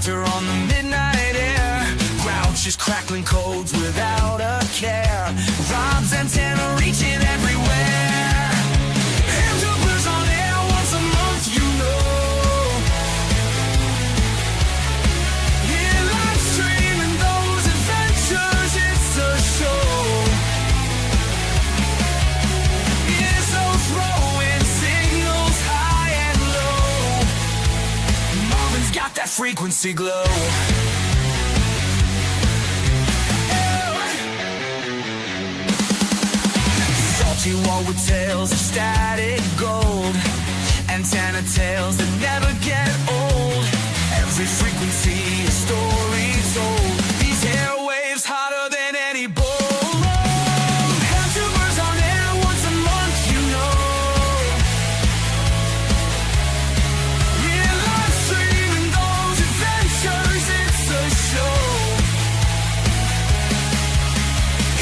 laughter on the midnight air. Grouches crackling codes without a care. Rob's antenna reaching everywhere. Hamburgers on air once a month, you know. Yeah, live streaming those adventures, it's a show. Yeah, so throwing signals high and low. Marvin's got that frequency glow. Salty wall with tales of static gold. Antenna tales that never get old. Every frequency a story told. These airwaves hotter than any bull. Hamburgers on air once a month, you know. Yeah, live streaming those adventures, it's a show.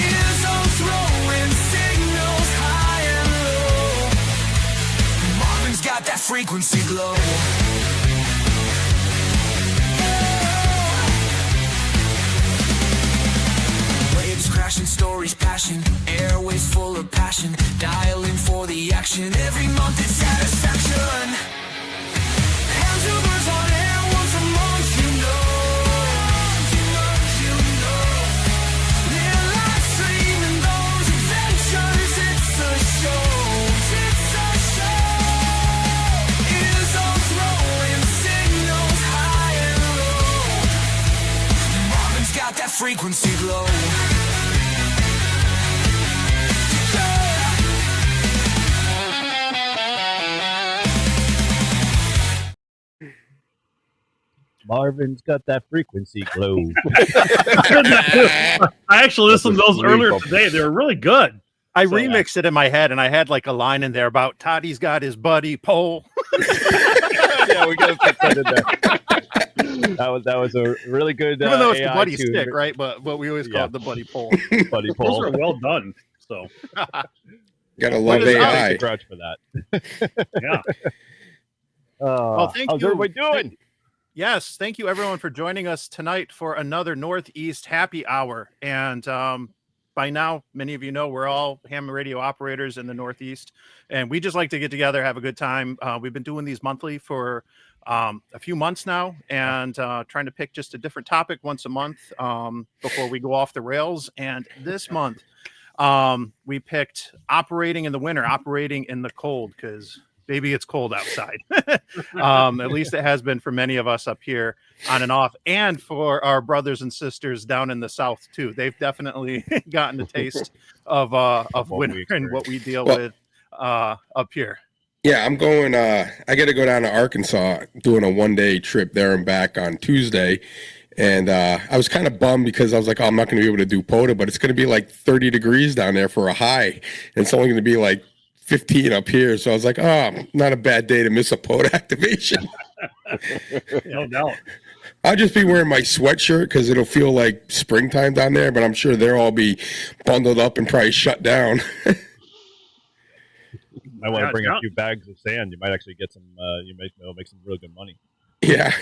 Yeah, so throwing signals high and low. Marvin's got that frequency glow. Waves crashing, stories passion, airways full of passion. Dialing for the action, every month it's satisfaction. Hamburgers on air once a month, you know. You know. Yeah, live streaming those adventures, it's a show. It's a show. It is all throwing signals high and low. Marvin's got that frequency glow. Marvin's got that frequency glow. I actually listened to those earlier today. They were really good. I remixed it in my head, and I had like a line in there about Toddy's got his buddy pole. Yeah, we gotta put that in there. That was a really good. Even though it's the AI buddy tune. stick, right? But we always call it the buddy pole. Buddy Those pole. are well done. So Gotta love AI. Grudge for that. yeah, Well, thank how's you. everybody doing? Yes, thank you everyone for joining us tonight for another Northeast Happy Hour. And by now, many of you know we're all ham radio operators in the Northeast, and we just like to get together, have a good time. We've been doing these monthly for a few months now, and trying to pick just a different topic once a month before we go off the rails. And this month, we picked operating in the winter, operating in the cold, because baby, it's cold outside. At least it has been for many of us up here on and off, and for our brothers and sisters down in the South too. They've definitely gotten a taste of winter and what we deal with up here. Yeah, I'm going, I got to go down to Arkansas, doing a 1-day trip there and back on Tuesday. And I was kind of bummed because I was like, oh, I'm not going to be able to do POTA, but it's going to be like 30 degrees down there for a high. And it's only going to be like 15 up here. So I was like, oh, not a bad day to miss a POTA activation. no doubt. I'll just be wearing my sweatshirt because it'll feel like springtime down there, but I'm sure they'll all be bundled up and probably shut down. I want to bring a few bags of sand. You might actually get some. You might make some really good money. Yeah.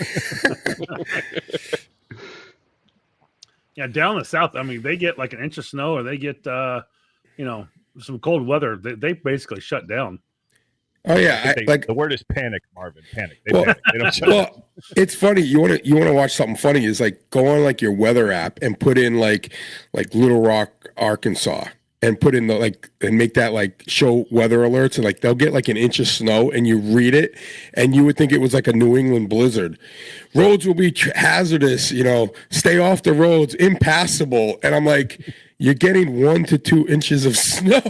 Yeah, down in the South, I mean, they get like an inch of snow, or they get some cold weather. They basically shut down. Oh yeah, the word is panic, Marvin. Panic. They panic. They don't shut down. It's funny. You want to watch something funny? Is like go on like your weather app and put in like Little Rock, Arkansas, and put in and make that like show weather alerts, and like they'll get like an inch of snow, and you read it, and you would think it was like a New England blizzard. Roads will be hazardous. Stay off the roads, impassable, and I'm like, you're getting 1 to 2 inches of snow.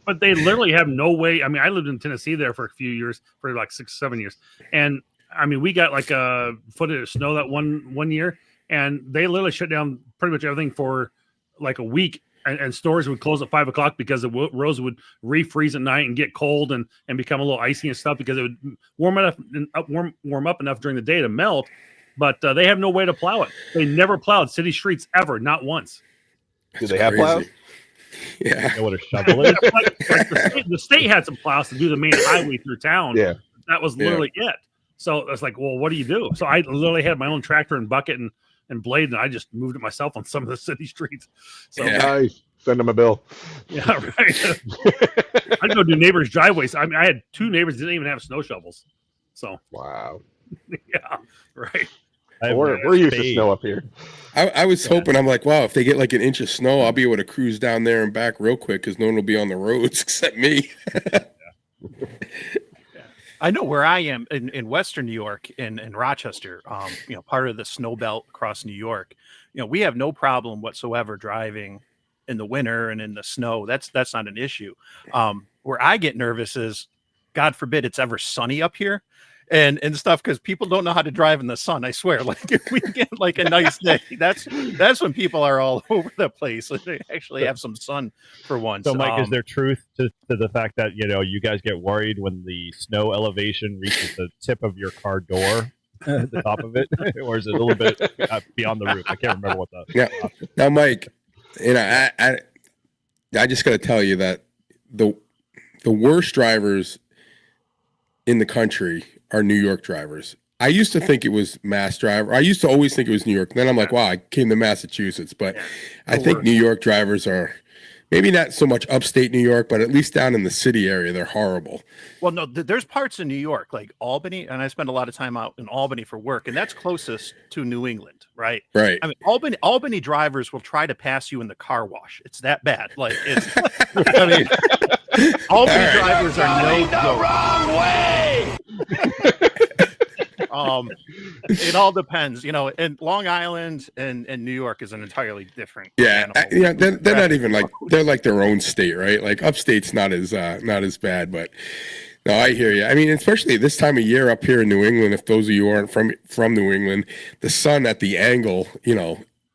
But they literally have no way. I mean, I lived in Tennessee there for a few years, for like 6-7 years. And I mean, we got like a foot of snow that one year, and they literally shut down pretty much everything for like a week. And stores would close at 5 o'clock because the roads would refreeze at night and get cold and become a little icy and stuff, because it would warm up enough during the day to melt. But they have no way to plow it. They never plowed city streets ever, not once. Do they have plows? Yeah. You know what a shovel is? the state had some plows to do the main highway through town. Yeah. That was literally it. So I was like, well, what do you do? So I literally had my own tractor and bucket and blade, and I just moved it myself on some of the city streets. So Yeah. Nice. Send them a bill. yeah, right. I'd go do neighbors' driveways. I mean, I had 2 neighbors that didn't even have snow shovels. So Wow. yeah, right. We're used to snow up here. I was hoping, I'm like, wow, if they get like an inch of snow, I'll be able to cruise down there and back real quick because no one will be on the roads except me. I know where I am in Western New York, in Rochester, part of the snow belt across New York. We have no problem whatsoever driving in the winter and in the snow. That's not an issue. Where I get nervous is, God forbid, it's ever sunny up here and stuff, because people don't know how to drive in the sun. I swear, like if we get like a nice day, that's when people are all over the place. They actually have some sun for once. So, Mike, is there truth to the fact that you guys get worried when the snow elevation reaches the tip of your car door, the top of it, or is it a little bit beyond the roof? I can't remember what the. Yeah. Now, Mike, I just got to tell you that the worst drivers in the country are New York drivers. I used to think it was Mass driver. I used to always think it was New York. Then I'm like, wow, I came to Massachusetts. But I think New York drivers are maybe not so much upstate New York, but at least down in the city area, they're horrible. Well, no, there's parts in New York like Albany, and I spend a lot of time out in Albany for work, and that's closest to New England, right? Right. I mean, Albany drivers will try to pass you in the car wash. It's that bad. Like it's. I mean, Albany drivers are no joke. Wrong way. It all depends, and Long Island and New York is an entirely different Yeah, animal. they're not even like, they're like their own state, right? Like upstate's not as bad, but no, I hear you. I mean, especially this time of year up here in New England, if those of you aren't from New England, the sun at the angle,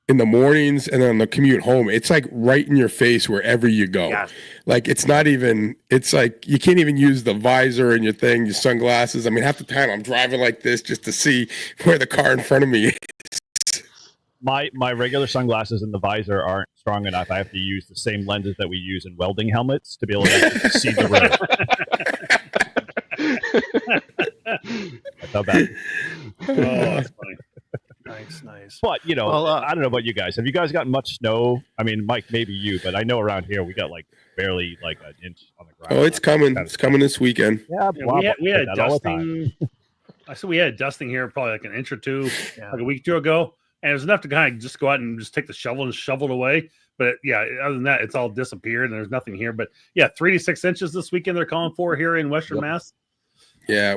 in the mornings and then on the commute home, it's like right in your face wherever you go. Yeah. Like it's like you can't even use the visor and your sunglasses. I mean, half the time I'm driving like this just to see where the car in front of me is. My regular sunglasses and the visor aren't strong enough. I have to use the same lenses that we use in welding helmets to be able to see the road. That's how bad. Oh, that's funny. Nice. But I don't know about you guys. Have you guys gotten much snow? I mean, Mike, maybe you, but I know around here we got like barely like an inch on the ground. Oh, it's coming. It's coming this weekend. Yeah, we had dusting. I said we had dusting here probably like an inch or two, like a week or two ago, and it was enough to kind of just go out and just take the shovel and shovel it away. But yeah, other than that, it's all disappeared and there's nothing here. But yeah, 3 to 6 inches this weekend they're calling for here in Western Mass. Yeah,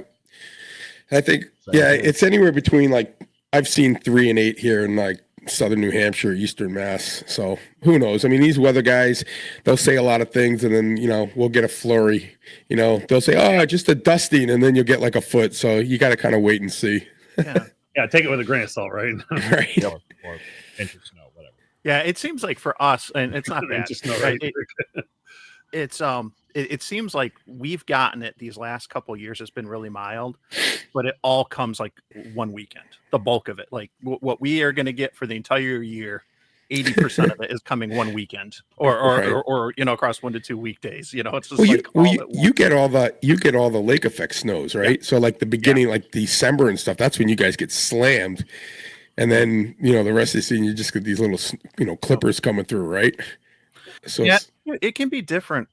I think it's anywhere between like I've seen 3 and 8 here in like southern New Hampshire, eastern Mass. So who knows? I mean, these weather guys, they'll say a lot of things, and then we'll get a flurry. They'll say, "Oh, just a dusting," and then you'll get like a foot. So you got to kind of wait and see. Yeah, take it with a grain of salt, right? Right. Or inch of snow, whatever. Yeah, it seems like for us, and it's not bad. Inch of snow, right? It seems like we've gotten it these last couple of years. It's been really mild, but it all comes like one weekend. The bulk of it, like what we are going to get for the entire year, 80% of it is coming one weekend, or across 1 to 2 weekdays. It's just you get all the lake effect snows, right? Yeah. So like the beginning, like December and stuff. That's when you guys get slammed, and then the rest of the season you just get these little clippers coming through, right? So yeah, it can be different.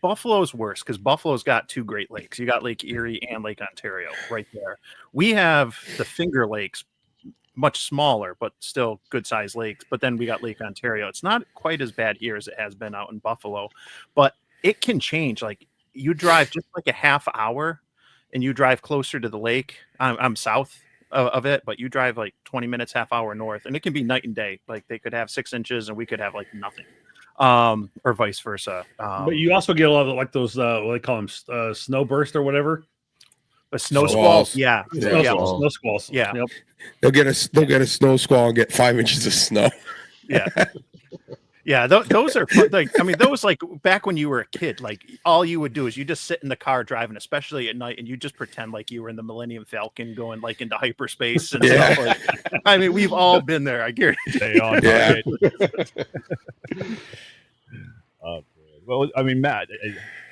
Buffalo's worse because Buffalo's got 2 great lakes. You got Lake Erie and Lake Ontario right there. We have the Finger Lakes, much smaller, but still good sized lakes. But then we got Lake Ontario. It's not quite as bad here as it has been out in Buffalo, but it can change. Like you drive just like a half hour and you drive closer to the lake. I'm south of it, but you drive like 20 minutes, half hour north, and it can be night and day. Like they could have 6 inches and we could have like nothing. Or vice versa. But you also get a lot of like those what they call them snow burst or whatever. A snow squalls. Yeah. Snow squalls. Yeah. Yep. They'll get a snow squall and get 5 inches of snow. Yeah. Yeah, those are like, I mean, those like back when you were a kid, like all you would do is you just sit in the car driving, especially at night, and you just pretend like you were in the Millennium Falcon going like into hyperspace and stuff. Like, I mean, we've all been there. I guarantee. Yeah. Well, I mean, Matt,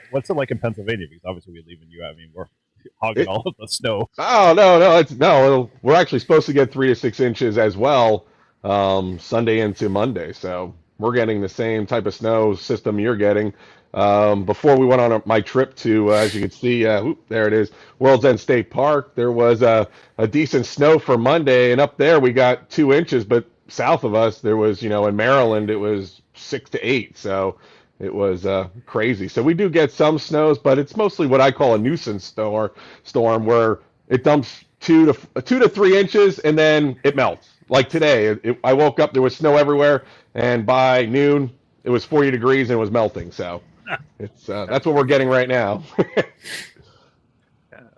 what's it like in Pennsylvania? Because obviously we live in you. I mean, hogging all of the snow. Oh no, we're actually supposed to get 3 to 6 inches as well, Sunday into Monday. So we're getting the same type of snow system you're getting. Before we went on my trip to, as you can see, there it is, World's End State Park. There was a decent snow for Monday, and up there we got 2 inches. But south of us, there was, in Maryland, it was 6 to 8. So it was crazy. So we do get some snows, but it's mostly what I call a nuisance storm, where it dumps 2 to 3 inches and then it melts. Like today, I woke up, there was snow everywhere, and by noon it was 40 degrees and it was melting. So it's that's what we're getting right now.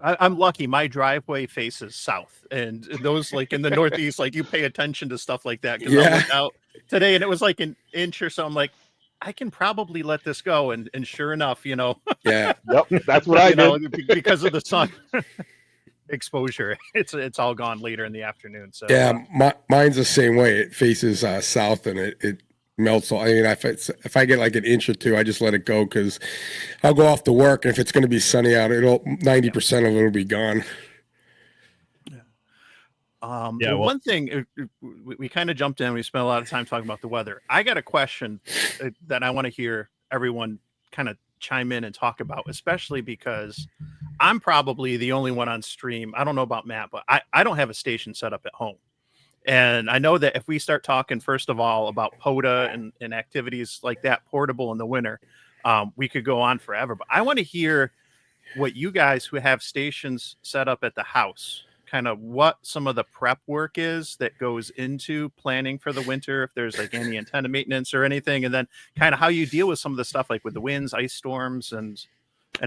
I'm lucky. My driveway faces south, and those like in the Northeast, like you pay attention to stuff like that. Because I went out today and it was like an inch or so. I'm like, I can probably let this go, and sure enough, Yeah. Yep, that's what I did. Because of the sun exposure, it's all gone later in the afternoon. So Yeah, mine's the same way. It faces south, and it melts. I mean, if I get like an inch or two, I just let it go because I'll go off to work, and if it's going to be sunny out, 90% of it will be gone. One thing we kind of jumped in, we spent a lot of time talking about the weather. I got a question that I want to hear everyone kind of chime in and talk about, especially because I'm probably the only one on stream. I don't know about Matt, but I don't have a station set up at home. And I know that if we start talking, first of all, about POTA and activities like that, portable in the winter, we could go on forever. But I want to hear what you guys who have stations set up at the house, kind of what some of the prep work is that goes into planning for the winter, if there's like any antenna maintenance or anything, and then kind of how you deal with some of the stuff like with the winds, ice storms, and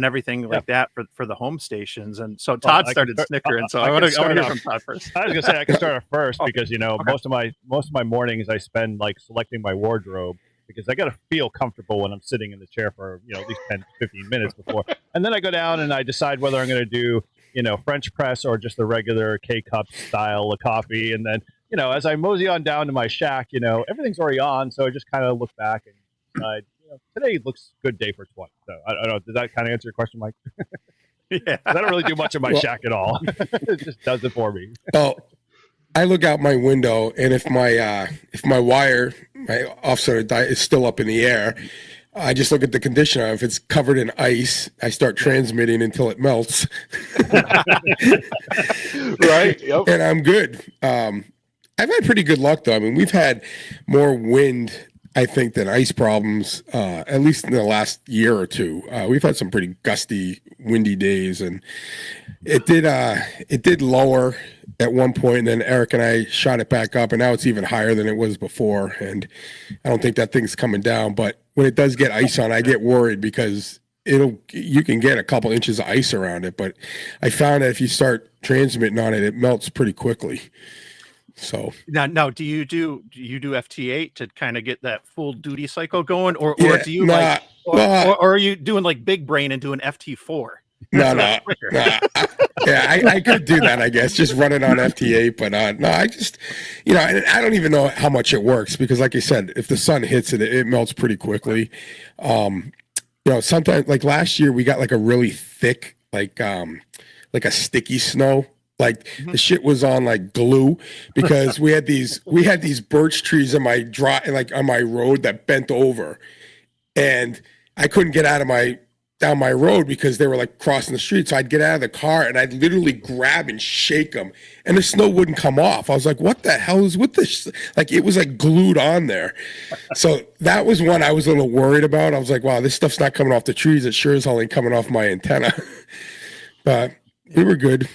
everything like that for the home stations. And so Todd started snickering, so I want to hear from Todd first. I was gonna say I can start off first because most of my mornings I spend like selecting my wardrobe, because I got to feel comfortable when I'm sitting in the chair for at least 10 15 minutes before, and then I go down and I decide whether I'm going to do French press or just the regular K-cup style of coffee. And then, as I mosey on down to my shack, everything's already on. So I just kind of look back and decide, today looks good day for 20. So I don't know. Does that kind of answer your question, Mike? Yeah. I don't really do much of my shack at all. It just does it for me. Oh, I look out my window, and if my wire, my offset is still up in the air, I just look at the condition. If it's covered in ice, I start transmitting until it melts. Right. Yep. And I'm good. I've had pretty good luck, though. I mean, we've had more wind, I think, than ice problems, at least in the last year or two. We've had some pretty gusty, windy days, and it did lower at one point, and then Eric and I shot it back up, and now it's even higher than it was before. And I don't think that thing's coming down. But when it does get ice on, I get worried because you can get a couple inches of ice around it. But I found that if you start transmitting on it, it melts pretty quickly. So now, do you do FT8 to kind of get that full duty cycle going, or do you or are you doing like big brain and doing FT4? No. I could do that, I guess, just run it on FT8, but no, I just, I don't even know how much it works because, like I said, if the sun hits it, it melts pretty quickly. Sometimes, like last year, we got like a really thick, like a sticky snow. Like the shit was on like glue because we had these birch trees on my road that bent over, and I couldn't get down my road because they were like crossing the street. So I'd get out of the car and I'd literally grab and shake them, and the snow wouldn't come off. I was like, what the hell is with this? Like it was like glued on there. So that was one I was a little worried about. I was like, wow, this stuff's not coming off the trees. It sure as hell ain't coming off my antenna. But we were good.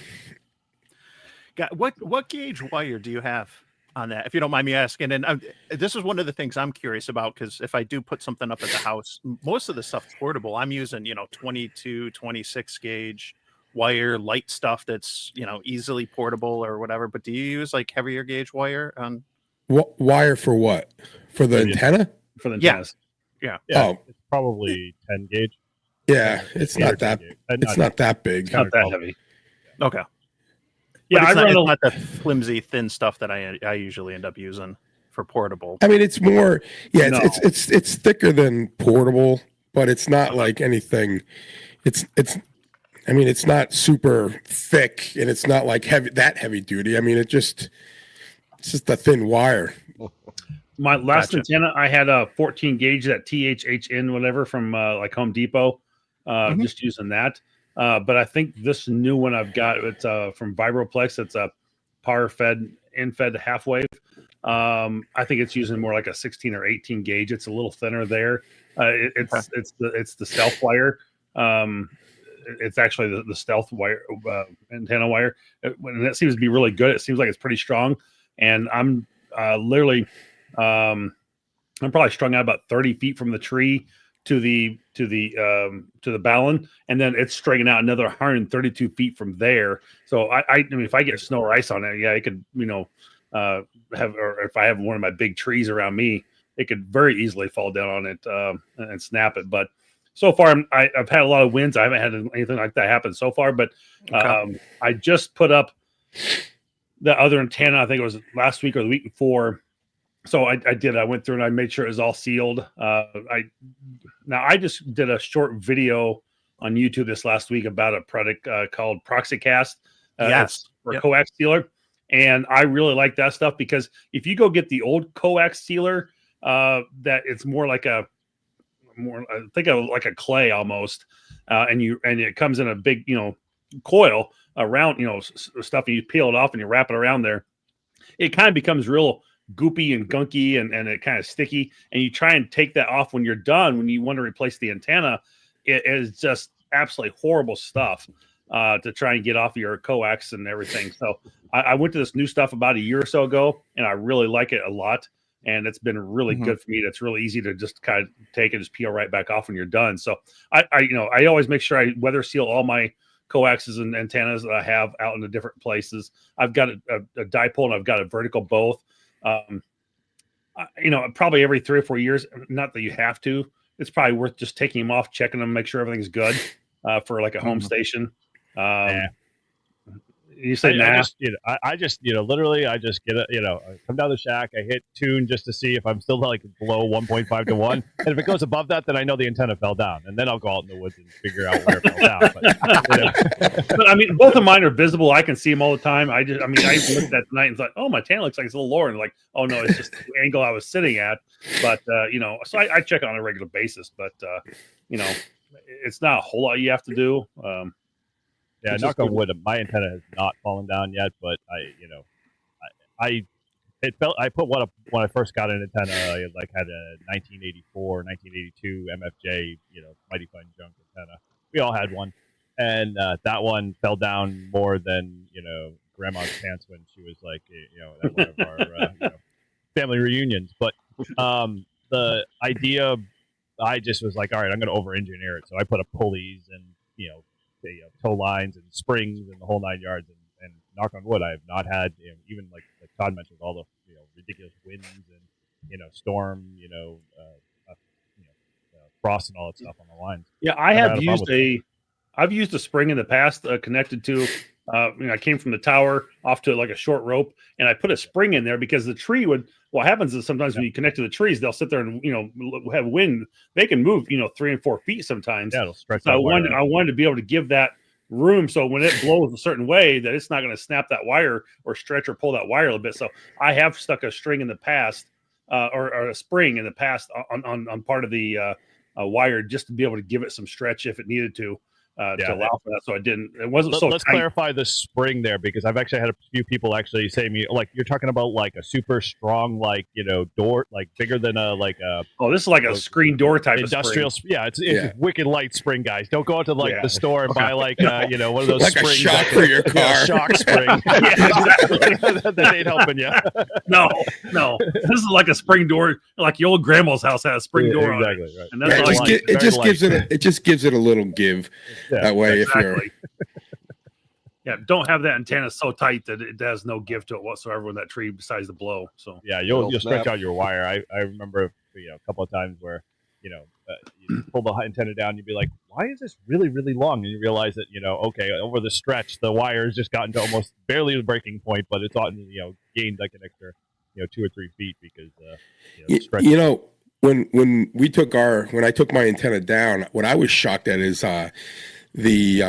What gauge wire do you have on that, if you don't mind me asking? And this is one of the things I'm curious about, because if I do put something up at the house, most of the stuff's portable. I'm using 22, 26 gauge wire, light stuff that's easily portable or whatever. But do you use like heavier gauge wire on? What wire for what? For the antenna? For the antennas. Yeah. Oh, it's probably 10 gauge. Yeah, it's not that. It's not that big. It's not that heavy. Okay. Yeah, it's not that flimsy, thin stuff that I usually end up using for portable. I mean, it's more, it's thicker than portable, but it's not like anything. It's I mean, it's not super thick and it's not like heavy duty. I mean, it's just a thin wire. My last Gotcha. antenna, I had a 14 gauge, that THHN whatever from like Home Depot, just using that. But I think this new one I've got, it's from Vibroplex. It's a power fed, in-fed half wave. I think it's using more like a 16 or 18 gauge. It's a little thinner there. It's the stealth wire. It's actually the stealth wire, antenna wire, and that seems to be really good. It seems like it's pretty strong, and I'm literally, I'm probably strung out about 30 feet from the tree to the balun, and then it's stringing out another 132 feet from there. So I mean, if I get snow or ice on it, yeah, I could, have, or if I have one of my big trees around me, it could very easily fall down on it and snap it. But so far, I've had a lot of winds. I haven't had anything like that happen so far. But I just put up the other antenna. I think it was last week or the week before. So I went through and I made sure it was all sealed. I just did a short video on YouTube this last week about a product called ProxyCast. Yes. For coax sealer. And I really like that stuff because if you go get the old coax sealer, that it's more like think of like a clay almost, and it comes in a big coil around stuff, and you peel it off and you wrap it around there. It kind of becomes real goopy and gunky and it kind of sticky, and you try and take that off when you're done. When you want to replace the antenna, it is just absolutely horrible stuff to try and get off your coax and everything. So I went to this new stuff about a year or so ago, and I really like it a lot. And it's been really good for me. It's really easy to just kind of take and just peel right back off when you're done. So I always make sure I weather seal all my coaxes and antennas that I have out in the different places. I've got a dipole and I've got a vertical both. Probably every 3 or 4 years, not that you have to, it's probably worth just taking them off, checking them, make sure everything's good for like a home station. You say I just literally I just get I come down the shack, I hit tune just to see if I'm still like below 1.5 to 1, and if it goes above that, then I know the antenna fell down, and then I'll go out in the woods and figure out where it fell down. But I mean, both of mine are visible. I can see them all the time. I looked at that tonight and thought, oh, my antenna looks like it's a little lower, and like, oh no, it's just the angle I was sitting at. But so I check on a regular basis. But it's not a whole lot you have to do. Yeah, knock on wood, my antenna has not fallen down yet, but I put one up when I first got an antenna. I had a 1984, 1982 MFJ, mighty fine junk antenna. We all had one, and that one fell down more than grandma's pants when she was like at one of our family reunions. But the idea, I just was like, all right, I'm going to over-engineer it. So I put up pulleys and tow lines and springs and the whole 9 yards, and knock on wood, I have not had even like Todd mentioned, all the ridiculous winds and storm, frost and all that stuff on the lines. Yeah, I've used a spring in the past connected to I came from the tower off to like a short rope, and I put a spring in there because the tree would. What happens is sometimes when you connect to the trees, they'll sit there and have wind. They can move 3 and 4 feet sometimes. Yeah, it'll stretch. So I wanted to be able to give that room so when it blows a certain way that it's not going to snap that wire or stretch or pull that wire a little bit. So I have stuck a string in the past or a spring in the past on part of the wire just to be able to give it some stretch if it needed to allow for that. So I didn't. It wasn't so. Let's clarify the spring there, because I've actually had a few people actually say to me, like, you're talking about like a super strong, like door, like bigger than a this is like a screen door type industrial. of spring. It's a wicked light spring, guys. Don't go out to the store and buy one of those like springs a shock for your car. Shock spring. That ain't helping you. No. This is like a spring door, like your old grandma's house had a spring door on it. Right. And that's it just gives it a little give. That way, exactly. Don't have that antenna so tight that it has no give to it whatsoever when that tree decides to blow. So you'll stretch out your wire. I remember a couple of times where you pull the antenna down, you'd be like, why is this really, really long? And you realize that okay, over the stretch the wire has just gotten to almost barely the breaking point, but it's on gained like an extra 2 or 3 feet because when I took my antenna down, what I was shocked at is the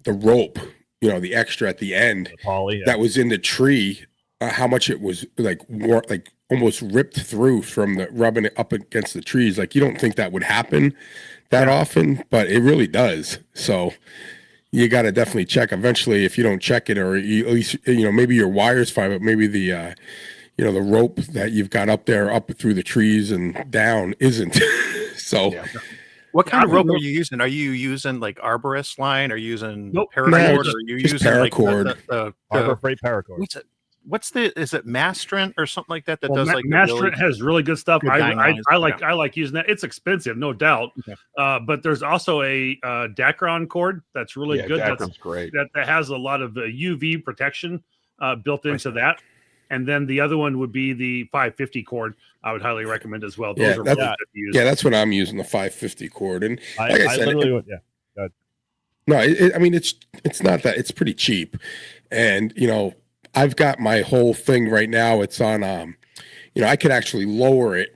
rope, the extra at the end The poly, yeah. that was in the tree, how much it was like almost ripped through from the rubbing it up against the trees. Like you don't think that would happen that often, but it really does. So you got to definitely check eventually if you don't check it, or at least, maybe your wire's fine, but maybe the rope that you've got up there, up through the trees and down isn't. So what kind of rope are you using? Are you using like arborist line? Are you using paracord? No, Or are you just using paracord. like the Harbor Freight paracord. Is it Mastrant or something like that? Well, does like Mastrant has really good stuff. good I like using that. It's expensive, no doubt. Okay. But there's also a Dacron cord that's really good. Dacron's great. That has a lot of UV protection built into that. And then the other one would be the 550 cord. I would highly recommend as well. Those are really good to use. Yeah, that's what I'm using, the 550 cord. And I said, literally, no, I mean it's not that, it's pretty cheap, and I've got my whole thing right now. It's on, I could actually lower it,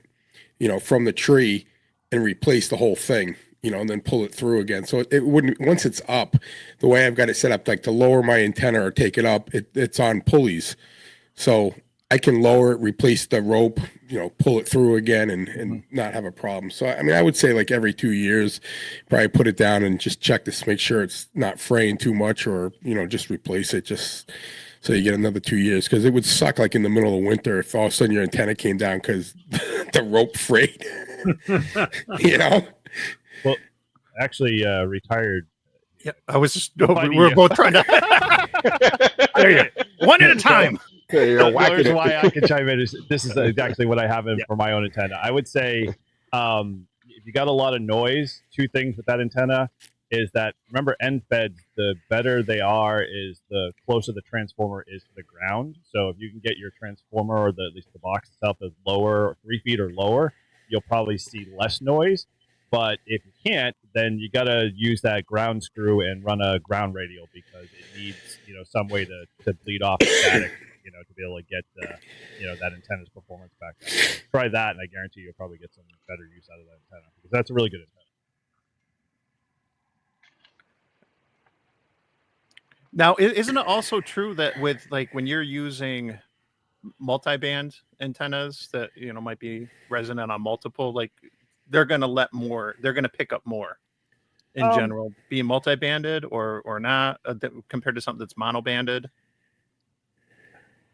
from the tree and replace the whole thing, and then pull it through again. So it wouldn't, once it's up, the way I've got it set up, like to lower my antenna or take it up, it's on pulleys. So I can lower it, replace the rope, pull it through again and not have a problem. So, I mean, I would say like every 2 years, probably put it down and just check to make sure it's not fraying too much, or, just replace it just so you get another 2 years. Cause it would suck like in the middle of winter if all of a sudden your antenna came down cause the rope frayed, Well, actually, retired. Yeah, I was just, we were both trying to, there you go. One at a time. Here's why I can chime in. This is exactly what I have for my own antenna. I would say, if you got a lot of noise, two things with that antenna is that, remember, end feds, the better they are is the closer the transformer is to the ground. So if you can get your transformer, or at least the box itself, is lower, 3 feet or lower, you'll probably see less noise. But if you can't, then you got to use that ground screw and run a ground radial, because it needs, some way to bleed off the static, to be able to get, that antenna's performance back up. Try that, and I guarantee you'll probably get some better use out of that antenna, because that's a really good antenna. Now, isn't it also true that with like when you're using multi-band antennas that might be resonant on multiple, like they're going to pick up more in general, being multi-banded or not, compared to something that's mono-banded?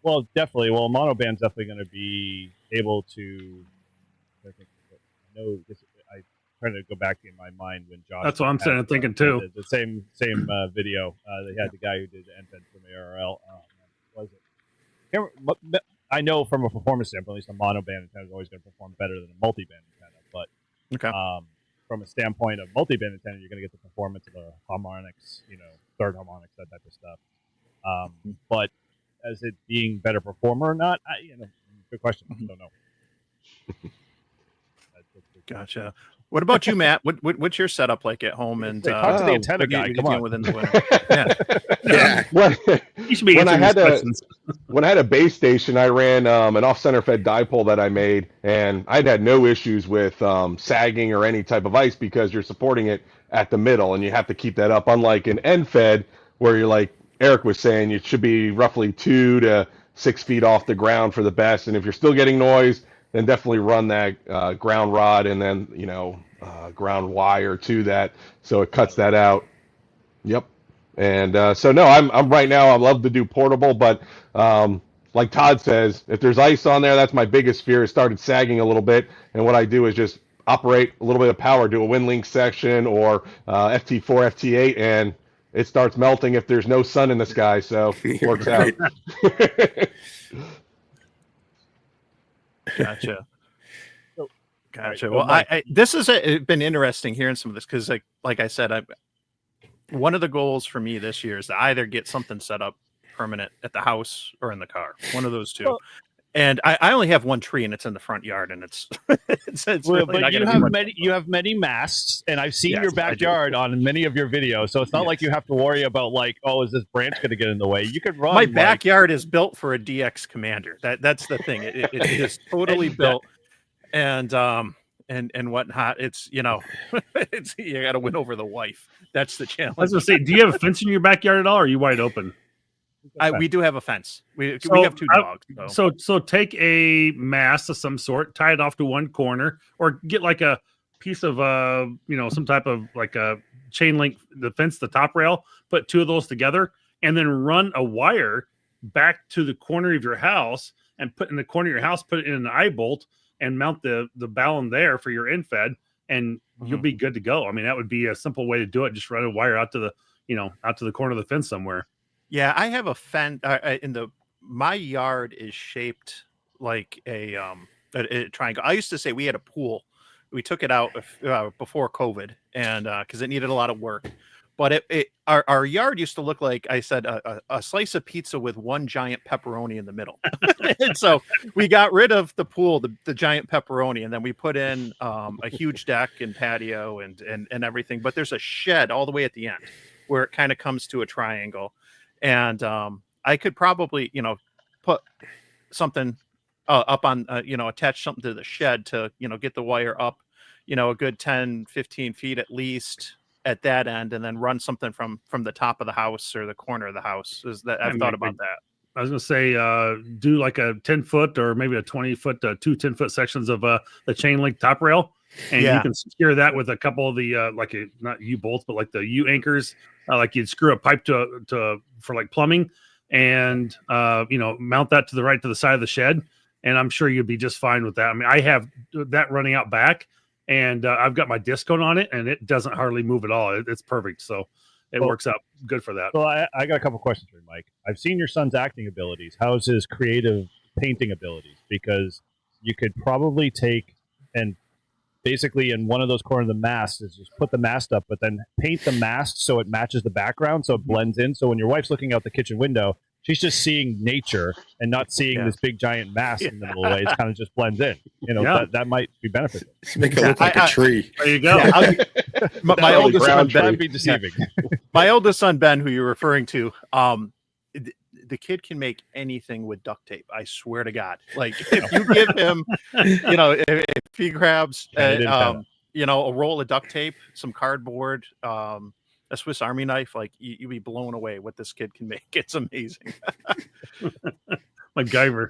Well, definitely. Well, monoband's definitely going to be able to. I'm trying to go back in my mind when Josh. That's what I'm saying. Thinking too. The same video. They had the guy who did the end from ARL. Was it? I know from a performance standpoint, at least a monoband antenna is always going to perform better than a multi-band antenna. But from a standpoint of multi-band antenna, you're going to get the performance of the harmonics, third harmonics, that type of stuff. But as it being better performer or not, good question. I don't know. Gotcha. What about you, Matt? What's your setup like at home? And talk to the antenna guy. Come on. Within the winter? Yeah. You should be when I answering had a base station, I ran an off-center fed dipole that I made, and I'd had no issues with sagging or any type of ice, because you're supporting it at the middle, and you have to keep that up. Unlike an end fed, where you're like Eric was saying, it should be roughly 2 to 6 feet off the ground for the best. And if you're still getting noise, then definitely run that ground rod and then ground wire to that, so it cuts that out. Yep. And so no, I'm right now, I love to do portable, but like Todd says, if there's ice on there, that's my biggest fear. It started sagging a little bit, and what I do is just operate a little bit of power, do a WinLink section or FT4, FT8, and it starts melting if there's no sun in the sky, so it works out. Gotcha. Gotcha. Well, this has been interesting hearing some of this, because like I said, one of the goals for me this year is to either get something set up permanent at the house or in the car, one of those two. Well, and I only have one tree, and it's in the front yard, and it's well, really but you have many masts, and I've seen your backyard on many of your videos, so it's not like you have to worry about is this branch going to get in the way? You could run. My backyard is built for a DX Commander. That's the thing. It is totally built, and and whatnot. It's it's you got to win over the wife. That's the challenge. I was gonna say, do you have a fence in your backyard at all, or are you wide open? We do have a fence. We So, have 2 dogs. So take a mast of some sort, tie it off to one corner, or get like a piece of some type of like a chain link, the fence, the top rail, put 2 of those together, and then run a wire back to the corner of your house and put in the corner of your house, put it in an eye bolt and mount the ballon there for your end fed, and you'll be good to go. I mean, that would be a simple way to do it. Just run a wire out to the corner of the fence somewhere. Yeah, I have a fence my yard is shaped like a triangle. I used to say we had a pool. We took it out before COVID, and because it needed a lot of work. But our yard used to look like, I said, a slice of pizza with one giant pepperoni in the middle. And so we got rid of the pool, the giant pepperoni, and then we put in a huge deck and patio and everything. But there's a shed all the way at the end where it kind of comes to a triangle. And I could probably, put something up on, attach something to the shed to, get the wire up, a good 10, 15 feet at least at that end, and then run something from the top of the house or the corner of the house. I've thought about that. I was going to say, do like a 10-foot or maybe a 20-foot, 2 10-foot sections of the chain link top rail. And you can secure that with a couple of the, not U bolts, but like the U anchors, like you'd screw a pipe for like plumbing and, mount that to the side of the shed. And I'm sure you'd be just fine with that. I mean, I have that running out back, and I've got my disc cone on it, and it doesn't hardly move at all. It's perfect. So it works out good for that. So I got a couple questions for you, Mike. I've seen your son's acting abilities. How's his creative painting abilities? Because you could probably take and basically in one of those corners of the mast is just put the mast up, but then paint the mast so it matches the background, so it blends in. So when your wife's looking out the kitchen window, she's just seeing nature and not seeing this big giant mast in the middle of the way. It kind of just blends in. That might be beneficial. Just make it look like a tree. There you go. Yeah, my oldest son That'd Ben, be deceiving. my oldest son Ben, who you're referring to, the kid can make anything with duct tape. I swear to God. Like if you give him, if he grabs a roll of duct tape, some cardboard, a Swiss Army knife, like you'd be blown away what this kid can make. It's amazing. MacGyver.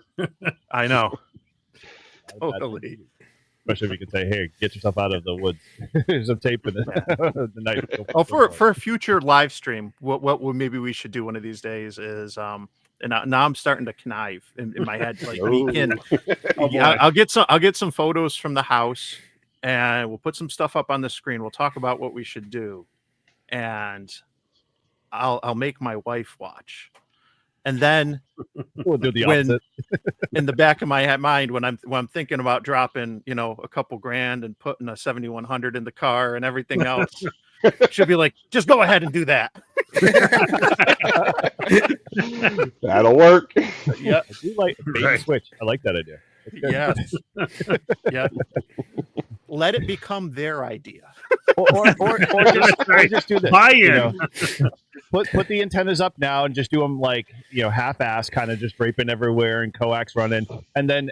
I know. Totally. Especially if you could say, "Hey, get yourself out of the woods." There's some tape in the knife. Oh, for a future live stream, what maybe we should do one of these days is and now I'm starting to connive in my head. Like we can, I'll get some photos from the house, and we'll put some stuff up on the screen. We'll talk about what we should do, and I'll make my wife watch. And then we'll do the opposite. In the back of my mind, when I'm thinking about dropping, a couple grand and putting a 7100 in the car and everything else, she'll be like, "Just go ahead and do that." That'll work. Yeah, I do like bait and switch. I like that idea. yes, yeah. Let it become their idea, or just do this. Buy in. Put the antennas up now and just do them like half-ass, kind of just draping everywhere and coax running, and then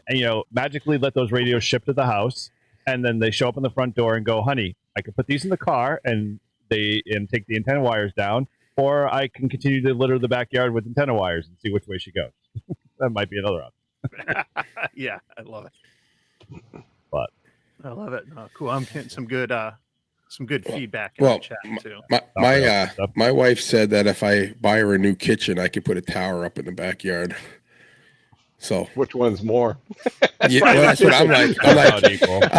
magically let those radios ship to the house, and then they show up in the front door and go, "Honey, I can put these in the car and take the antenna wires down, or I can continue to litter the backyard with antenna wires and see which way she goes." That might be another option. Yeah, I love it. But I love it. Cool. I'm getting some good feedback in the chat too. My wife said that if I buy her a new kitchen, I could put a tower up in the backyard. So which one's more? That's what I'm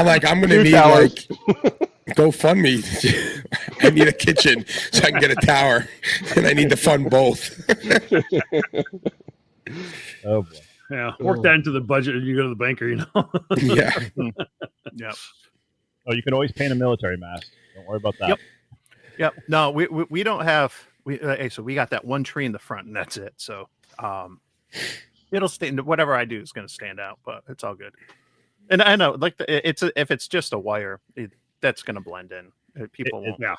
like. I'm going to need GoFundMe. I need a kitchen so I can get a tower, and I need to fund both. oh boy. Yeah, work that into the budget and you go to the banker, Yeah. Yeah. Oh, you can always paint a military mast. Don't worry about that. Yep. No, we don't have. So we got that one tree in the front, and that's it. So it'll stand. Whatever I do is going to stand out, but it's all good. And I know, like if it's just a wire, that's going to blend in. People won't. Yeah.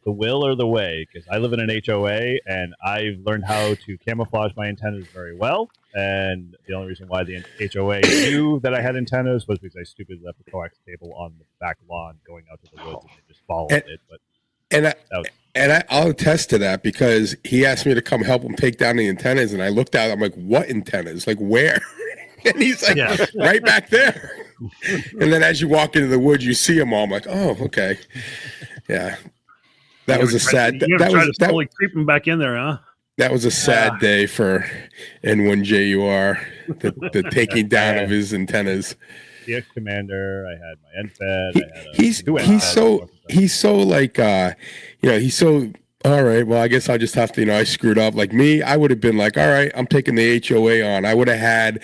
The will or the way, because I live in an HOA and I've learned how to camouflage my antennas very well. And the only reason why the HOA knew that I had antennas was because I stupidly left the coax cable on the back lawn going out to the woods, and they just followed it. But I'll attest to that because he asked me to come help him take down the antennas, and I looked out. I'm like, "What antennas? Like where?" And he's like, "Right back there." And then as you walk into the woods, you see them all. I'm like, "Oh, okay, yeah." That was a sad. That was slowly creeping back in there, huh? That was a sad day for N1JUR, the taking down of his antennas. CX Commander, I had my NFED. He's so like he's so all right. Well, I guess I'll just have to I screwed up. Like me, I would have been like, all right, I'm taking the HOA on. I would have had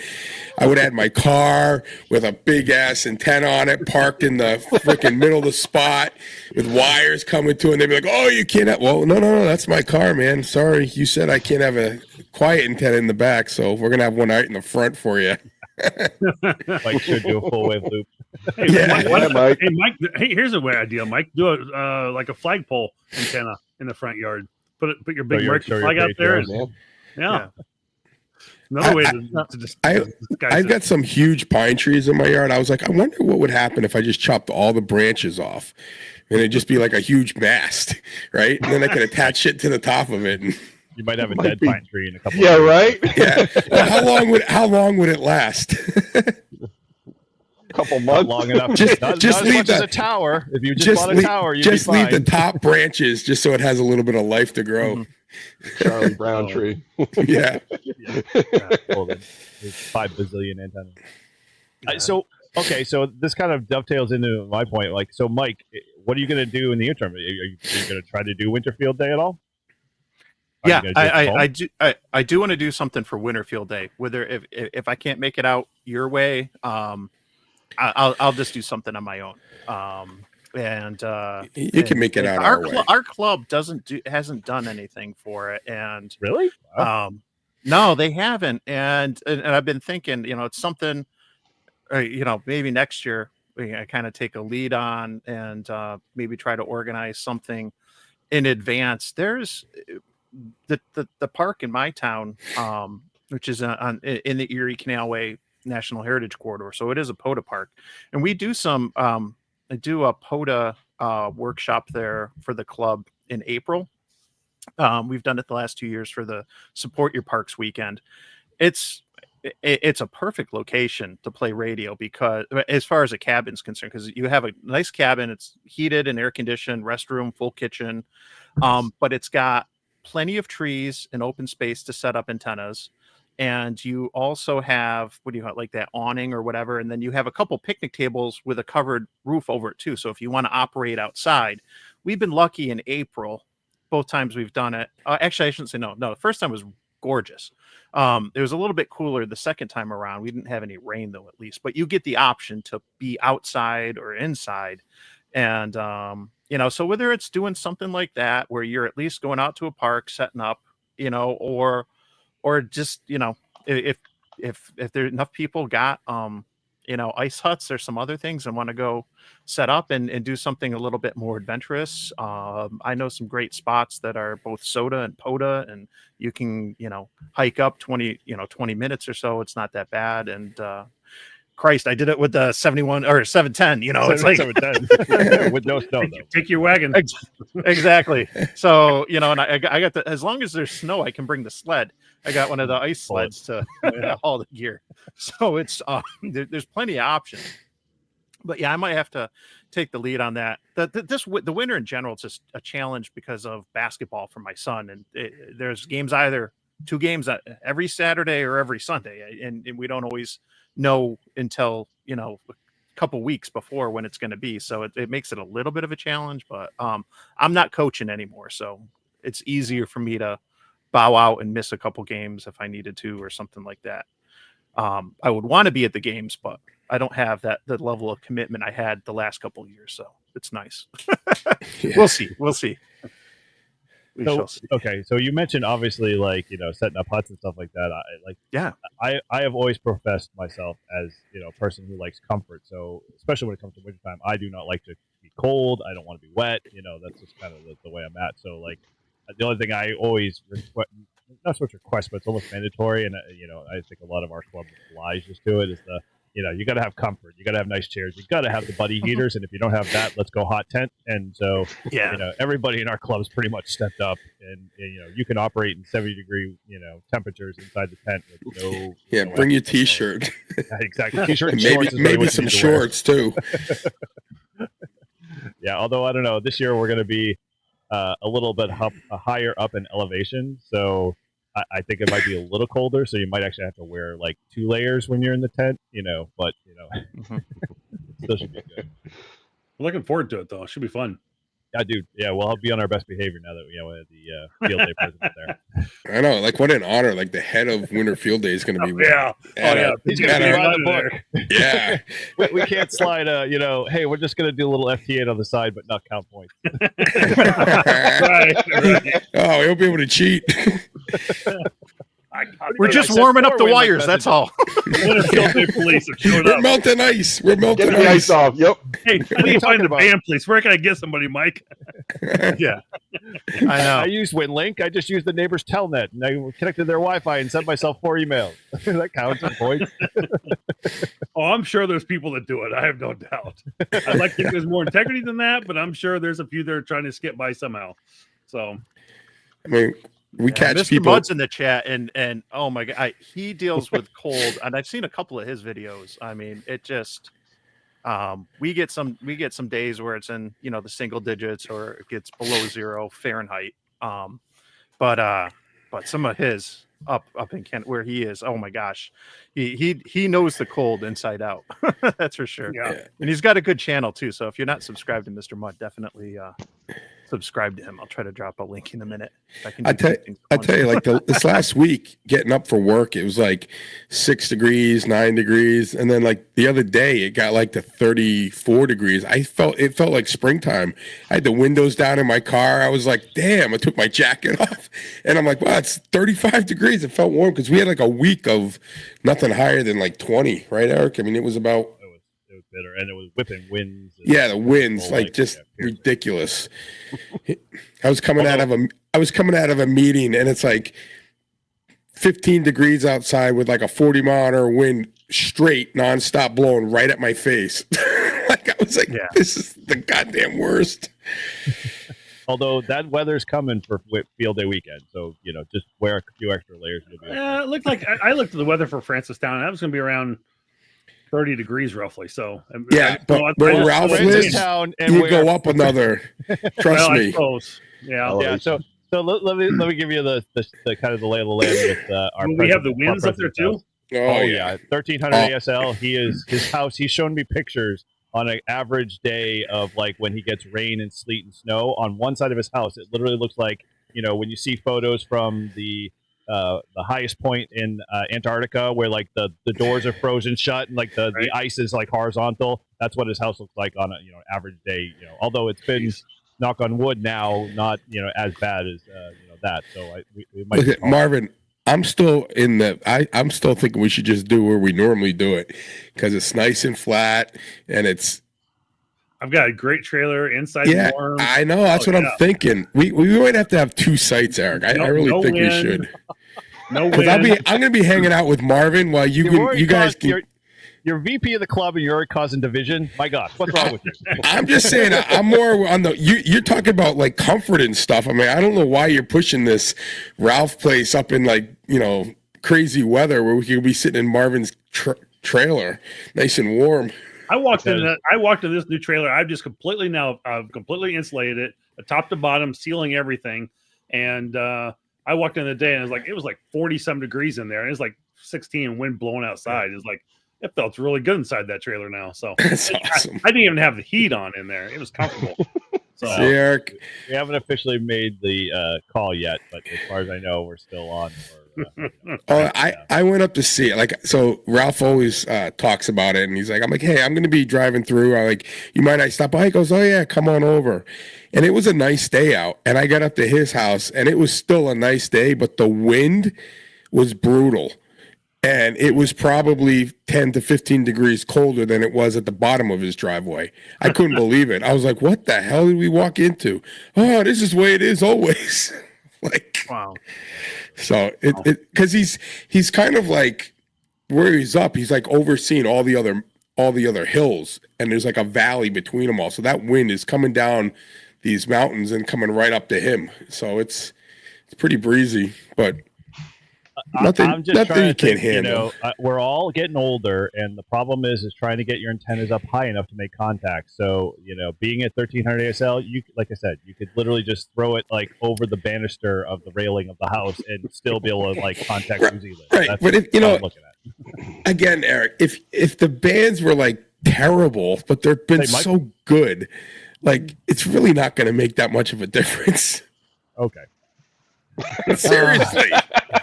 my car with a big ass antenna on it, parked in the freaking middle of the spot with wires coming to it. And they'd be like, oh, you can't have, well, no, that's my car, man. Sorry, you said I can't have a quiet antenna in the back, so we're gonna have one out in the front for you. Mike should do a full wave loop. Mike. Hey, Mike. Hey, here's a way idea, Mike. Do a like a flagpole antenna in the front yard. Put your big mercury flag out there. Yeah. Another way to just. I've got some huge pine trees in my yard. I was like, I wonder what would happen if I just chopped all the branches off, and it'd just be like a huge mast, right? And then I could attach it to the top of it. And you might have a dead pine tree in a couple. Yeah, right. Yeah. Well, how long would it last? A couple months. Not long enough. Just leave a tower. If you just bought a tower, you'd just be fine. leave the top branches just so it has a little bit of life to grow. Charlie Brown tree. Yeah. Well, there's 5 bazillion antennas. So this kind of dovetails into my point. Like, so Mike, what are you going to do in the interim? Are you going to try to do Winterfield Day at all? Yeah, I do want to do something for Winterfield Day. Whether if I can't make it out your way, I'll just do something on my own. You can make it out our way. Our club hasn't done anything for it, and really, no, they haven't. And I've been thinking, it's something, maybe next year I kind of take a lead on and maybe try to organize something in advance. There's the park in my town, which is in the Erie Canalway National Heritage Corridor, so it is a POTA park, and we do some. I do a POTA workshop there for the club in April. We've done it the last 2 years for the Support Your Parks weekend. It's a perfect location to play radio because, as far as a cabin's concerned, because you have a nice cabin, it's heated and air conditioned, restroom, full kitchen, but it's got plenty of trees and open space to set up antennas. And you also have, like that awning or whatever. And then you have a couple picnic tables with a covered roof over it too. So if you want to operate outside, we've been lucky in April, both times we've done it. Actually, I shouldn't say no. The first time was gorgeous. It was a little bit cooler the second time around. We didn't have any rain though, at least, but you get the option to be outside or inside. And, so whether it's doing something like that, where you're at least going out to a park, setting up, or just, if there's enough people got, ice huts or some other things and want to go set up and do something a little bit more adventurous. I know some great spots that are both SOTA and POTA, and you can, hike up 20 minutes or so. It's not that bad. And, Christ, I did it with the 71 or 710, it's like 710 with no snow. Take your wagon. Exactly. So, and I got as long as there's snow, I can bring the sled. I got one of the ice sleds to haul the gear. So it's, there's plenty of options, but yeah, I might have to take the lead on that. The winter in general, it's just a challenge because of basketball for my son. And there's games, either 2 games every Saturday or every Sunday. And we don't always know until a couple weeks before when it's going to be, so it makes it a little bit of a challenge, but I'm not coaching anymore, so it's easier for me to bow out and miss a couple games if I needed to or something like that. I would want to be at the games, but I don't have the level of commitment I had the last couple of years, so it's nice. Yeah. We'll see. Okay, so you mentioned obviously setting up huts and stuff like that. I have always professed myself as a person who likes comfort. So especially when it comes to wintertime, I do not like to be cold. I don't want to be wet. That's just kind of the way I'm at. So the only thing I always not so much request, but it's almost mandatory. And I think a lot of our club obliges to it. Is you got to have comfort, you got to have nice chairs, you got to have the buddy heaters, and if you don't have that, let's go hot tent. And so everybody in our club's pretty much stepped up, and you can operate in 70-degree temperatures inside the tent with no bring your t-shirt. Exactly, t-shirt and maybe shorts is really maybe what you some need to wear. shorts too. Yeah, although I don't know, this year we're going to be a little bit higher up in elevation, so I think it might be a little colder. So you might actually have to wear like 2 layers when you're in the tent, but it still should be good. We're looking forward to it though. It should be fun. Yeah, dude. Yeah, we'll be on our best behavior now that we have the field day president there. I know, like what an honor! Like the head of Winter Field Day is going to be. He's going to be by the book. Yeah, we can't slide. Hey, we're just going to do a little FT8 on the side, but not count points. Right. Oh, he'll be able to cheat. We're just warming up the wires. That's all. Winter Field Day police have showed We're up. melting ice. We're melting Get the ice. ice off. Yep. Hey, how do you find the band, please? Where can I get somebody, Mike? Yeah, I know. I use WinLink. I just use the neighbor's telnet, and I connected their Wi-Fi and sent myself 4 emails. That counts as points. Oh, I'm sure there's people that do it. I have no doubt. I'd like to think there's more integrity than that, but I'm sure there's a few that are trying to skip by somehow. So, I mean, we catch Mr. people. Mud's in the chat, and oh my god, he deals with cold, and I've seen a couple of his videos. I mean, it just we get some days where it's in the single digits or it gets below 0 Fahrenheit. But some of his up in Kent where he is, oh my gosh, he knows the cold inside out. That's for sure. yeah. And he's got a good channel too. So if you're not subscribed to Mr. Mud, definitely subscribe to him. I'll try to drop a link in a minute. I tell you, like this last week, getting up for work, it was like 6 degrees, 9 degrees, and then like the other day, it got like to 34 degrees. It felt like springtime. I had the windows down in my car. I was like, damn! I took my jacket off, and I'm like, wow, it's 35 degrees. It felt warm because we had like a week of nothing higher than like 20, right, Eric? I mean, it was about. It was bitter, and it was whipping winds. Yeah, the winds, like just ridiculous. I was coming out of a meeting, and it's like 15 degrees outside with like a 40-mile-an-hour wind, straight, nonstop, blowing right at my face. Like I was like, this is the goddamn worst. Although that weather's coming for field day weekend, so just wear a few extra layers. You'll be okay. It looked like I looked at the weather for Francistown. That was going to be around 30 degrees roughly. So yeah, but where Ralph lives, you go up another. Trust me. I suppose. Yeah. So let me give you the kind of the lay of the land with our. We have the winds up there too. Oh yeah, 1300 ASL. His house. He's shown me pictures on an average day of like when he gets rain and sleet and snow on one side of his house. It literally looks like when you see photos from the highest point in Antarctica where like the doors are frozen shut and like the ice is like horizontal. That's what his house looks like on a average day. Although it's been knock on wood now, not as bad as that. So we might. Look at Marvin. I'm still I'm still thinking we should just do where we normally do it because it's nice and flat and it's. I've got a great trailer inside. Yeah, warm. I know. That's what I'm thinking. We might have to have 2 sites, Eric. I really think we should. No, because I'm going to be hanging out with Marvin while you guys can. You're VP of the club and you're already causing division. My God, what's wrong with you? I'm just saying, I'm more on the. You're talking about like comfort and stuff. I mean, I don't know why you're pushing this Ralph place up in like crazy weather where we could be sitting in Marvin's trailer, nice and warm. I walked in this new trailer. I've just completely insulated it, top to bottom, sealing everything. And I walked in the day and it was like 40-some degrees in there. And it was like 16 and wind blowing outside. It's like it felt really good inside that trailer now. So that's awesome. I didn't even have the heat on in there. It was comfortable. So Eric, we haven't officially made the call yet, but as far as I know, we're still on. I went up to see it. Like, so Ralph always talks about it, and he's like, I'm like, hey, I'm going to be driving through. I'm like, you might not stop by. He goes, oh yeah, come on over. And it was a nice day out. And I got up to his house, and it was still a nice day, but the wind was brutal. And it was probably 10 to 15 degrees colder than it was at the bottom of his driveway. I couldn't believe it. I was like, what the hell did we walk into? Oh, this is the way it is always. Like, Wow. so it because he's kind of like where he's up. He's like overseeing all the other hills, and there's like a valley between them all. So that wind is coming down these mountains and coming right up to him. So it's pretty breezy, but nothing I'm just nothing trying you to can't think, handle. we're all getting older, and the problem is trying to get your antennas up high enough to make contact. So, being at 1300 ASL, like I said, you could literally just throw it like over the banister of the railing of the house and still be able to like contact New Zealand. Right, That's but if what I'm looking at. again, Eric, if the bands were like terrible, but they've been They might- so good, like it's really not going to make that much of a difference. Okay. Seriously.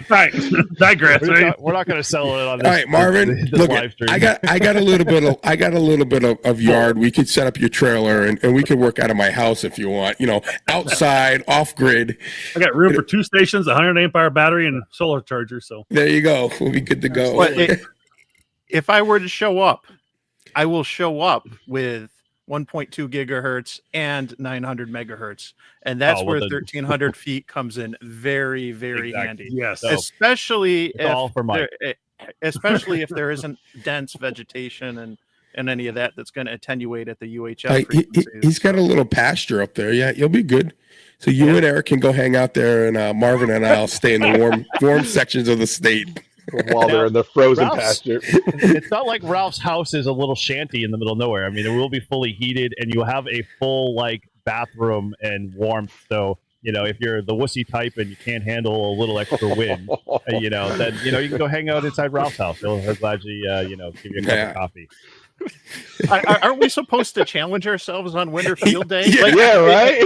Right. Digress. We're not going to sell it on this. All right, Marvin. this Look, live stream. I got a little bit of yard. We could set up your trailer, and we could work out of my house if you want. Outside, off grid. I got room for 2 stations, a 100 amp hour battery, and solar charger. So There you go. We'll be good to go. But if I were to show up, I will show up with 1.2 gigahertz and 900 megahertz, and that's where 1300 feet comes in very, very handy. yes, So, Especially all for Mike. especially if there isn't dense vegetation and any of that that's going to attenuate at the UHF frequencies. He's got a little pasture up there. Yeah, you'll be good. So you and Eric can go hang out there, and Marvin and I'll stay in the warm sections of the state. While they're in the frozen Ralph's- pasture. It's not like Ralph's house is a little shanty in the middle of nowhere. I mean, it will be fully heated, and you'll have a full like bathroom and warmth. So, if you're the wussy type and you can't handle a little extra wind, then you can go hang out inside Ralph's house. He'll gladly give you a cup of coffee. Aren't we supposed to challenge ourselves on Winter Field Day? Yeah, right?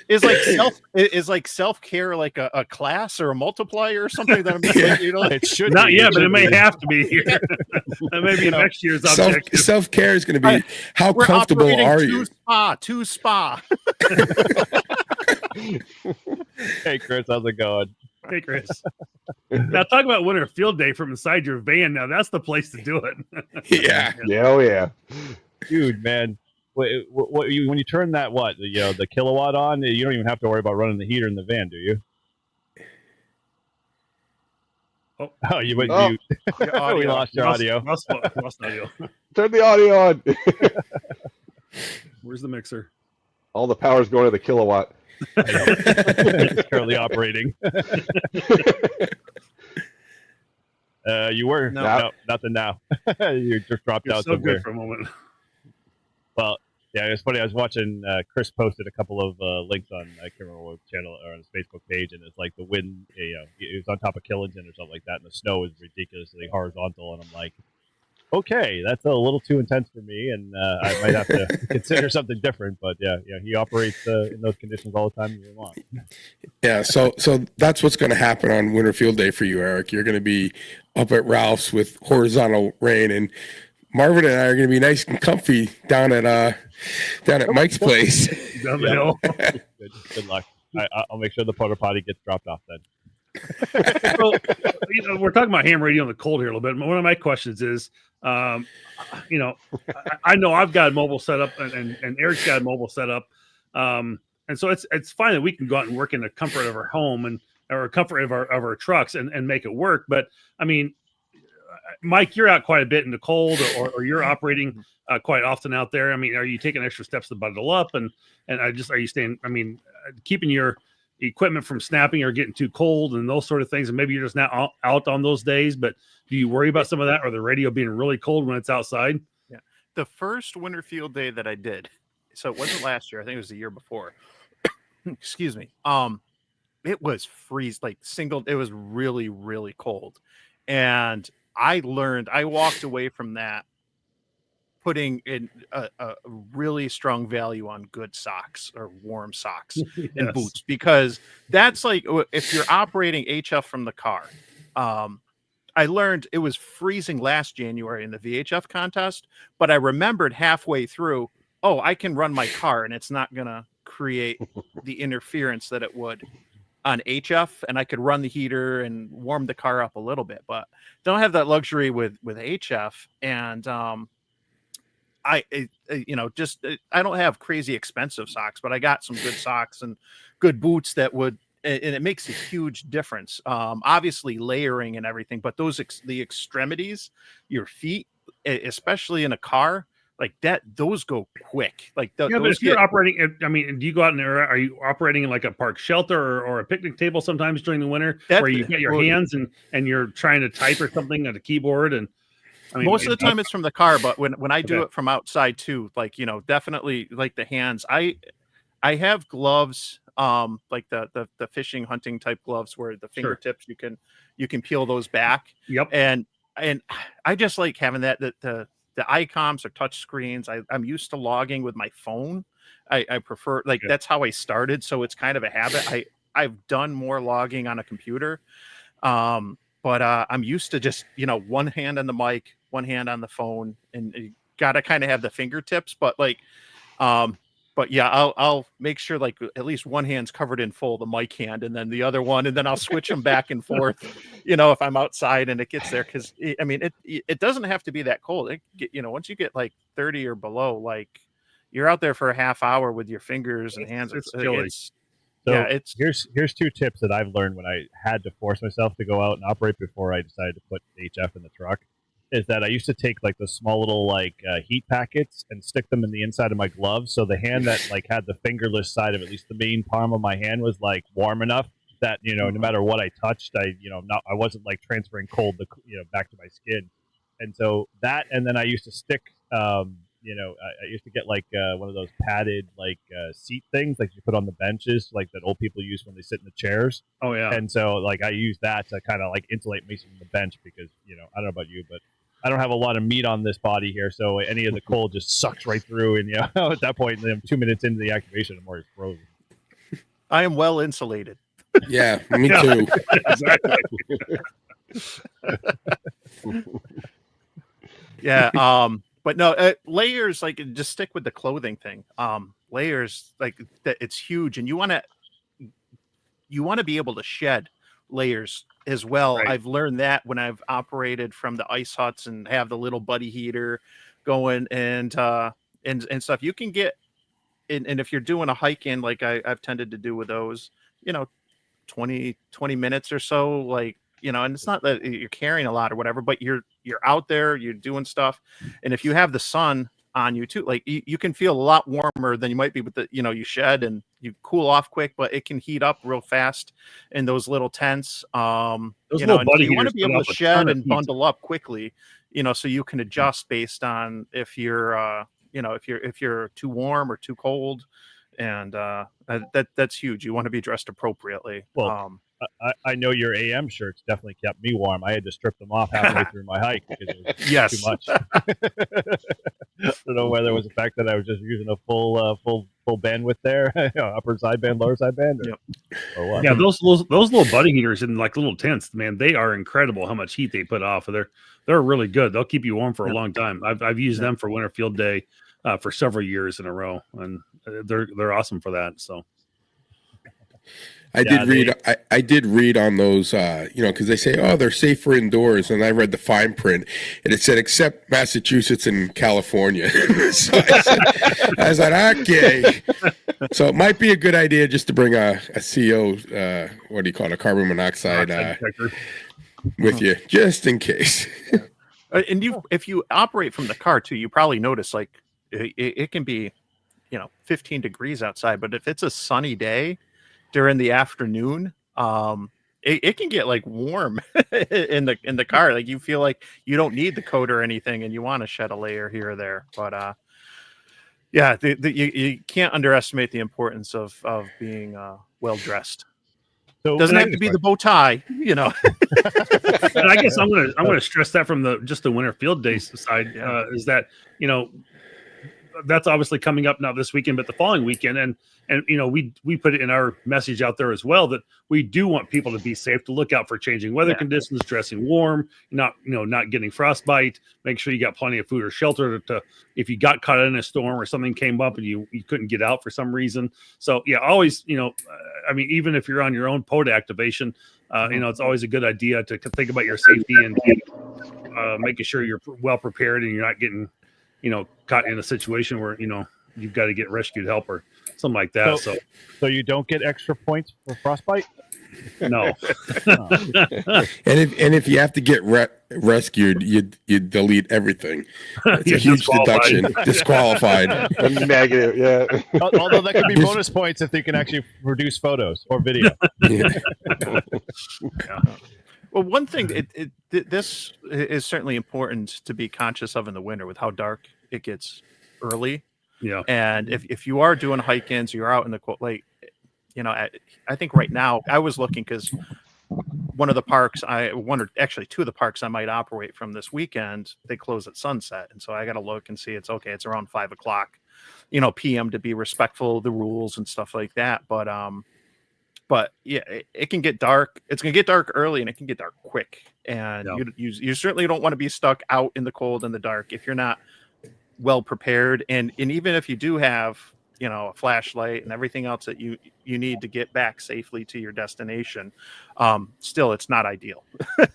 Is like self-care like a class or a multiplier or something that I'm just It should not be. yet, It but it should may be. have to be here. That may be next year's objective. Self care is going to be how We're comfortable operating are you? Two spa. Hey, Chris, how's it going? Hey, Chris. Now talk about Winter Field Day from inside your van. Now that's the place to do it. Yeah. Yeah, oh yeah. Dude, man. When you turn that the kilowatt on, you don't even have to worry about running the heater in the van, do you? Oh, you went mute. We lost your audio. Lost audio. Turn the audio on. Where's the mixer? All the power's going to the kilowatt. It's currently operating. You were no, nothing now. You just dropped You're out so somewhere. good for a moment. Well, yeah, it's funny. I was watching. Chris posted a couple of links on I can't remember what channel or on his Facebook page, and it's like the wind. It was on top of Killington or something like that, and the snow is ridiculously horizontal. And I'm like, okay, that's a little too intense for me, and I might have to consider something different. But yeah, he operates in those conditions all the time year long. Yeah, so that's what's going to happen on Winter Field Day for you, Eric. You're going to be up at Ralph's with horizontal rain, and Marvin and I are going to be nice and comfy down at Mike's place. Down the hill. Good luck. I'll make sure the porta potty gets dropped off then. So, we're talking about ham radio in the cold here a little bit. One of my questions is, I know I've got a mobile setup and Eric's got a mobile setup. And so it's fine that we can go out and work in the comfort of our home or comfort of our trucks and make it work. But I mean, Mike, you're out quite a bit in the cold or you're operating quite often out there. I mean, are you taking extra steps to bundle up and are you staying, keeping your equipment from snapping or getting too cold and those sort of things? And maybe you're just not out on those days, but do you worry about some of that or the radio being really cold when it's outside? Yeah. The first Winter Field Day that I did, so it wasn't last year, I think it was the year before. Excuse me. It was it was really, really cold. And I walked away from that putting in a really strong value on good socks or warm socks and boots, because that's like if you're operating HF from the car. I learned it was freezing last January in the VHF contest, but I remembered halfway through, I can run my car and it's not going to create the interference that it would on HF, and I could run the heater and warm the car up a little bit, but don't have that luxury with HF. And I don't have crazy expensive socks, but I got some good socks and good boots that would and it makes a huge difference. Obviously layering and everything, but the extremities, your feet, especially in a car like that, those go quick. Like but those if you're operating, I mean, do you go out in there? Are you operating in like a park shelter or a picnic table sometimes during the winter, where you get your hands and you're trying to type or something at a keyboard? And I mean, most of the time it's from the car, but when I do it from outside too, like, definitely like the hands. I have gloves, like the fishing hunting type gloves where the fingertips you can peel those back. Yep. And I just like having that the icons are touch screens. I'm used to logging with my phone. I prefer, like, that's how I started, so it's kind of a habit. I've done more logging on a computer, but I'm used to just one hand on the mic, one hand on the phone, and you gotta kind of have the fingertips. But like, but yeah, I'll make sure like at least one hand's covered in full, the mic hand, and then the other one, and then I'll switch them back and forth, if I'm outside and it gets there. Because I mean, it doesn't have to be that cold. Once you get like 30 or below, like you're out there for a half hour with your fingers and hands. Here's two tips that I've learned when I had to force myself to go out and operate before I decided to put HF in the truck. Is that I used to take like the small little like heat packets and stick them in the inside of my gloves, so the hand that like had the fingerless side of at least the main palm of my hand was like warm enough that no matter what I touched, I wasn't like transferring cold back to my skin. And so that, and then I used to stick I used to get like one of those padded like seat things like you put on the benches, like that old people use when they sit in the chairs. Oh yeah. And so like I use that to kind of like insulate me from the bench, because I don't know about you, but I don't have a lot of meat on this body here, so any of the cold just sucks right through. And at that point, then 2 minutes into the activation, I'm already frozen. I am well insulated. Yeah, me too. Exactly. Yeah. But no, layers, like, just stick with the clothing thing. Layers, like, that, it's huge, and you want to be able to shed layers as well. Right. I've learned that when I've operated from the ice huts and have the little buddy heater going and stuff. You can get, and if you're doing a hike in, like I've tended to do with those, 20 minutes or so, like, and it's not that you're carrying a lot or whatever, but you're out there, you're doing stuff. And if you have the sun on you too, like you can feel a lot warmer than you might be with the, you shed and you cool off quick, but it can heat up real fast in those little tents. Those you little buddy want to heaters be put able off to a shed ton of and heat. bundle up quickly, so you can adjust based on if you're, if you're too warm or too cold. And that's huge. You want to be dressed appropriatally. Well, I know your AM shirts definitely kept me warm. I had to strip them off halfway through my hike because it was too much. I don't know whether it was the fact that I was just using a full bandwidth there, upper sideband, lower sideband, or what. Yeah, those little buddy heaters in like little tents, man, they are incredible. How much heat they put off. They're really good. They'll keep you warm for a long time. I've used them for winter field day for several years in a row, and they're awesome for that. So. I did read on those, because they say, oh, they're safer indoors. And I read the fine print, and it said, except Massachusetts and California. So I was like, okay. So it might be a good idea just to bring a CO, what do you call it, a carbon monoxide with you, just in case. And if you operate from the car too, you probably notice like it can be, 15 degrees outside, but if it's a sunny day during the afternoon, it can get like warm in the car. Like you feel like you don't need the coat or anything, and you want to shed a layer here or there. But yeah, you can't underestimate the importance of being well dressed. So doesn't have to be the bow tie, And I guess I'm gonna stress that from the winter field days side, is that that's obviously coming up not this weekend but the following weekend, and we put it in our message out there as well that we do want people to be safe, to look out for changing weather conditions, dressing warm, not getting frostbite, make sure you got plenty of food or shelter to if you got caught in a storm or something came up and you couldn't get out for some reason. So always, even if you're on your own POTA activation, it's always a good idea to think about your safety and making sure you're well prepared and you're not getting caught in a situation where you've got to get rescued help or something like that. So, So you don't get extra points for frostbite? no. And if you have to get rescued, you delete everything. It's a You're huge deduction. Disqualified. Negative, yeah. Although that could be bonus points if they can actually produce photos or video. Yeah. Well, one thing this is certainly important to be conscious of in the winter with how dark it gets early. Yeah. And if you are doing hike-ins, you're out in the cold, like, you know, I think right now I was looking because one of the parks actually two of the parks I might operate from this weekend, they close at sunset. And so I got to look and see it's around 5:00, PM to be respectful of the rules and stuff like that. But yeah, it can get dark. It's going to get dark early and it can get dark quick. And you certainly don't want to be stuck out in the cold and the dark if you're not well prepared. And even if you do have, a flashlight and everything else that you need to get back safely to your destination, still it's not ideal.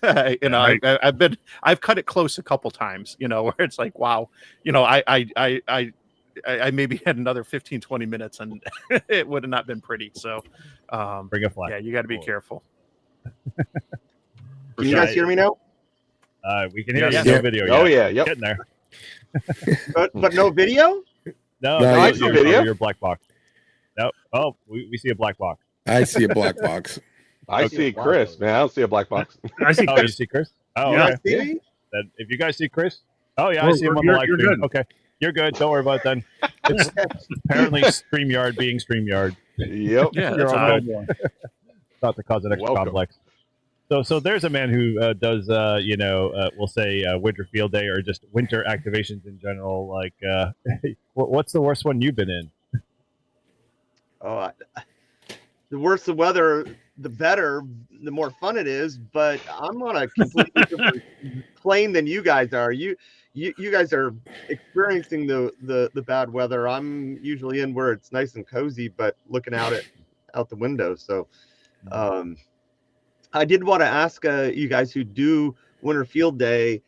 I've cut it close a couple times, where it's like, wow, I maybe had another 15-20 minutes and it would have not been pretty. So bring a flag. Yeah, you got to be careful. Can you guys hear me now? We can hear you. Yeah. No video yet. Oh yeah, yep. Getting there. But no video? No, I see video. Your black box. No. Oh, we see a black box. I see a black box. I see Chris, man. I don't see a black box. I see Oh, you see Chris? Oh, Yeah. okay. See me? Then if you guys see Chris, I see him on the live you're stream. good. Okay, you're good. Don't worry about it then. It's apparently StreamYard being StreamYard. Yep. Yeah, You're that's all all. good. Not to cause an extra Welcome. complex. So there's a man who does, we'll say winter field day or just winter activations in general. Like, what's the worst one you've been in? Oh, the worse the weather, the better, the more fun it is. But I'm on a completely different plane than you guys are. You guys are experiencing the bad weather. I'm usually in where it's nice and cozy, but looking out the window. So, I did want to ask you guys who do winter field day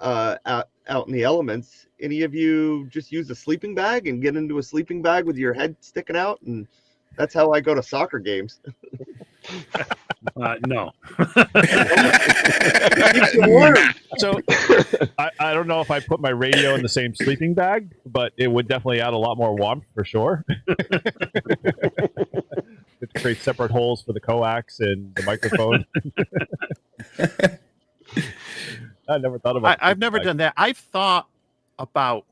out in the elements. Any of you just use a sleeping bag and get into a sleeping bag with your head sticking out? And that's how I go to soccer games. No. Keeps you warm. So I don't know if I put my radio in the same sleeping bag, but it would definitely add a lot more warmth for sure. It creates separate holes for the coax and the microphone. I never thought about. I've never done that. I've thought about,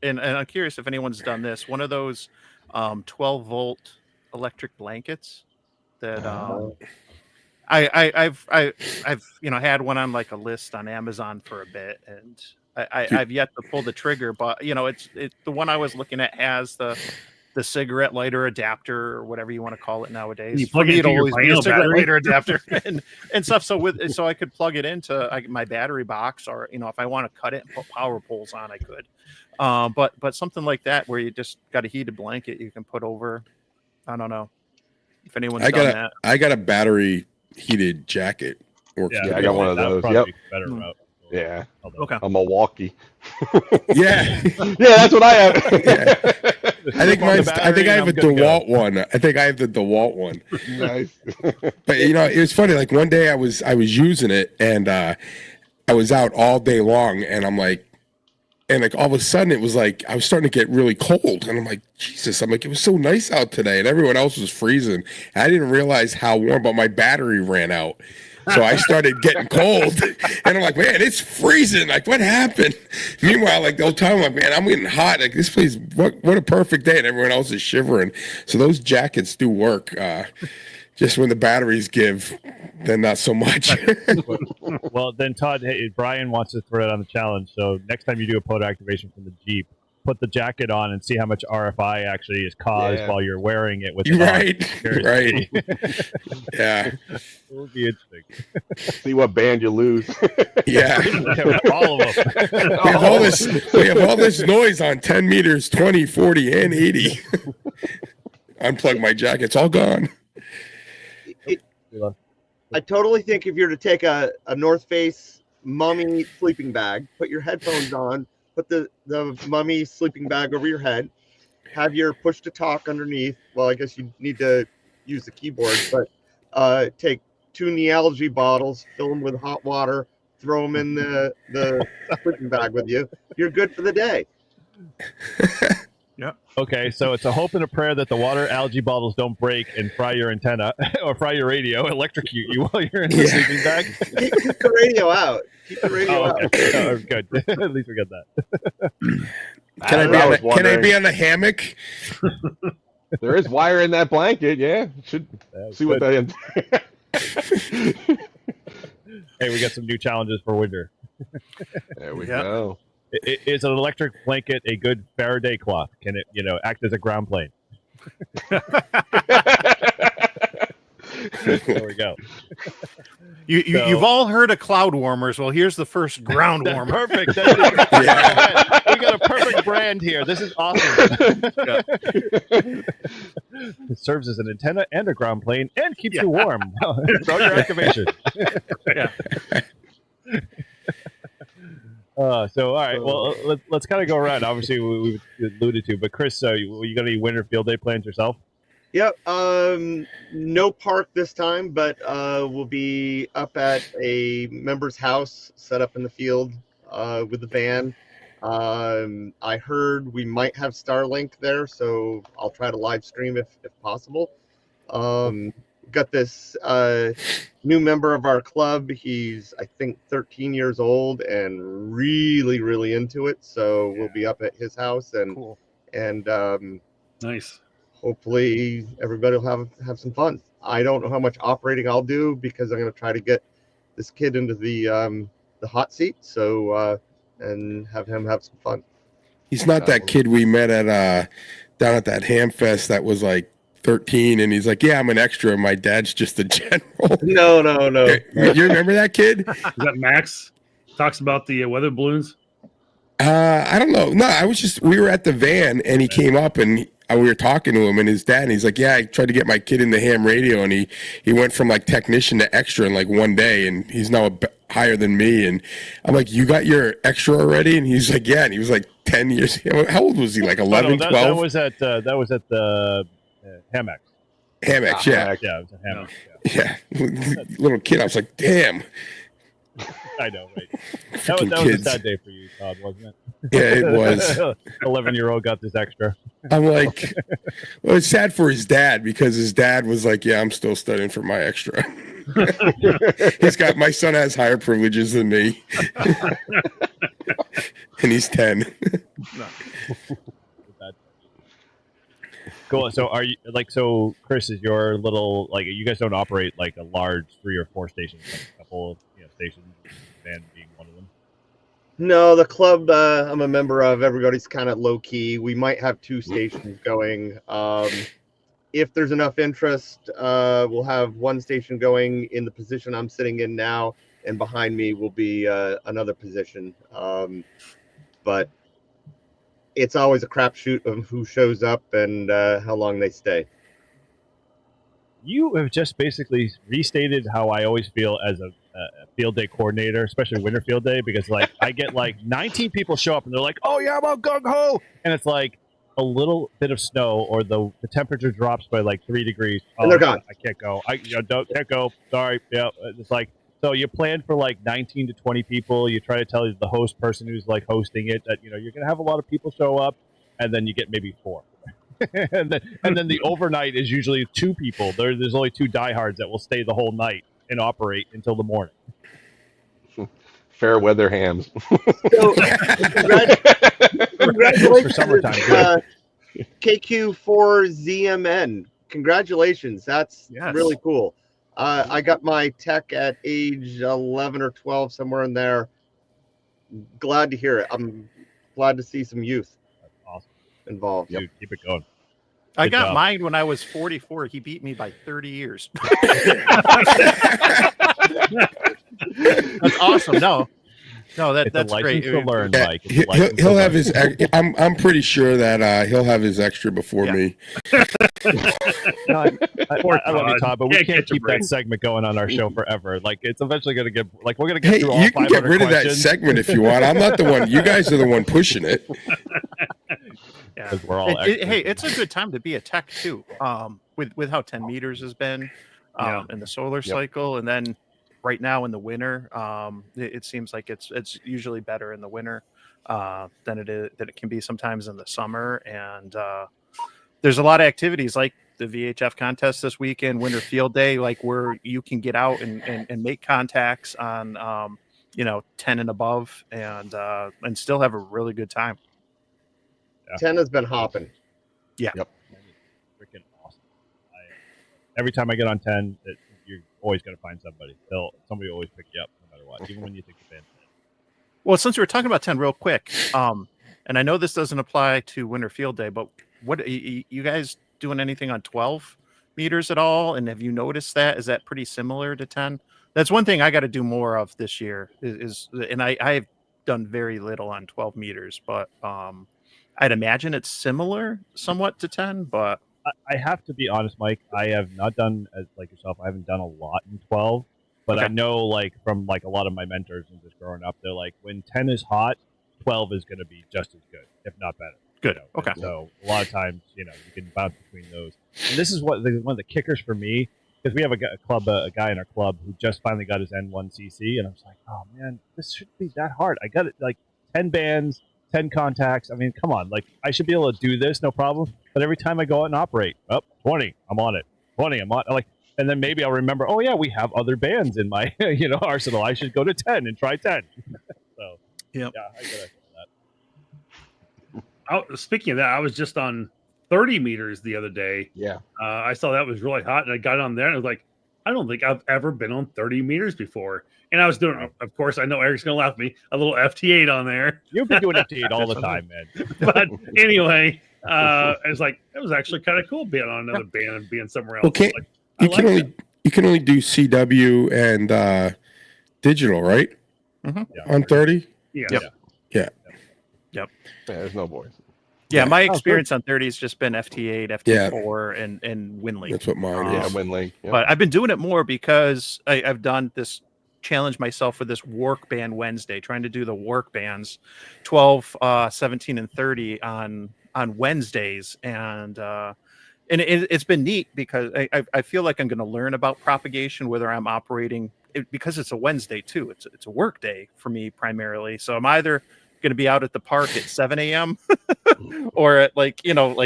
and I'm curious if anyone's done this. One of those 12-volt electric blankets that I've had one on like a list on Amazon for a bit, and I've yet to pull the trigger. But it's the one I was looking at has the cigarette lighter adapter or whatever you want to call it nowadays. You plug For me, it into it'll your always be a vinyl cigarette battery? lighter adapter and stuff. So I could plug it into my battery box, or if I want to cut it and put power poles on, I could. But something like that where you just got a heated blanket you can put over. I don't know if anyone's done that. I got a battery heated jacket. Works Yeah, I pretty got well. one of That would those. probably Yep. be a better route. Yeah. Okay. A Milwaukee. Yeah. Yeah, that's what I have. Yeah. I think On the I battery have a and I'm good to go. DeWalt one. I think I have the DeWalt one. Nice. But it was funny. Like one day I was using it and I was out all day long and I'm like, and like all of a sudden it was like I was starting to get really cold and I'm like, Jesus, I'm like, it was so nice out today and everyone else was freezing. And I didn't realize how warm, but my battery ran out. So I started getting cold and I'm like, man, it's freezing. Like what happened? Meanwhile, like the whole time, I'm like, man, I'm getting hot. Like this place, what a perfect day. And everyone else is shivering. So those jackets do work. Just when the batteries give, then not so much. Well, then Todd, hey, Brian wants to throw it on the challenge. So next time you do a photo activation from the Jeep, put the jacket on and see how much RFI actually is caused while you're wearing it with it on. Right. Yeah. It would be interesting. See what band you lose. Yeah. All of them. We have all this noise on 10 meters, 20, 40, and 80. Unplug my jacket. It's all gone. I totally think if you're to take a North Face Mummy sleeping bag, put your headphones on, put the Mummy sleeping bag over your head, have your push to talk underneath. Well, I guess you need to use the keyboard, but take 2 Nealgy bottles, fill them with hot water, throw them in the sleeping bag with you. You're good for the day. Okay, so it's a hope and a prayer that the water algae bottles don't break and fry your antenna or fry your radio, electrocute you while you're in the sleeping bag. Keep the radio out. Keep the radio out. Okay. Oh, good. At least we got that. Can I be on the hammock? There is wire in that blanket. Yeah, should see what that. Hey, we got some new challenges for winter. There we go. Is an electric blanket a good Faraday cloth? Can it, act as a ground plane? There we go. You've all heard of cloud warmers. Well, here's the first ground warmer. Perfect. We got a perfect brand here. This is awesome. It serves as an antenna and a ground plane and keeps you warm. Throw your activation. So, all right. Well, let's kind of go around. Obviously, we alluded to, but Chris, you got any winter field day plans yourself? Yep. No park this time, but we'll be up at a member's house set up in the field with the van. I heard we might have Starlink there, so I'll try to live stream if possible. Got this new member of our club. He's, I think, 13 years old and really, really into it. So we'll be up at his house and Nice. Hopefully everybody will have some fun. I don't know how much operating I'll do because I'm going to try to get this kid into the hot seat. So and have him have some fun. He's not that kid we met at down at that ham fest that was like 13 and he's like, yeah, I'm an extra. My dad's just a general. No. You remember that kid? Is that Max? Talks about the weather balloons. I don't know. No, we were at the van and he came up and we were talking to him and his dad, and he's like, yeah, I tried to get my kid in the ham radio, and he went from like technician to extra in like one day, and he's now higher than me. And I'm like, you got your extra already? And he's like, yeah. And he was like 10 years. How old was he? Like 11, 12? That was at the Hamex. Hamex, yeah. Yeah, it was a Hamex. Yeah. Little kid. I was like, damn. I know, right? That was a sad day for you, Todd, wasn't it? Yeah, it was. 11-year-old got this extra. I'm like, well, it's sad for his dad because his dad was like, yeah, I'm still studying for my extra. My son has higher privileges than me. And he's 10. Cool. So Chris, is your little, like, you guys don't operate like a large 3 or 4 stations, like a couple stations, van being one of them? No, the club I'm a member of, everybody's kind of low key. We might have 2 stations going. If there's enough interest, we'll have 1 station going in the position I'm sitting in now, and behind me will be another position. But it's always a crapshoot of who shows up and how long they stay. You have just basically restated how I always feel as a field day coordinator, especially winter field day, because like I get like 19 people show up and they're like, oh yeah, I'm all gung ho, and it's like a little bit of snow or the temperature drops by like 3 degrees. And they're gone. I can't go. Can't go. Sorry. Yeah. It's like, so you plan for like 19 to 20 people. You try to tell the host person who's like hosting it that, you're going to have a lot of people show up, and then you get maybe 4. and then the overnight is usually 2 people. There's only 2 diehards that will stay the whole night and operate until the morning. Fair weather hams. So, congratulations for summertime. KQ4ZMN. Congratulations. That's really cool. I got my tech at age 11 or 12, somewhere in there. Glad to hear it. I'm glad to see some youth involved. Dude, keep it going. I got mine when I was 44. He beat me by 30 years. That's awesome. No, that's great. To learn, yeah, Mike. He'll have his. I'm pretty sure that he'll have his extra before me. No, I love you, Todd, but we can't keep that segment going on our show forever. Like, it's eventually going to get we're going to get through all 500 questions. You can get rid of that segment if you want. I'm not the one. You guys are the one pushing it. Yeah. because we're all Hey, experts. it's a good time to be a tech too. With how 10 meters has been, Yeah. in the solar cycle, and then right now in the winter, it seems like it's usually better in the winter than it can be sometimes in the summer. And there's a lot of activities like the VHF contest this weekend, Winter Field Day, like where you can get out and make contacts on 10 and above, and still have a really good time. 10 has been hopping. Yeah. Yep. Freaking awesome. Every time I get on 10, you're always going to find somebody. Somebody will always pick you up no matter what, even when you think the band's dead. Well, since we were talking about 10 real quick, and I know this doesn't apply to Winter Field Day, but what you guys doing anything on 12 meters at all? And have you noticed that? Is that pretty similar to 10? That's one thing I got to do more of this year and I've done very little on 12 meters, but I'd imagine it's similar somewhat to 10, but I have to be honest, Mike. I have not done as like yourself. I haven't done a lot in 12, but Okay. I know like from like a lot of my mentors and just growing up, they're like when 10 is hot, 12 is going to be just as good, if not better. good. You know? Okay. And so a lot of times, you can bounce between those. And this is one of the kickers for me because we have a guy in our club who just finally got his N1cc, and I was like, oh man, this shouldn't be that hard. I got it like 10 bands, 10 contacts. I mean, come on, like I should be able to do this, no problem. But every time I go out and operate, 20, I'm on it. 20, I'm on. Like, and then maybe I'll remember, oh yeah, we have other bands in my arsenal. I should go to 10 and try 10. So Yep. yeah, I get that. Speaking of that, I was just on 30 meters the other day. Yeah. I saw that was really hot, and I got on there, and I was like, I don't think I've ever been on 30 meters before. And I was doing, of course, I know Eric's going to laugh at me, a little FT8 on there. You've been doing FT8 all the time, man. But anyway, it's like, it was actually kind of cool being on another band and being somewhere else. Okay. Like, You can only do CW and digital, right? Mm-hmm. Yeah. On 30? Yeah. Yeah. Yeah, there's no voice. Yeah, my Oh, experience on 30 has just been FT8, FT4, and WinLink. That's what mine Yeah, is. WinLink. Yep. But I've been doing it more because I've done this challenge myself for this work band Wednesday, trying to do the work bands 12, 17, and 30 on Wednesdays. And it's been neat because I feel like I'm going to learn about propagation, whether I'm operating because it's a Wednesday too. It's a work day for me primarily. So I'm either going to be out at the park at 7 a.m. or at like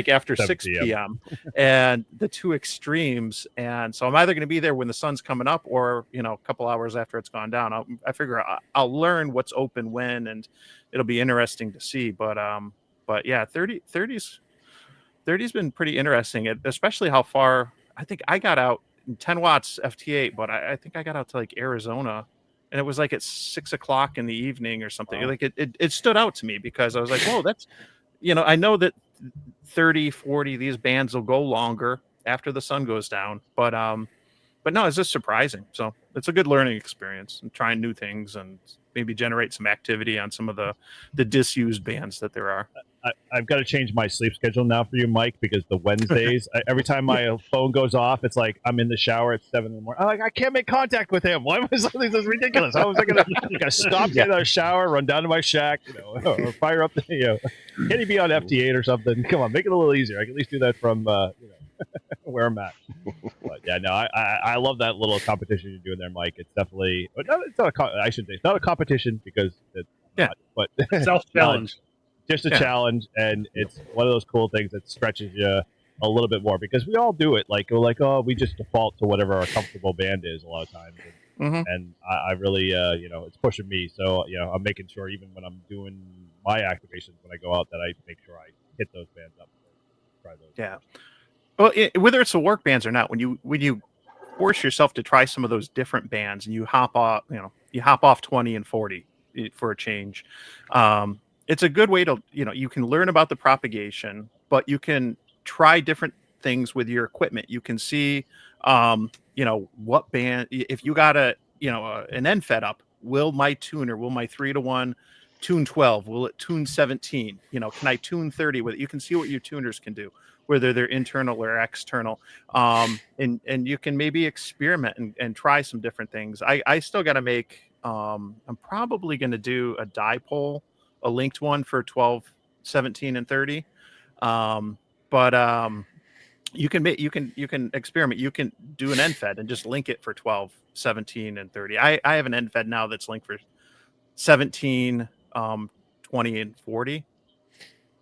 after 6 p.m. and the two extremes. And so I'm either going to be there when the sun's coming up or, a couple hours after it's gone down. I figure I'll learn what's open when, and it'll be interesting to see. But yeah, 30's been pretty interesting, especially how far I think I got out 10 watts FT8, but I think I got out to like Arizona. And it was like at 6 o'clock in the evening or something. Wow. Like it stood out to me because I was like, whoa, that's, I know that 30, 40, these bands will go longer after the sun goes down. But no, it's just surprising. So it's a good learning experience and trying new things and maybe generate some activity on some of the disused bands that there are. I've got to change my sleep schedule now for you, Mike, because the Wednesdays, every time my phone goes off, it's like I'm in the shower at 7 in the morning. I'm like, I can't make contact with him. Why was something this ridiculous? How was I going to stop, get out of the shower, run down to my shack, or fire up the, can he be on FT8 or something? Come on, make it a little easier. I can at least do that from, where I'm at. But yeah, no, I love that little competition you're doing there, Mike. It's definitely, I shouldn't say it's not a competition because it's not, but self-challenge. Just a challenge, and it's one of those cool things that stretches you a little bit more because we all do it. Like, we just default to whatever our comfortable band is a lot of times. And I really, it's pushing me. So, I'm making sure even when I'm doing my activations when I go out that I make sure I hit those bands up. Try those. Yeah. Well, whether it's the work bands or not, when you force yourself to try some of those different bands and you hop off 20 and 40 for a change. It's a good way to, you can learn about the propagation, but you can try different things with your equipment. You can see, what band, if you got an end fed up, will my 3-to-1 tune 12? Will it tune 17? Can I tune 30 with it? You can see what your tuners can do, whether they're internal or external. And you can maybe experiment and try some different things. I still got to make, I'm probably going to do a dipole, a linked one for 12, 17, and 30. But you can experiment. You can do an end fed and just link it for 12, 17, and 30. I have an end fed now that's linked for 17, 20, and 40.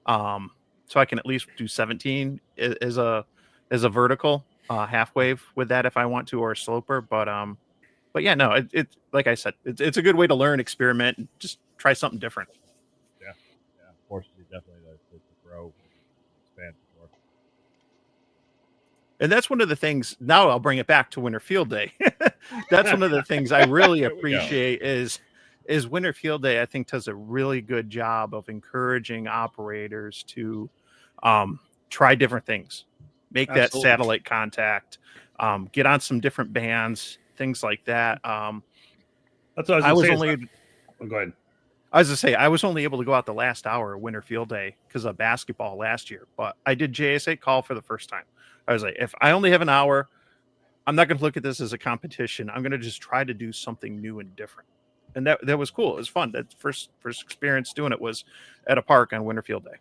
So I can at least do 17 as a vertical half wave with that if I want to, or a sloper. But yeah, no, it like I said, it's a good way to learn, experiment, and just try something different. Yeah, forces you definitely to grow and expand. For sure. And that's one of the things. Now I'll bring it back to Winter Field Day. That's one of the things I really There we go. appreciate is Winter Field Day. I think does a really good job of encouraging operators to try different things, make that Absolutely. satellite contact, get on some different bands, things like that. That's what I was gonna only. say. Oh, go ahead. I was to say I was only able to go out the last hour of Winter Field Day because of basketball last year, but I did JSA call for the first time. I was like, if I only have an hour, I'm not going to look at this as a competition. I'm going to just try to do something new and different, and that was cool. It was fun. That first experience doing it was at a park on Winter Field Day.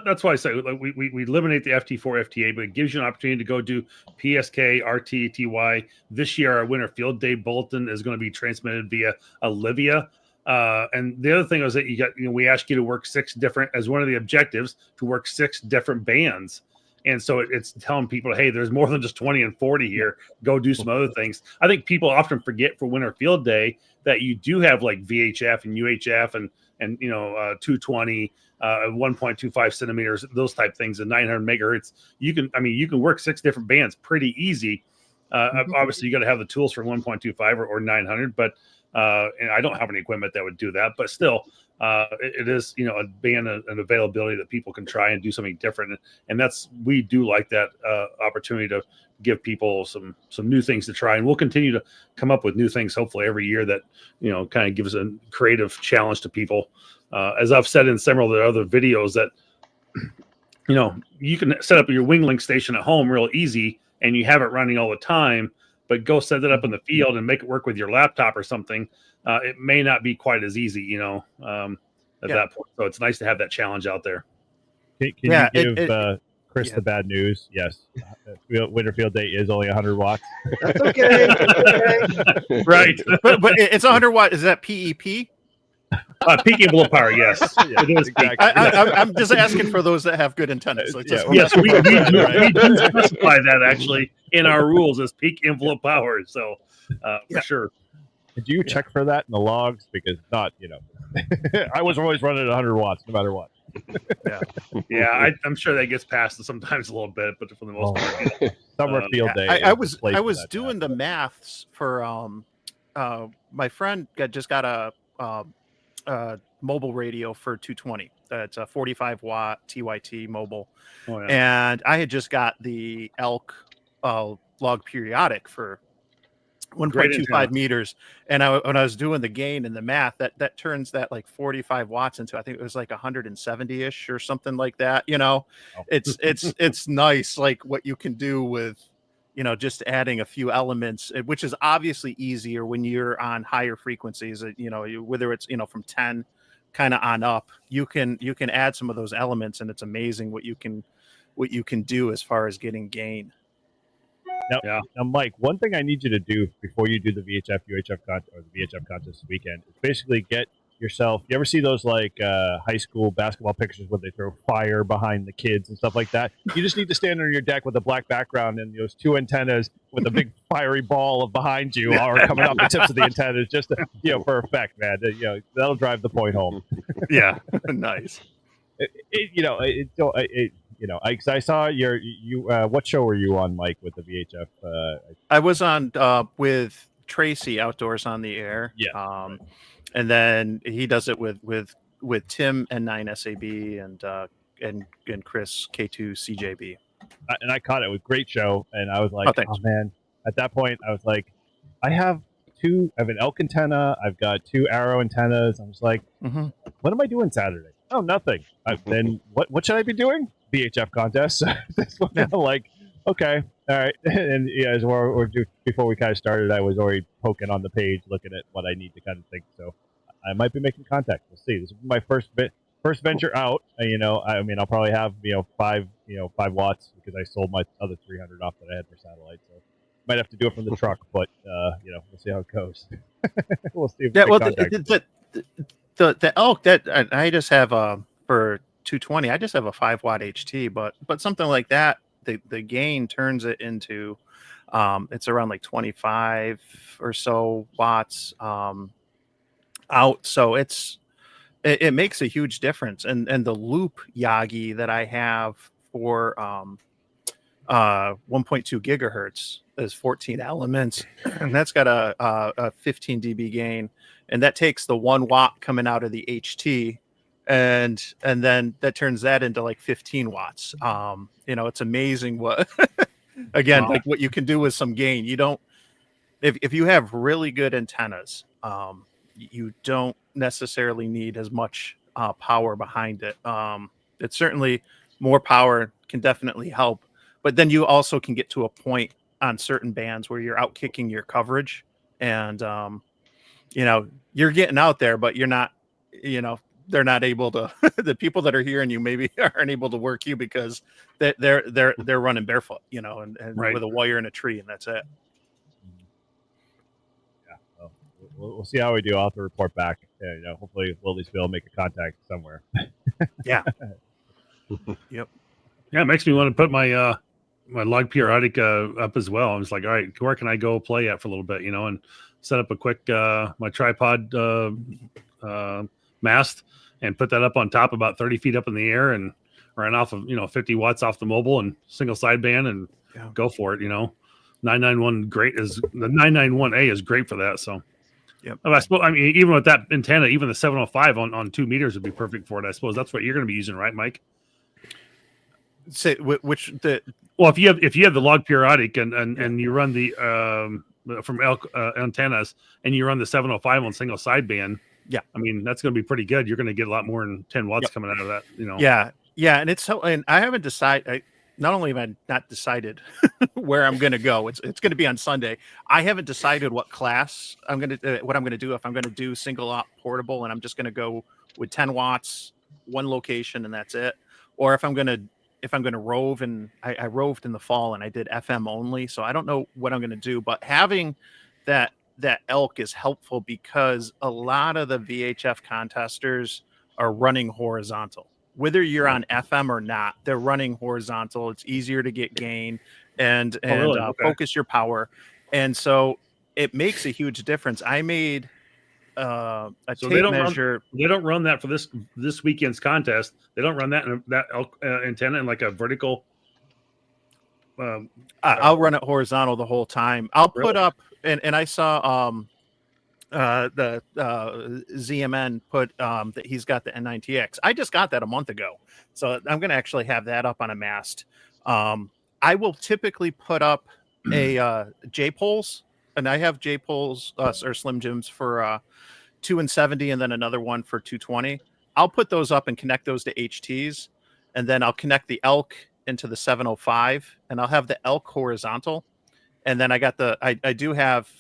That's why I say like, we eliminate the FT4 FTA, but it gives you an opportunity to go do PSK, RT, TY. This year, our Winter Field Day bulletin is going to be transmitted via Olivia. And the other thing was that we ask you to work 6 different, as one of the objectives, to work 6 different bands. And so it's telling people, hey, there's more than just 20 and 40 here. Go do some other things. I think people often forget for Winter Field Day that you do have like VHF and UHF and 220, 1.25 centimeters, those type things, and 900 megahertz. You can work 6 different bands pretty easy. Obviously, you got to have the tools for 1.25 or 900, but and I don't have any equipment that would do that. But still, it is a band, an availability that people can try and do something different, and we do like that opportunity to give people some new things to try, and we'll continue to come up with new things hopefully every year that kind of gives a creative challenge to people. As I've said in several of the other videos, that you can set up your WingLink station at home real easy, and you have it running all the time. But go set it up in the field and make it work with your laptop or something. It may not be quite as easy, at that point. So it's nice to have that challenge out there. Can you give Chris the bad news? Yes, Winter Field Day is only 100 watts. That's okay. That's okay. Right. but it's 100 watt. Is that PEP? Peak envelope power, yes. Yeah, it is exactly. I'm just asking for those that have good antennas. Like Yes, we do specify that actually in our rules as peak envelope power. So for sure. Did you check for that in the logs? Because not, I was always running at 100 watts no matter what. Yeah, I'm sure that gets passed sometimes a little bit, but for the most part, Summer Field Day. I was doing the maths for my friend just got a mobile radio for 220. It's a 45 watt TYT mobile. Oh, yeah. And I had just got the elk log periodic for 1.25 meters. And when I was doing the gain and the math, that turns that like 45 watts into, I think it was like 170 ish or something like that. It's nice. Like what you can do with, just adding a few elements, which is obviously easier when you're on higher frequencies, whether it's, from 10 kind of on up, you can add some of those elements, and it's amazing what you can do as far as getting gain. Now, Mike, one thing I need you to do before you do the VHF, UHF contest, or the VHF contest this weekend is basically get yourself. You ever see those like high school basketball pictures where they throw fire behind the kids and stuff like that? You just need to stand on your deck with a black background and those 2 antennas with a big fiery ball behind you, or coming off the tips of the antennas, just to, for effect, man. That'll drive the point home. Yeah, nice. I saw you. What show were you on, Mike, with the VHF? I was on with Tracy Outdoors on the Air. Yeah. And then he does it with Tim and 9SAB and Chris K2 CJB. And I caught it with great show, and I was like, oh man. At that point, I was like, I have an elk antenna. I've got 2 arrow antennas. I'm just like, what am I doing Saturday? Oh, nothing. Then what should I be doing? VHF contest. Like, okay, all right. And as before we kind of started, I was already poking on the page, looking at what I need to kind of think. So I might be making contact. We'll see. This is my first first venture out, I mean, I'll probably have 5 watts because I sold my other 300 off that I had for satellite. So might have to do it from the truck, but we'll see how it goes. We'll see if Yeah, we well, make contact. the elk that I just have for 220, I just have a 5 watt HT, but something like that, the gain turns it into it's around like 25 or so watts out. So it makes a huge difference. And the loop Yagi that I have for 1.2 gigahertz is 14 elements, and that's got a 15 dB gain, and that takes the 1 watt coming out of the HT, and then that turns that into like 15 watts. It's amazing what again, Wow. like what you can do with some gain. You don't if you have really good antennas, you don't necessarily need as much power behind it. It's certainly more power can definitely help, but then you also can get to a point on certain bands where you're out kicking your coverage, and you're getting out there, but you're not, they're not able to. The people that are hearing you maybe aren't able to work you because they're running barefoot, and Right. with a wire in a tree, and that's it. Yeah, well, we'll see how we do. I'll have to report back. Hopefully we'll at least be able to make a contact somewhere. Yeah. Yeah, it makes me want to put my my log periodic up as well. I was like, all right, where can I go play at for a little bit, and set up a quick my tripod mast and put that up on top about 30 feet up in the air and run off of 50 watts off the mobile and single sideband and go for it. 991 great is the 991A is great for that. So I mean, even with that antenna, even the 705 on 2 meters would be perfect for it. I suppose that's what you're going to be using, right, Mike? Say which the Well, if you have the log periodic and you run the from elk antennas and you run the 705 on single sideband, I mean that's going to be pretty good. You're going to get a lot more than 10 watts coming out of that. Yeah, and I haven't decided. Not only have I not decided where I'm going to go, it's going to be on Sunday. I haven't decided what class what I'm going to do. If I'm going to do single op portable and I'm just going to go with 10 watts, one location, and that's it, or if I'm going to rove, and I roved in the fall and I did FM only, so I don't know what I'm going to do. But having that elk is helpful because a lot of the VHF contesters are running horizontal. Whether you're on FM or not, they're running horizontal. It's easier to get gain and focus your power, and so it makes a huge difference. I made a tape measure. They don't run that for this weekend's contest. They don't run that in that antenna in like a vertical. I'll run it horizontal the whole time. I'll put up, and I saw the ZMN put that he's got the N9TX. I just got that a month ago, so I'm going to actually have that up on a mast. I will typically put up a J poles, and I have J poles or Slim Jims for 270, and then another one for 220. I'll put those up and connect those to HTs, and then I'll connect the elk into the 705, and I'll have the elk horizontal, and then I got I do have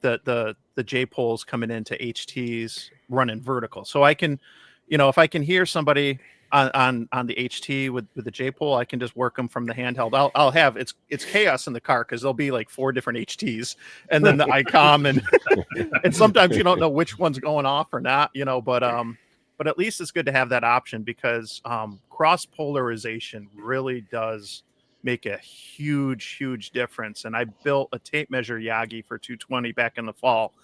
the J poles coming into HTs running vertical, so I can, if I can hear somebody on the HT with the J pole, I can just work them from the handheld. I'll have it's chaos in the car because there'll be like 4 different HTs and then the ICOM and sometimes you don't know which one's going off or not, but at least it's good to have that option because cross polarization really does make a huge difference. And I built a tape measure Yagi for 220 back in the fall,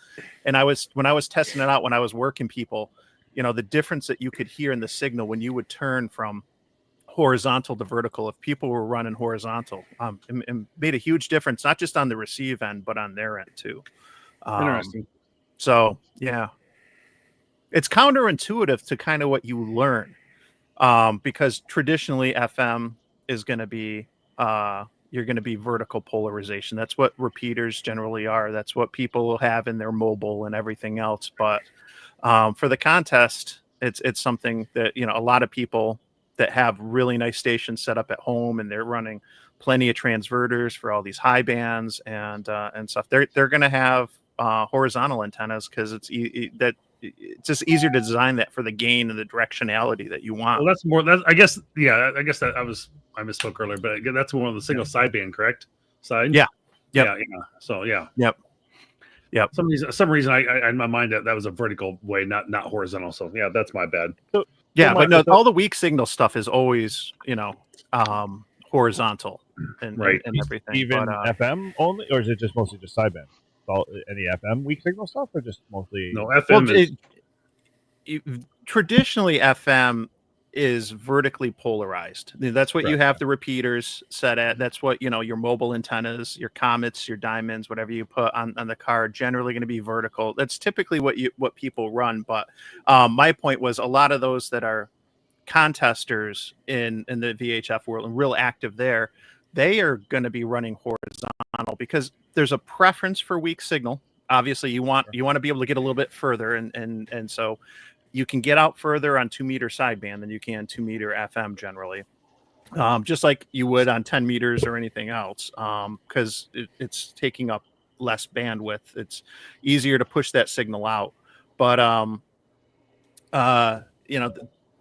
and when I was testing it out, when I was working people, the difference that you could hear in the signal when you would turn from horizontal to vertical, if people were running horizontal, it made a huge difference, not just on the receive end, but on their end too. Interesting. So yeah, it's counterintuitive to kind of what you learn, because traditionally FM is going to be, you're going to be vertical polarization. That's what repeaters generally are. That's what people will have in their mobile and everything else. But for the contest, it's something that, a lot of people that have really nice stations set up at home and they're running plenty of transverters for all these high bands and stuff. They're going to have horizontal antennas because it's just easier to design that for the gain and the directionality that you want. Well, that's more. That I guess. Yeah, I guess that I misspoke earlier, but that's more of the single sideband, correct? Side. Yeah. Yep. Yeah. So yeah. Yep. Some reason I in my mind that was a vertical way, not horizontal. So yeah, that's my bad. Yeah, but no, all the weak signal stuff is always, horizontal and Right. and everything. Even But, FM only, or is it just mostly just sideband? Any FM weak signal stuff, or just mostly? No, FM is traditionally FM is vertically polarized. That's what you Correct. have the repeaters set at. That's what your mobile antennas, your comets, your diamonds, whatever you put on the car, generally going to be vertical. That's typically what people run. But my point was a lot of those that are contesters in the VHF world and real active there, they are going to be running horizontal because there's a preference for weak signal. Obviously, you want to be able to get a little bit further, and so you can get out further on 2 meter sideband than you can 2 meter FM generally, just like you would on 10 meters or anything else, because it's taking up less bandwidth. It's easier to push that signal out. But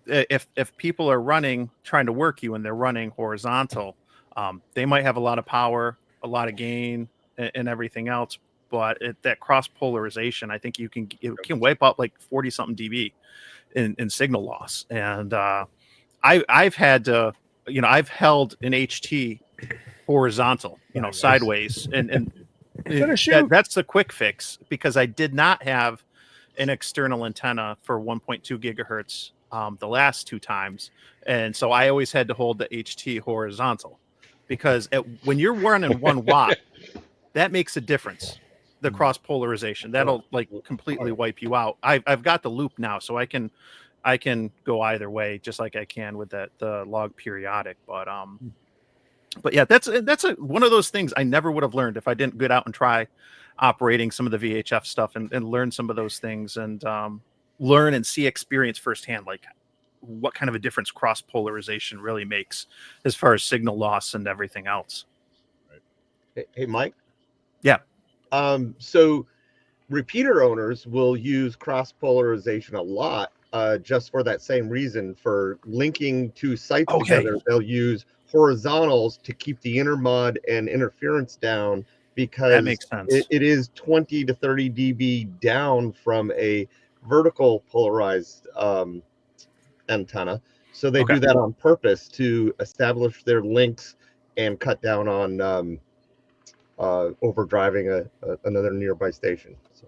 if people are trying to work you and they're running horizontal, they might have a lot of power, a lot of gain, and everything else. But that cross polarization, I think it can wipe out like 40 something dB in signal loss. And I've had to, I've held an HT horizontal, sideways, and that's the quick fix because I did not have an external antenna for 1.2 gigahertz the last 2 times, and so I always had to hold the HT horizontal because when you're running 1 watt, that makes a difference. The cross polarization that'll completely wipe you out. I've got the loop now, so I can go either way, just like I can with the log periodic. But yeah, that's one of those things I never would have learned if I didn't get out and try operating some of the VHF stuff and learn some of those things and learn and see experience firsthand, like what kind of a difference cross polarization really makes as far as signal loss and everything else. Hey, Mike. Yeah. So repeater owners will use cross polarization a lot, just for that same reason. For linking 2 sites together, they'll use horizontals to keep the intermod and interference down because that makes sense. It is 20 to 30 dB down from a vertical polarized antenna. So they do that on purpose to establish their links and cut down on overdriving another nearby station. So.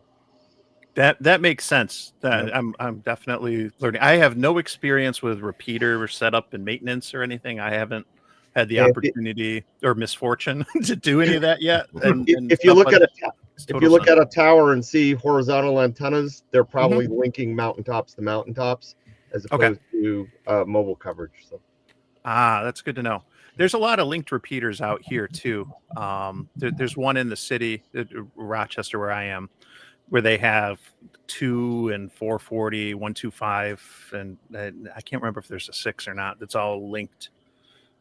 That makes sense. I'm definitely learning. I have no experience with repeater setup and maintenance or anything. I haven't had the opportunity or misfortune to do any of that yet. If you look at a tower and see horizontal antennas, they're probably linking mountaintops to mountaintops as opposed to mobile coverage. So. That's good to know. There's a lot of linked repeaters out here too. There's one in the city, Rochester, where I am, where they have 2 and 440, 125, and I can't remember if there's a 6 or not. That's all linked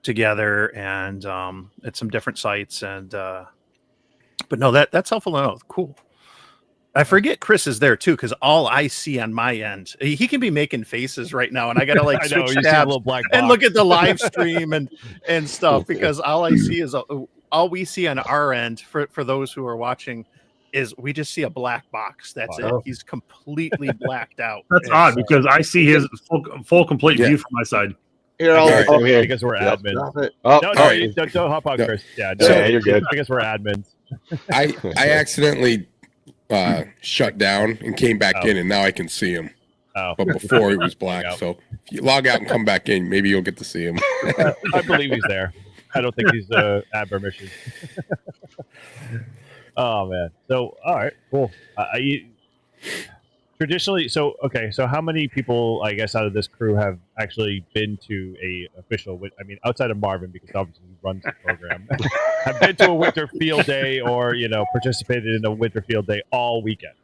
together and at some different sites. And but no, that's helpful to know. Cool. I forget Chris is there too, because all I see on my end, he can be making faces right now, and I gotta like switch tabs and look at the live stream and stuff, because all I see is all we see on our end for those who are watching is we just see a black box. That's it. He's completely blacked out. That's odd because I see his full complete view from my side. Here, because we're admins. Don't hop on, Chris. Yeah, you're good. Because we're admins. I accidentally shut down and came back in, and now I can see him. But before he was black. So if you log out and come back in, maybe you'll get to see him. I believe he's there. I don't think he's ad permission. Oh man. So all right, cool. Traditionally, so how many people, I guess, out of this crew have actually been to a official? I mean, outside of Marvin, because obviously he runs the program, have been to a winter field day or participated in a winter field day all weekend?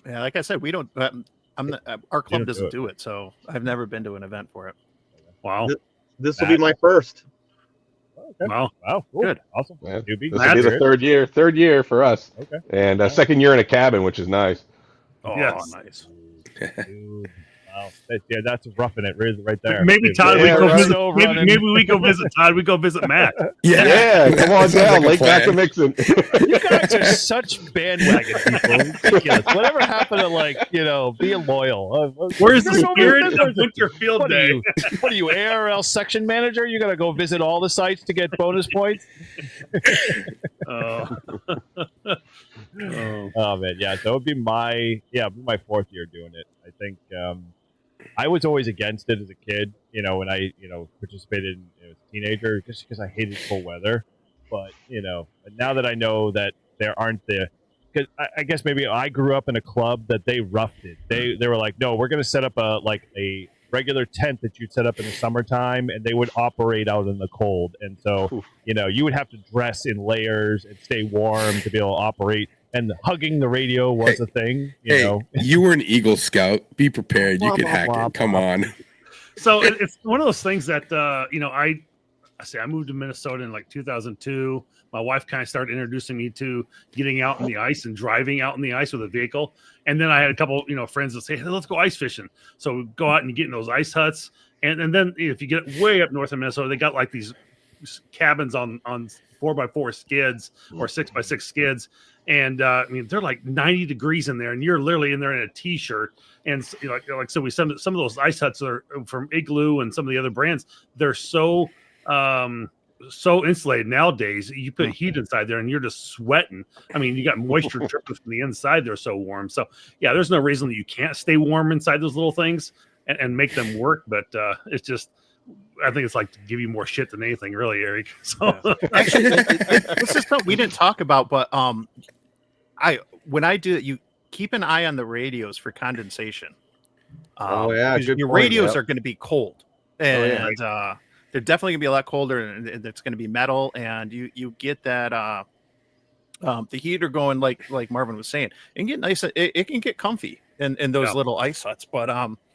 Yeah, like I said, we don't. Our club doesn't do it, so I've never been to an event for it. Wow, this will be my first. Okay. Wow, cool. Good, awesome. Yeah. This will be the third year for us. Okay, and second year in a cabin, which is nice. Oh, yes. Nice. Dude, wow, that's roughing it right there. Maybe Dude, Todd, yeah, we go right. visit. Snow running. Maybe we go visit Todd. We go visit Matt. Yeah, come on Sounds down, like a Lake plan. Maximixon. You guys are such bandwagon people. Ridiculous. Whatever happened to being loyal? Where's the You're gonna go spirit visit- of Winter Field What are Day? you? What are you, ARL section manager? You gotta go visit all the sites to get bonus points? Oh. Oh man, yeah. So it would be my fourth year doing it. I think I was always against it as a kid. When I participated as a teenager, just because I hated cold weather. But now that I know that there aren't because I guess maybe I grew up in a club that they roughed it. They were like, no, we're going to set up a regular tent that you'd set up in the summertime, and they would operate out in the cold. And so you would have to dress in layers and stay warm to be able to operate. And hugging the radio was a thing. You were an Eagle Scout. Be prepared. You could hack it. Come on. So it's one of those things that I moved to Minnesota in like 2002. My wife kind of started introducing me to getting out in the ice and driving out in the ice with a vehicle. And then I had a couple, friends that say, hey, let's go ice fishing. So we go out and get in those ice huts. And then if you get way up north of Minnesota, they got like these cabins on 4x4 skids or 6x6 skids. And they're like 90 degrees in there, and you're literally in there in a t-shirt. And so we some of those ice huts are from Igloo and some of the other brands. They're so insulated nowadays. You put heat inside there, and you're just sweating. You got moisture dripping from the inside. They're so warm. So yeah, there's no reason that you can't stay warm inside those little things and make them work. But it's just, I think it's like to give you more shit than anything, really, Eric. So Actually, this is something we didn't talk about, but when I do it, you keep an eye on the radios for condensation. Oh, yeah, 'cause good your point, radios yep. are going to be cold, and they're definitely going to be a lot colder, and it's going to be metal, and you get that the heater going like Marvin was saying, and get nice. It can get comfy in those little ice huts, but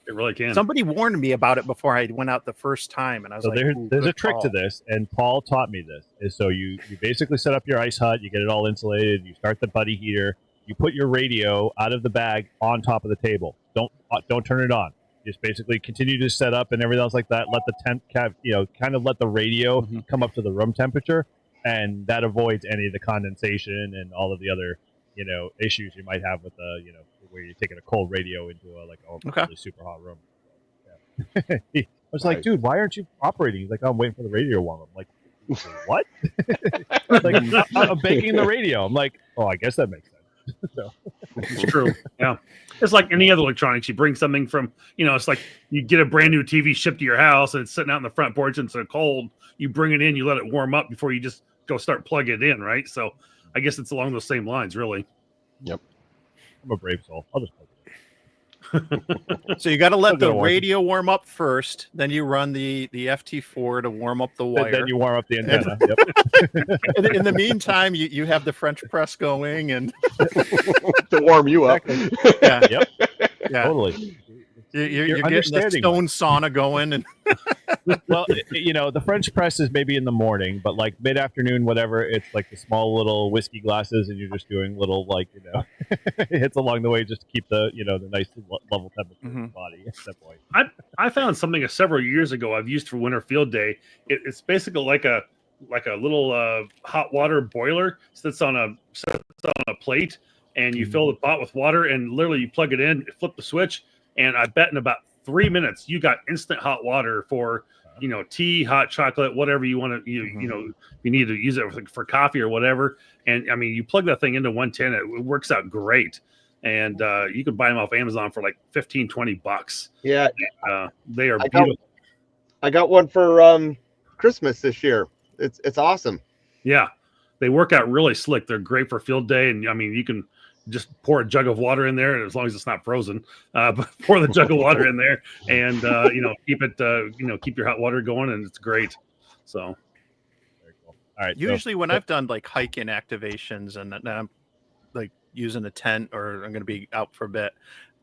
it really can. somebody warned me about it before I went out the first time, and I was So like, "Ooh, there's a good trick call." to this, and Paul taught me this. Is so you basically set up your ice hut, you get it all insulated, you start the buddy heater, you put your radio out of the bag on top of the table. Don't turn it on. Just basically continue to set up and everything else like that. Let the temp kind of let the radio come up to the room temperature, and that avoids any of the condensation and all of the other issues you might have with where you're taking a cold radio into a really super hot room. Yeah. I was like, dude, why aren't you operating? He's like, I'm waiting for the radio to warm up. I'm like, what? Like, I'm baking the radio. I'm like, oh, I guess that makes sense. So. It's true. Yeah. It's like any other electronics. You bring something from, it's like you get a brand new TV shipped to your house and it's sitting out on the front porch and it's so cold. You bring it in, you let it warm up before you just go start plugging it in, right? So I guess it's along those same lines, really. Yep. I'm a brave soul. I'll just plug it in. So you got to let the Warm. radio warm up first, then you run the FT4 to warm up the wire. Then you warm up the antenna. Yep. And in the meantime, you have the French press going, and To warm you up. yeah, Yep. yeah. Totally. You're You're getting the understanding stone sauna going, and Well, the French press is maybe in the morning, but like mid-afternoon, whatever, it's like the small little whiskey glasses, and you're just doing little hits along the way just to keep the the nice level temperature of the body at that point. I found something several years ago I've used for Winter Field Day. It's basically like a little hot water boiler sits on a plate, and you fill the pot with water, and literally you plug it in, flip the switch, and I bet in about 3 minutes you got instant hot water for tea, hot chocolate, whatever you want to you need to use it for coffee or whatever. And you plug that thing into 110, it works out great. And you can buy them off Amazon for like $15-20. Yeah, they are beautiful. I got one for Christmas this year. It's awesome. Yeah, they work out really slick. They're great for field day, and you can just pour a jug of water in there, as long as it's not frozen. But pour the jug of water in there, and keep it keep your hot water going, and it's great. So Very cool. All right. usually when I've done like hiking activations and I'm like using a tent or I'm going to be out for a bit,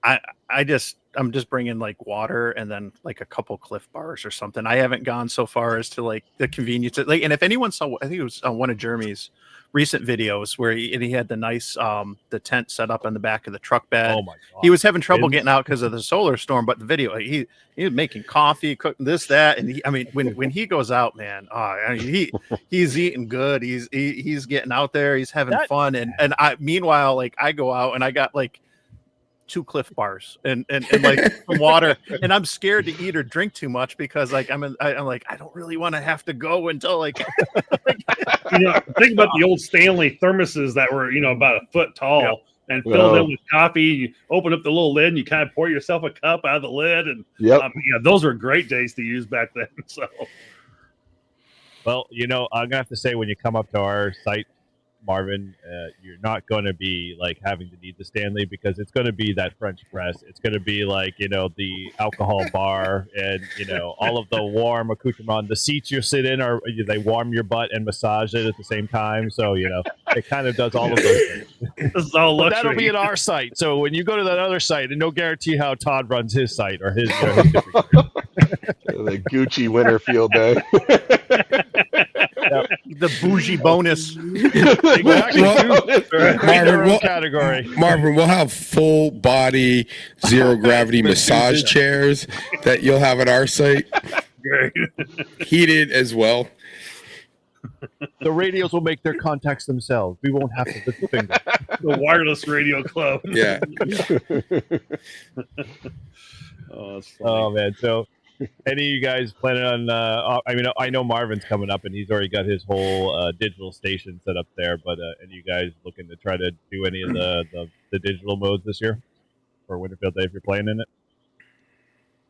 I just I'm just bringing like water and then like a couple Cliff Bars or something. I haven't gone so far as to like the convenience. Like, and if anyone saw, I think it was on one of Jeremy's recent videos where he had the nice the tent set up on the back of the truck bed. Oh my god. He was having trouble getting out because of the solar storm, but the video he was making coffee, cooking this, that, and when he goes out, man, he's eating good. He's getting out there, he's having fun, and I meanwhile, like, I go out and I got like 2 Cliff Bars and like some water, and I'm scared to eat or drink too much because like I'm like, I don't really want to have to go until like think about the old Stanley thermoses that were about a foot tall and filled in with coffee. You open up the little lid and you kind of pour yourself a cup out of the lid, and those were great days to use back then. So, well, I'm gonna have to say, when you come up to our site, Marvin, you're not going to be like having to need the Stanley, because it's going to be that French press. It's going to be like, the alcohol bar, and, all of the warm accoutrement. The seats you sit in they warm your butt and massage it at the same time. So, it kind of does all of those things. This is all luxury. That'll be at our site. So when you go to that other site, and no guarantee how Todd runs his site or his the Gucci Winterfield day. The bougie bonus. Marvin, we'll have full body zero gravity massage chairs that you'll have at our site. Heated as well. The radios will make their contacts themselves. We won't have to lift the finger. The wireless radio club. Yeah. Oh man. So, any of you guys planning on? I know Marvin's coming up, and he's already got his whole digital station set up there. But any of you guys looking to try to do any of the digital modes this year for Winterfield Day if you're playing in it?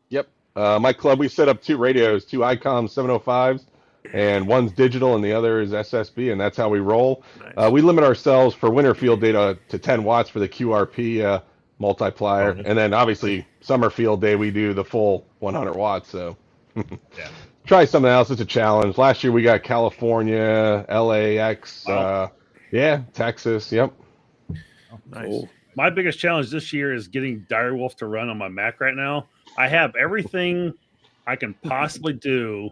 Yep. My club, we set up 2 radios, 2 ICOM 705s, and one's digital and the other is SSB, and that's how we roll. Nice. We limit ourselves for Winterfield Day to 10 watts for the QRP multiplier, and then obviously Summerfield Day we do the full 100 watts. So try something else. It's a challenge. Last year we got California, LAX, Texas. Yep. Nice. Cool. My biggest challenge this year is getting Direwolf to run on my Mac right now. I have everything I can possibly do,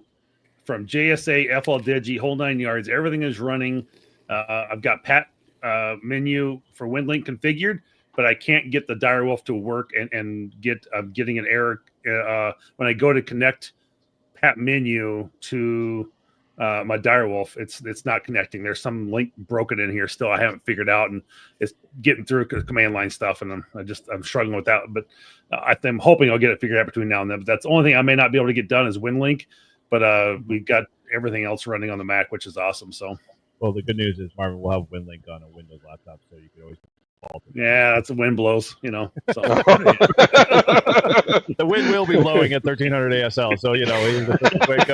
from JSA, FL Digi, whole 9 yards. Everything is running. I've got Pat menu for WinLink configured, but I can't get the Direwolf to work and I'm getting an error when I go to connect Pat menu to my Direwolf. It's not connecting. There's some link broken in here still I haven't figured out, and it's getting through command line stuff, and I'm struggling with that. But I'm hoping I'll get it figured out between now and then. But that's the only thing I may not be able to get done is WinLink. But we've got everything else running on the Mac, which is awesome. So, well, the good news is, Marvin, we'll have WinLink on a Windows laptop, so you can always. Yeah, that's the wind blows, So. The wind will be blowing at 1300 ASL, so that's the way it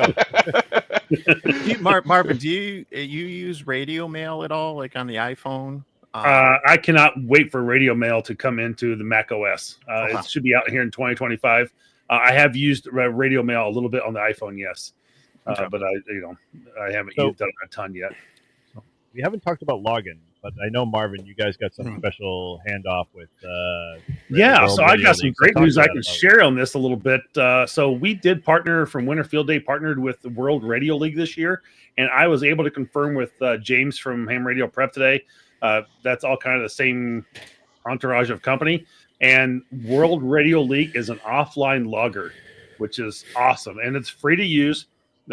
goes. Marvin, do you use radio mail at all, like on the iPhone? I cannot wait for radio mail to come into the Mac OS. It should be out here in 2025. I have used radio mail a little bit on the iPhone, yes, but I haven't used it a ton yet. We haven't talked about login, but I know, Marvin, you guys got some special handoff with. So I got some great news I can share on this a little bit. So we did partner from Winterfield Day, partnered with the World Radio League this year, and I was able to confirm with James from Ham Radio Prep today. That's all kind of the same entourage of company. And World Radio League is an offline logger, which is awesome. And it's free to use.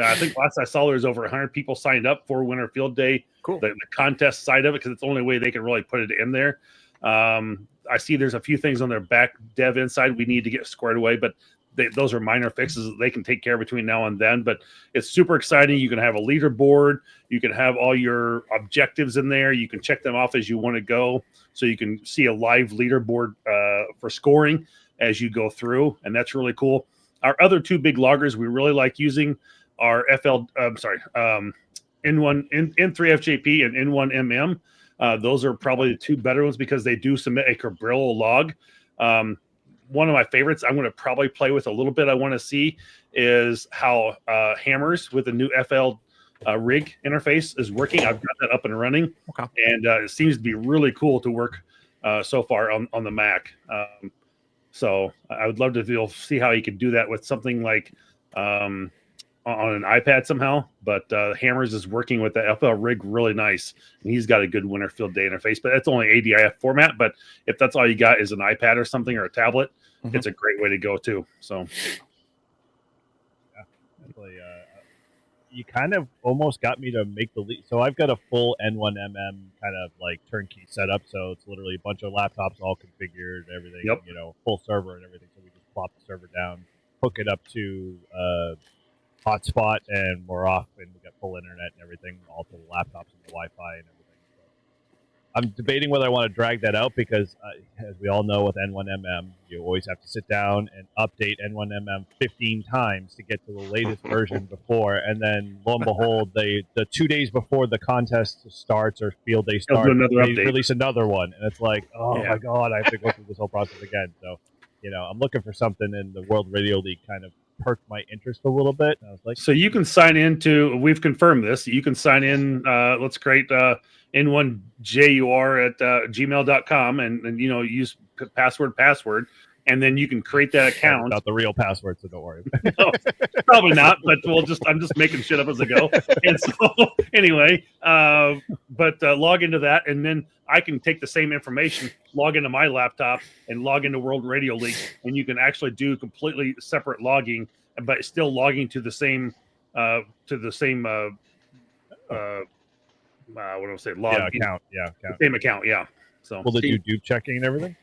I think last I saw, there's over 100 people signed up for Winterfield Day. Cool. The contest side of it, because it's the only way they can really put it in there. I see there's a few things on their back dev inside we need to get squared away, but those are minor fixes that they can take care of between now and then. But it's super exciting. You can have a leaderboard. You can have all your objectives in there. You can check them off as you want to go. So you can see a live leaderboard for scoring as you go through. And that's really cool. Our other 2 big loggers we really like using are N3FJP and N1MM. Those are probably the 2 better ones because they do submit a Cabrillo log. One of my favorites I'm going to probably play with a little bit, I want to see, is how Hammers with the new FL rig interface is working. I've got that up and running. And it seems to be really cool to work so far on the Mac. So I would love to see how you could do that with something like on an iPad somehow. But Hammers is working with the FL rig really nice, and he's got a good winter field day interface. But that's only ADIF format. But if that's all you got is an iPad or something or a tablet, it's a great way to go too. So definitely. You kind of almost got me to make the leap. So I've got a full N1MM kind of like turnkey setup. So it's literally a bunch of laptops all configured, everything, Yep. full server and everything. So we just plop the server down, hook it up to hotspot, and we're off. And we got full internet and everything, all to the laptops and the Wi-Fi and everything. So I'm debating whether I want to drag that out because, as we all know, with N1MM, you always have to sit down and update N1MM 15 times to get to the latest version before, and then lo and behold, the 2 days before the contest starts or field day starts, they release another one, and it's like, my god, I have to go through this whole process again. So, I'm looking for something in the World Radio League kind of perked my interest a little bit. And I was like, so you can sign into. We've confirmed this. You can sign in. Let's create N1JUR at gmail.com and use password, and then you can create that account. Not the real password, so don't worry. No, probably not, but I'm just making shit up as I go. And so anyway, log into that, and then I can take the same information, log into my laptop, and log into World Radio League, and you can actually do completely separate logging, but still logging to the same what do I say? Log account. Same account. Yeah. So will it do dupe checking and everything?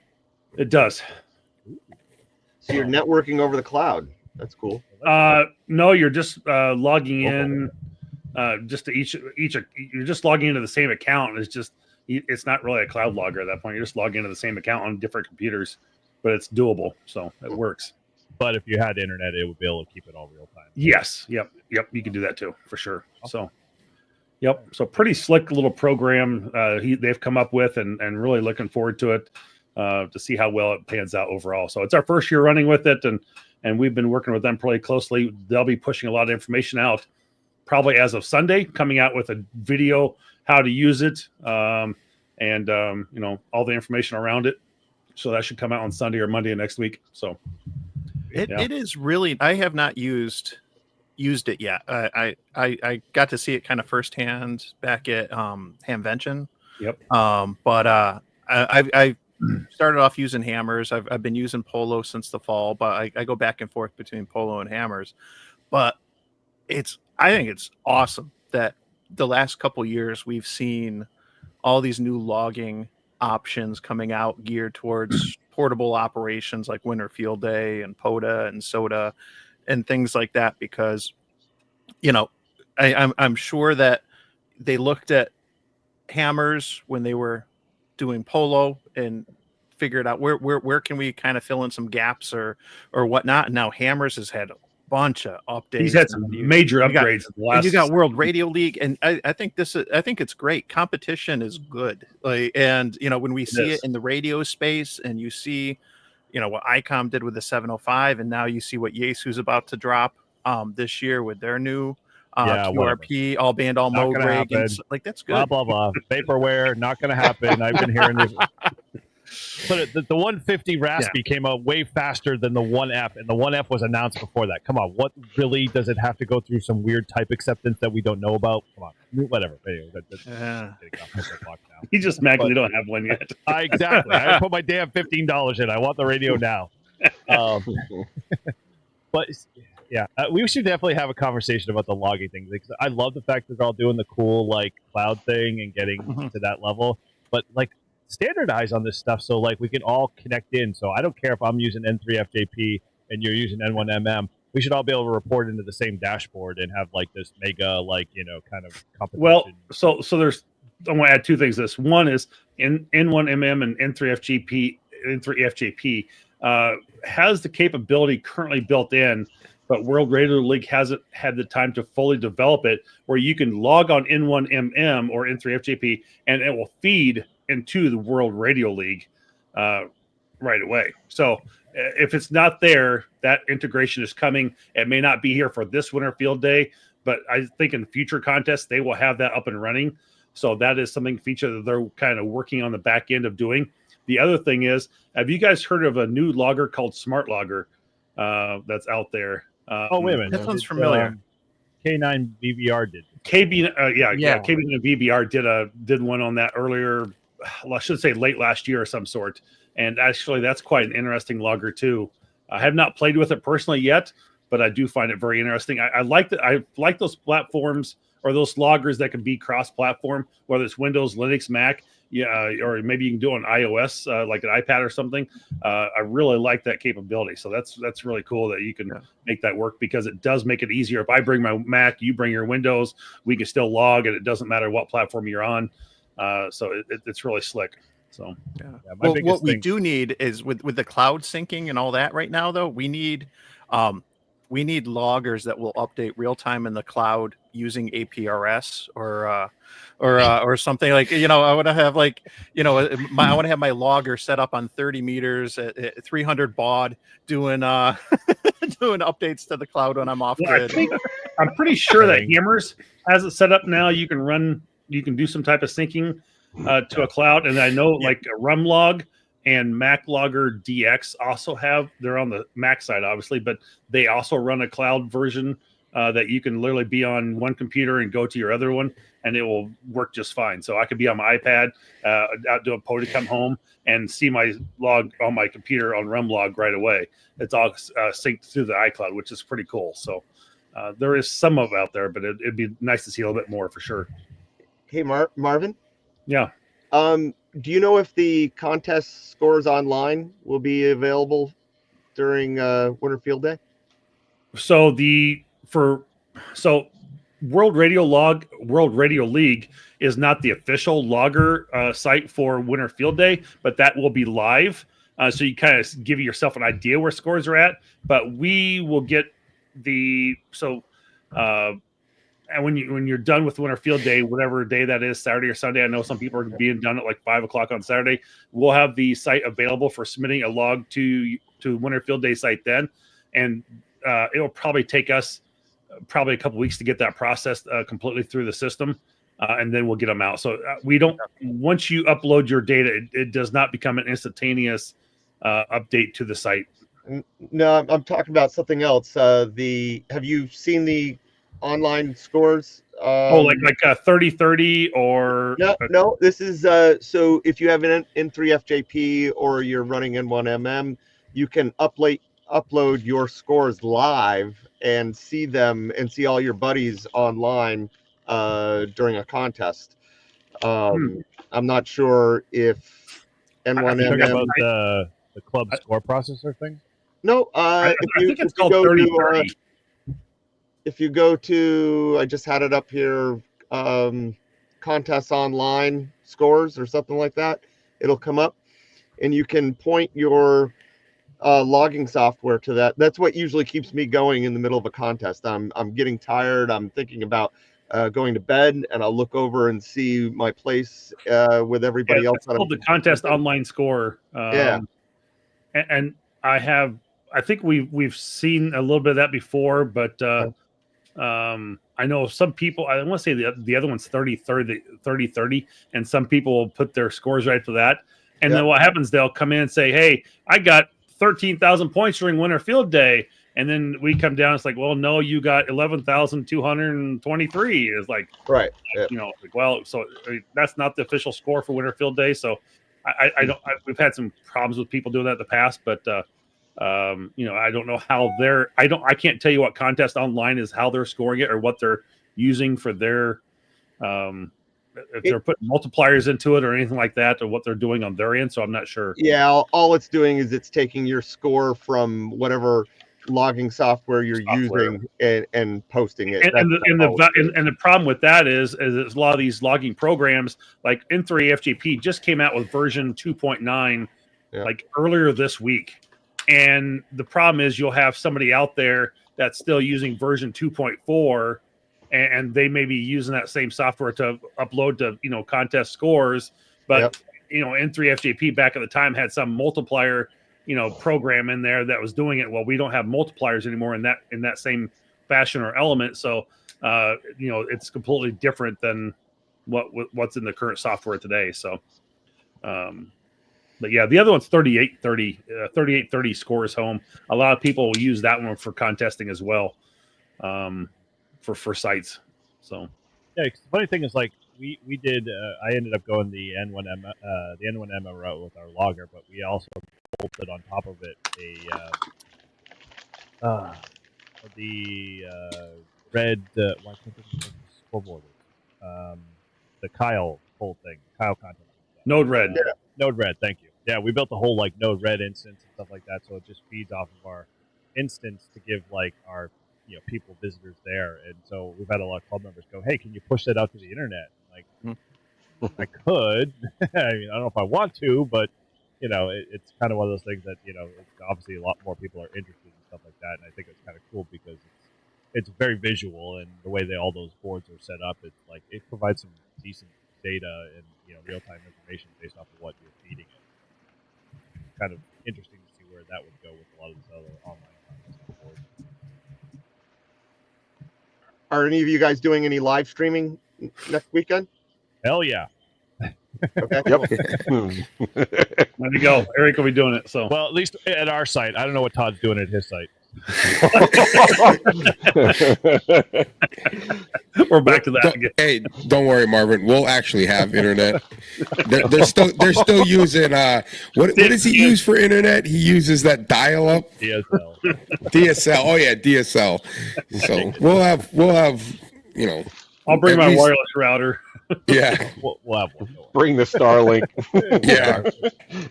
It does. So you're networking over the cloud. That's cool. No, you're just logging in. Just to each. You're just logging into the same account. It's not really a cloud logger at that point. You're just logging into the same account on different computers, but it's doable, so it works. But if you had internet, it would be able to keep it all real time. Yes. Yep. You can do that too, for sure. So. Yep. So pretty slick little program they've come up with, and really looking forward to it to see how well it pans out overall. So it's our first year running with it, and we've been working with them pretty closely. They'll be pushing a lot of information out probably as of Sunday, coming out with a video how to use it, and all the information around it. So that should come out on Sunday or Monday of next week. So it is really. I have not used it yet. I got to see it kind of firsthand back at Hamvention. Yep. But I started off using Hammers. I've been using Polo since the fall, but I go back and forth between Polo and Hammers. But I think it's awesome that the last couple years we've seen all these new logging options coming out geared towards portable operations like Winter Field Day and POTA and SOTA and things like that, because I'm sure that they looked at Hammers when they were doing Polo and figured out where can we kind of fill in some gaps or whatnot. And now Hammers has had a bunch of updates. He's had some major upgrades. You got World Radio League, and I think it's great. Competition is good. And when we see it in the radio space, and you see what ICOM did with the 705, and now you see what Yaesu's about to drop this year with their new QRP, all band, all mode rig. That's good. Blah, blah, blah. Vaporware, not going to happen. I've been hearing this. But the 150 Raspy came out way faster than the 1F, and the 1F was announced before that. Come on, what really does it have to go through some weird type acceptance that we don't know about? Come on, whatever. He's just mad because they don't have one yet. Exactly. I put my damn $15 in. I want the radio now. But yeah, we should definitely have a conversation about the logging thing, because I love the fact that they're all doing the cool cloud thing and getting to that level. But standardize on this stuff so we can all connect in. So I don't care if I'm using N3FJP and you're using N1MM. We should all be able to report into the same dashboard and have this mega kind of competition. Well, so there's, I want to add two things to this. One is N1MM and N3FJP has the capability currently built in, but World Radio League hasn't had the time to fully develop it, where you can log on N1MM or N3FJP and it will feed into the World Radio League right away. So if it's not there, that integration is coming. It may not be here for this Winter Field Day, but I think in future contests they will have that up and running. So that is feature that they're kind of working on the back end of doing. The other thing is, have you guys heard of a new logger called Smart Logger that's out there? Oh, wait a minute. That sounds It's, familiar. K9 BVR did. KB, Yeah. KB and VBR did one on that earlier. Well, I should say late last year or some sort. And actually, that's quite an interesting logger too. I have not played with it personally yet, but I do find it very interesting. I like that. I like those platforms or those loggers that can be cross-platform, whether it's Windows, Linux, Mac, or maybe you can do it on iOS, like an iPad or something. I really like that capability. So that's really cool that you can make that work, because it does make it easier. If I bring my Mac, you bring your Windows, we can still log, and it doesn't matter what platform you're on. So it's really slick. So Well, what we do need is with the cloud syncing and all that right now, though, we need loggers that will update real time in the cloud using APRS or something like, I want to have I want to have my logger set up on 30 meters at 300 baud doing doing updates to the cloud when I'm off grid. I'm pretty sure that Hammers has it set up now. You can do some type of syncing to a cloud, and I know like a Rumlog and MacLogger DX also they're on the Mac side, obviously, but they also run a cloud version that you can literally be on one computer and go to your other one, and it will work just fine. So I could be on my iPad out doing POTA, come home and see my log on my computer on Rumlog right away. It's all synced through the iCloud, which is pretty cool. So there is some of it out there, but it'd be nice to see a little bit more for sure. Hey, Marvin. Yeah. Do you know if the contest scores online will be available during Winter Field Day? So World Radio League is not the official logger site for Winter Field Day, but that will be live. So you kind of give yourself an idea where scores are at. But we will get and when you're done with Winter Field Day, whatever day that is, Saturday or Sunday, I know some people are being done at like 5:00 on Saturday. We'll have the site available for submitting a log to Winter Field Day site then, and it'll probably take us a couple weeks to get that processed completely through the system, and then we'll get them out. So we don't. Once you upload your data, it does not become an instantaneous update to the site. No, I'm talking about something else. Have you seen the online scores? Like 30-30 or no. This is so if you have an N3FJP or you're running N1MM, you can upload your scores live and see them and see all your buddies online during a contest. I'm not sure if N1MM about the club score processor thing. No, I think it's called 30-30. If you go to, I just had it up here, contests online scores or something like that, it'll come up, and you can point your logging software to that. That's what usually keeps me going in the middle of a contest. I'm getting tired. I'm thinking about going to bed, and I'll look over and see my place with everybody else. It's called the contest online score. And I think we've seen a little bit of that before, but I know some people, I want to say the other one's 30-30, and some people will put their scores right for that. And then what happens, they'll come in and say, hey, I got 13,000 points during Winter Field Day. And then we come down, it's like, well, no, you got 11,223. It's like, right. Well, so that's not the official score for Winter Field Day. So we've had some problems with people doing that in the past, but I don't know how I can't tell you what contest online is, how they're scoring it or what they're using for their, if they're putting multipliers into it or anything like that, or what they're doing on their end. So I'm not sure. Yeah. All it's doing is it's taking your score from whatever logging software you're using and posting it. And the problem with that is a lot of these logging programs like N3FJP just came out with version 2.9 like earlier this week. And the problem is you'll have somebody out there that's still using version 2.4 and they may be using that same software to upload to, contest scores. But, N3FJP back at the time had some multiplier, program in there that was doing it. Well, we don't have multipliers anymore in that same fashion or element. So, it's completely different than what's in the current software today. So, But yeah, the other one's 38-30 scores home. A lot of people will use that one for contesting as well, for sites. So Yeah, 'cause the funny thing is, like we did. I ended up going the N1M route with our logger, but we also bolted on top of it the red. Why can't I think of the scoreboard? The Kyle whole thing, Kyle contest. Node Red. Node Red, thank you. Yeah, we built the whole like Node Red instance and stuff like that, so it just feeds off of our instance to give like our people visitors there. And so we've had a lot of club members go, "Hey, can you push that out to the internet?" Like, I could. I mean, I don't know if I want to, but it's kind of one of those things that it's obviously a lot more people are interested in stuff like that, and I think it's kind of cool because it's very visual, and the way all those boards are set up, it's like it provides some decent data and real time information based off of what you're feeding it. Kind of interesting to see where that would go with a lot of these other online contests boards. Are any of you guys doing any live streaming next weekend? Hell yeah. Okay. Yep. There you go. Eric will be doing it. So Well, at least at our site. I don't know what Todd's doing at his site. we're back to that again. Hey, don't worry, Marvin. We'll actually have internet. They're still using what does he use for internet? He uses that dial-up DSL. DSL. Oh yeah, DSL. So we'll have I'll bring at my least- wireless router. Yeah. We'll have one. Bring the Starlink. Yeah.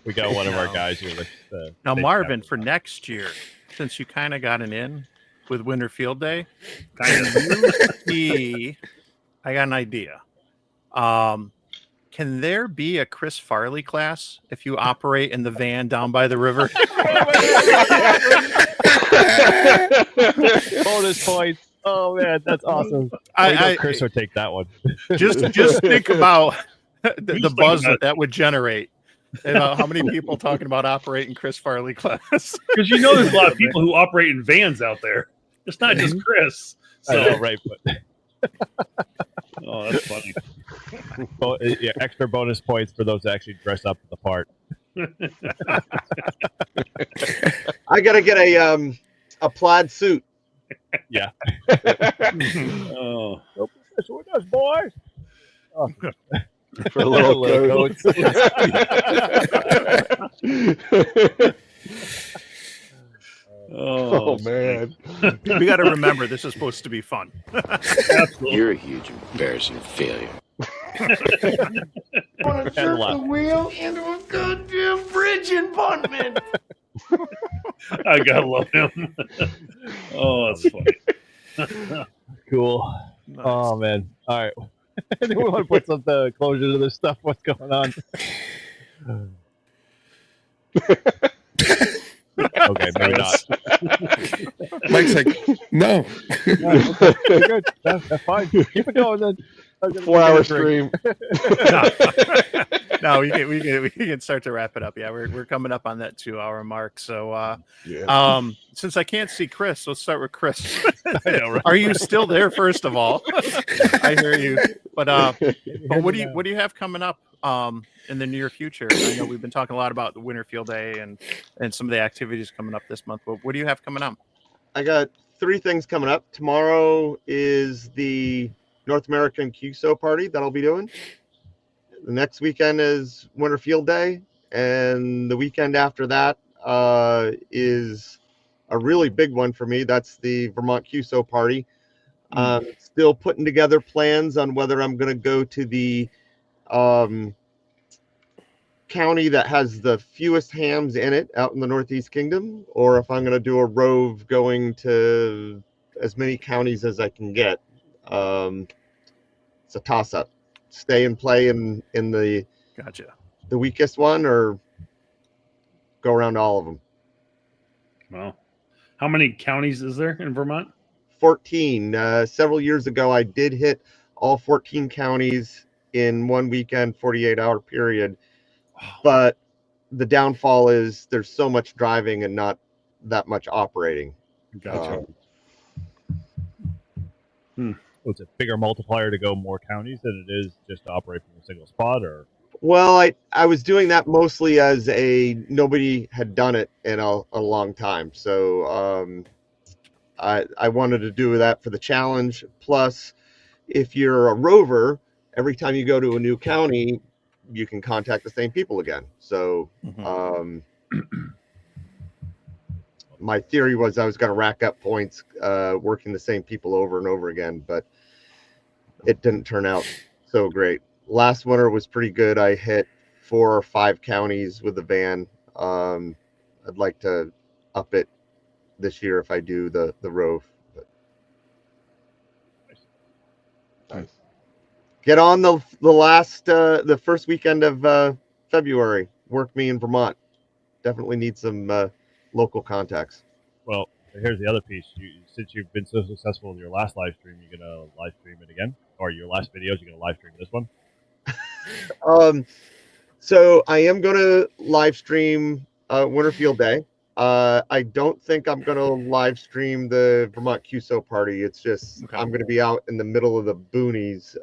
We got one of our guys here. Now, Marvin, for next year, since you kind of got an in with Winter Field Day, I got an idea. Can there be a Chris Farley class if you operate in the van down by the river? Bonus points. Oh man, that's awesome. Chris would take that one. just think about the buzz that would generate. And how many people talking about operating Chris Farley class? Because there's a lot of people who operate in vans out there. It's not just Chris. I know, right? But oh, that's funny. Yeah, extra bonus points for those that actually dress up the part. I gotta get a plaid suit. Yeah. Oh, That's what it does, boys. Oh. For a little coat. Oh man. We got to remember this is supposed to be fun. absolutely. You're a huge embarrassing failure. Want to jerk the wheel into a goddamn bridge embankment. I gotta love him. Oh, that's funny. Cool. Nice. Oh man. All right. I think we want to put some closure to this stuff. What's going on? Okay, maybe not. Mike's like, no. You're good. That's fine. Keep it going then. 4-hour stream. No, we can start to wrap it up. Yeah, we're coming up on that 2-hour mark. So since I can't see Chris, let's start with Chris. I know, right? Are you still there? First of all, I hear you. But what do you have coming up in the near future? I know we've been talking a lot about the Winter Field Day and some of the activities coming up this month. But what do you have coming up? I got 3 things coming up. Tomorrow is the North American QSO party that I'll be doing. The next weekend is Winter Field Day, and the weekend after that is a really big one for me. That's the Vermont QSO party. Still putting together plans on whether I'm going to go to the county that has the fewest hams in it out in the Northeast Kingdom, or if I'm going to do a rove going to as many counties as I can get. It's a toss-up. Stay and play in the weakest one, or go around all of them. Well, how many counties is there in Vermont? 14. Several years ago, I did hit all 14 counties in one weekend, 48-hour period. But the downfall is there's so much driving and not that much operating. Gotcha. It's a bigger multiplier to go more counties than it is just to operate from a single spot, or Well, I was doing that mostly as nobody had done it in a long time. So I wanted to do that for the challenge. Plus, if you're a rover, every time you go to a new county, you can contact the same people again. So my theory was I was going to rack up points working the same people over and over again, but it didn't turn out so great. Last winter was pretty good. I hit 4 or 5 counties with the van. I'd like to up it this year if I do the rove. But Nice. get on the first weekend of February. Work me in Vermont. Definitely need some local contacts. Well, here's the other piece. Since you've been so successful with your last live stream, you're gonna live stream it again, or your last videos, you're gonna live stream this one. So I am going to live stream Winter Field Day. I don't think I'm going to live stream the Vermont QSO party. It's just I'm going to be out in the middle of the boonies.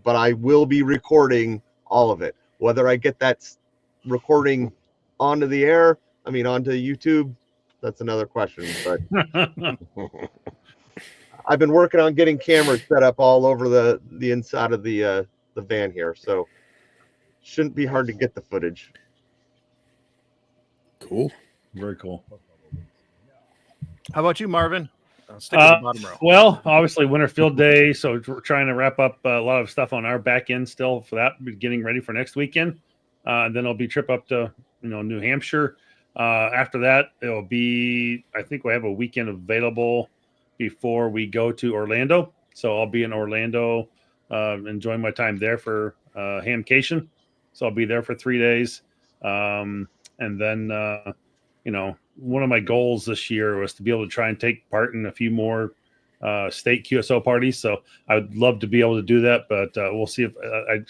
But I will be recording all of it. Whether I get that recording onto the air, onto YouTube, that's another question. But I've been working on getting cameras set up all over the inside of the van here, so shouldn't be hard to get the footage. Cool. Very cool. How about you, Marvin? Stick with the bottom row. Well, obviously Winter Field Day, so we're trying to wrap up a lot of stuff on our back end still for that, getting ready for next weekend. Then it'll be trip up to New Hampshire. After that, it'll be, I think we have a weekend available before we go to Orlando. So I'll be in Orlando, enjoying my time there for Hamcation. So I'll be there for 3 days. And then, one of my goals this year was to be able to try and take part in a few more state QSO parties. So I would love to be able to do that, but we'll see if I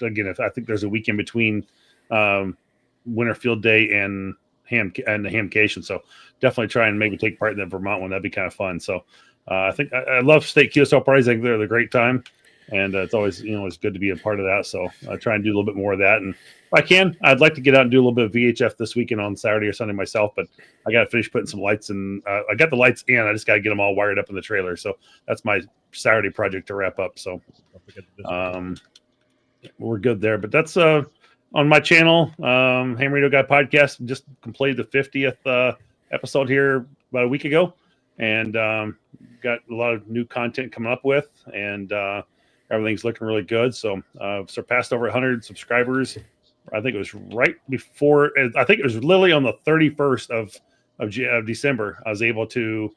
think there's a weekend between Winter Field Day and the Hamcation. So definitely try and maybe take part in the Vermont one. That'd be kind of fun. So I think I love state QSO parties. I think they're a great time. And it's always, it's good to be a part of that. So I try and do a little bit more of that. And if I can, I'd like to get out and do a little bit of VHF this weekend on Saturday or Sunday myself. But I got to finish putting some lights in. I got the lights in. I just got to get them all wired up in the trailer. So that's my Saturday project to wrap up. So we're good there. But that's on my channel, Ham Radio Guy Podcast. Just completed the 50th episode here about a week ago. And got a lot of new content coming up with. And everything's looking really good. So surpassed over 100 subscribers. I think it was right before. I think it was literally on the 31st of December. I was able to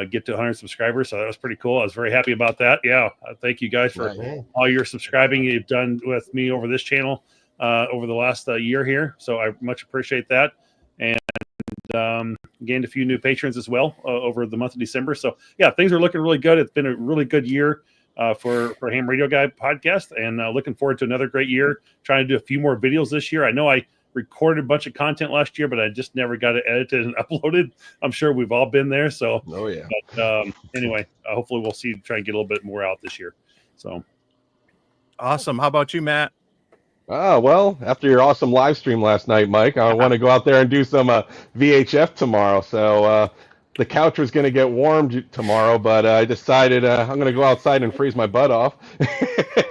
get to 100 subscribers. So that was pretty cool. I was very happy about that. Yeah. Thank you guys for all your subscribing you've done with me over this channel over the last year here. So I much appreciate that. And gained a few new patrons as well over the month of December. So yeah, things are looking really good. It's been a really good year for Ham Radio Guy Podcast, and looking forward to another great year. Trying to do a few more videos this year. I know I recorded a bunch of content last year, but I just never got it edited and uploaded. I'm sure we've all been there. So but, anyway, hopefully we'll try and get a little bit more out this year. So awesome. How about you, Matt? Well, after your awesome live stream last night, Mike, I want to go out there and do some VHF tomorrow. So the couch was going to get warmed tomorrow, but I decided I'm going to go outside and freeze my butt off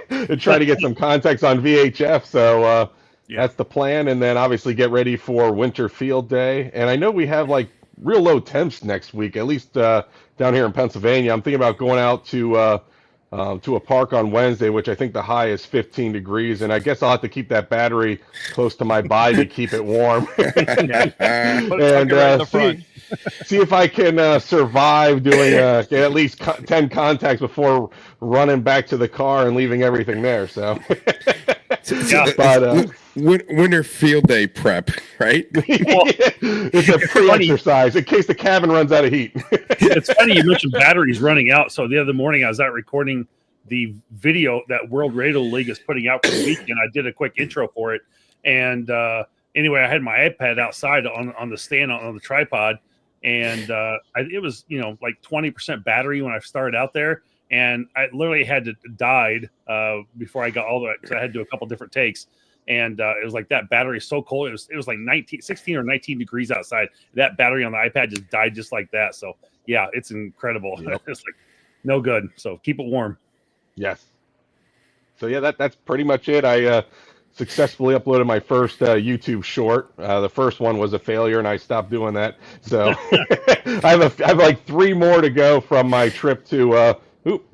and try to get some contacts on VHF. So that's the plan. And then obviously get ready for Winter Field Day. And I know we have like real low temps next week, at least down here in Pennsylvania. I'm thinking about going out to a park on Wednesday, which I think the high is 15 degrees. And I guess I'll have to keep that battery close to my body to keep it warm. And see if I can survive doing at least 10 contacts before running back to the car and leaving everything there. So, but Winter Field Day prep, right? It's a pre-exercise in case the cabin runs out of heat. It's funny you mentioned batteries running out. So the other morning I was out recording the video that World Radio League is putting out for the weekend. I did a quick intro for it, and anyway, I had my iPad outside on the stand on the tripod, and it was like 20% battery when I started out there. and I literally had to died before I got all that because I had to do a couple different takes. And it was like that battery is so cold. It was like 16 or 19 degrees outside. That battery on the iPad just died just like that. So yeah, it's incredible. Yep. It's like no good. So keep it warm. Yes. So yeah, that's pretty much it. I successfully uploaded my first YouTube short. The first one was a failure, and I stopped doing that. So I have like 3 more to go from my trip to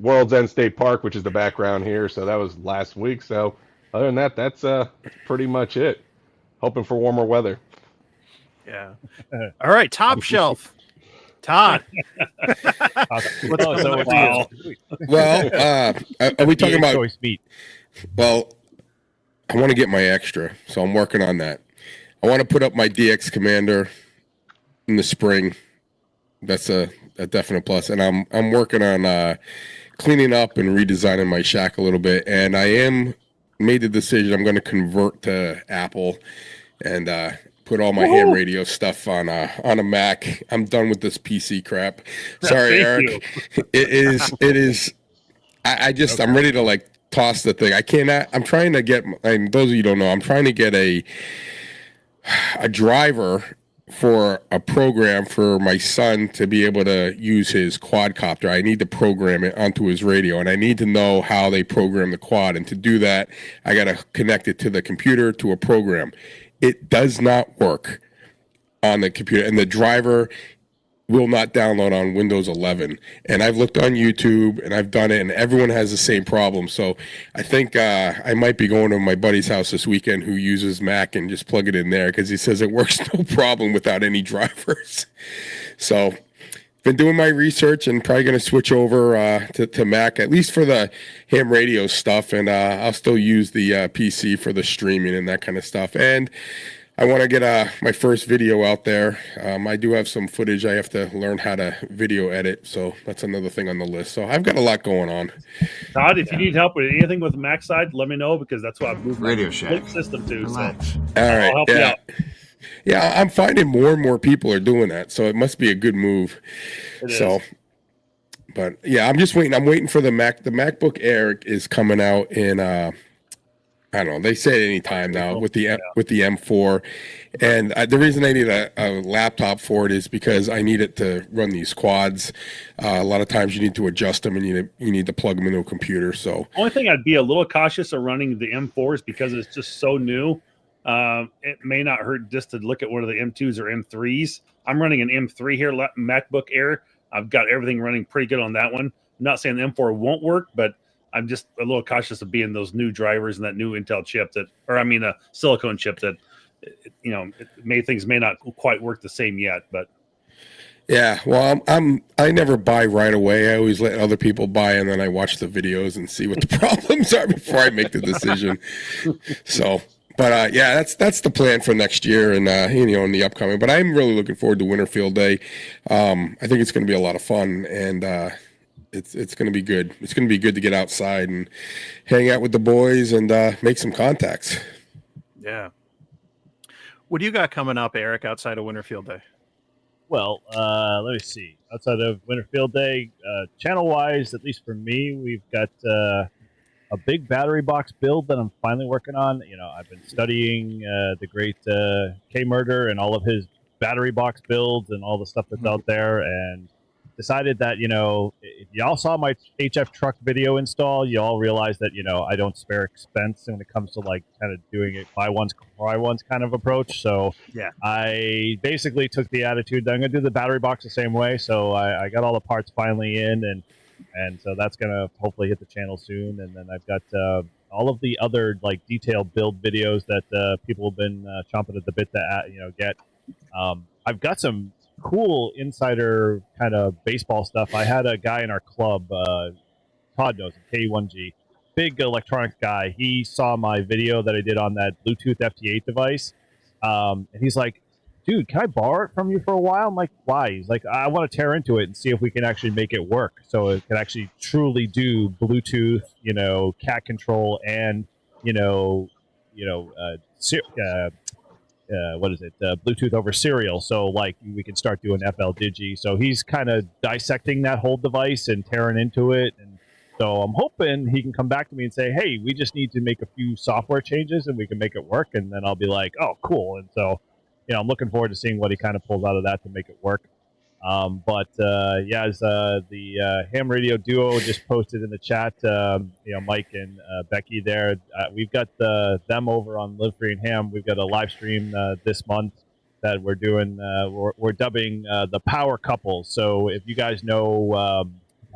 World's End State Park, which is the background here. So that was last week. So other than that, that's pretty much it. Hoping for warmer weather. Yeah. All right, top shelf. Todd. What's Oh, coming so up it's for you? Well, are we talking about? choice meat? Well, I want to get my extra, so I'm working on that. I want to put up my DX Commander in the spring. That's a definite plus, and I'm working on cleaning up and redesigning my shack a little bit. And I am made the decision I'm going to convert to Apple and put all my ham radio stuff on a Mac. I'm done with this PC crap. Sorry, Thank Eric. It is. I'm ready to like toss the thing. I cannot. I'm trying to get. And those of you who don't know, I'm trying to get a driver for a program for my son to be able to use his quadcopter. I need to program it onto his radio, and I need to know how they program the quad. And to do that, I got to connect it to the computer to a program. It does not work on the computer, and the driver will not download on Windows 11. And I've looked on YouTube, and I've done it, and everyone has the same problem. So I think I might be going to my buddy's house this weekend who uses Mac and just plug it in there because he says it works no problem without any drivers. So been doing my research and probably going to switch over to Mac, at least for the ham radio stuff. And I'll still use the PC for the streaming and that kind of stuff. And I want to get my first video out there. I do have some footage I have to learn how to video edit. So that's another thing on the list. So I've got a lot going on. Todd, if you need help with anything with the Mac side, let me know because that's what I've moved my Radio Shack. split system to. Relax. So All right. I'll help you Yeah. out. Yeah, I'm finding more and more people are doing that. So it must be a good move. It So, is. but yeah, I'm just waiting. I'm waiting for the Mac. The MacBook Air is coming out in I don't know. They say any time now with the M4, and the reason I need a laptop for it is because I need it to run these quads. A lot of times you need to adjust them, and you need to plug them into a computer. So Only thing I'd be a little cautious of running the M4s because it's just so new. It may not hurt just to look at one of the M2s or M3s. I'm running an M3 here, MacBook Air. I've got everything running pretty good on that one. I'm not saying the M4 won't work, but I'm just a little cautious of being those new drivers and that new Intel chip a silicone chip that, things may not quite work the same yet, but. yeah, well, I never buy right away. I always let other people buy, and then I watch the videos and see what the problems are before I make the decision. So. But yeah, that's the plan for next year and in the upcoming. But I'm really looking forward to Winterfield Day. I think it's going to be a lot of fun, and it's going to be good. It's going to be good to get outside and hang out with the boys and make some contacts. Yeah. What do you got coming up, Eric, outside of Winterfield Day? Well, let me see. Outside of Winterfield Day, channel-wise, at least for me, we've got a big battery box build that I'm finally working on. I've been studying the great K-Murder and all of his battery box builds and all the stuff that's out there, and decided that, if y'all saw my HF truck video install, you all realize that, I don't spare expense when it comes to like kind of doing it buy ones, cry ones kind of approach. So Yeah. I basically took the attitude that I'm going to do the battery box the same way. So I got all the parts finally in, and so that's going to hopefully hit the channel soon. And then I've got all of the other like detailed build videos that people have been chomping at the bit to get. I've got some cool insider kind of baseball stuff. I had a guy in our club, Todd knows him, K1G, big electronics guy. He saw my video that I did on that Bluetooth FT8 device, and he's like, dude, can I borrow it from you for a while? I'm like, why? He's like, I want to tear into it and see if we can actually make it work. So it can actually truly do Bluetooth, cat control and, Bluetooth over serial. So like we can start doing FL Digi. So he's kind of dissecting that whole device and tearing into it. And So I'm hoping he can come back to me and say, hey, we just need to make a few software changes and we can make it work. And then I'll be like, oh, cool. And so, I'm looking forward to seeing what he kind of pulls out of that to make it work. As the ham radio duo just posted in the chat, Mike and Becky there, we've got them over on Live Free and Ham. We've got a live stream this month that we're doing. We're dubbing the Power Couple. So if you guys know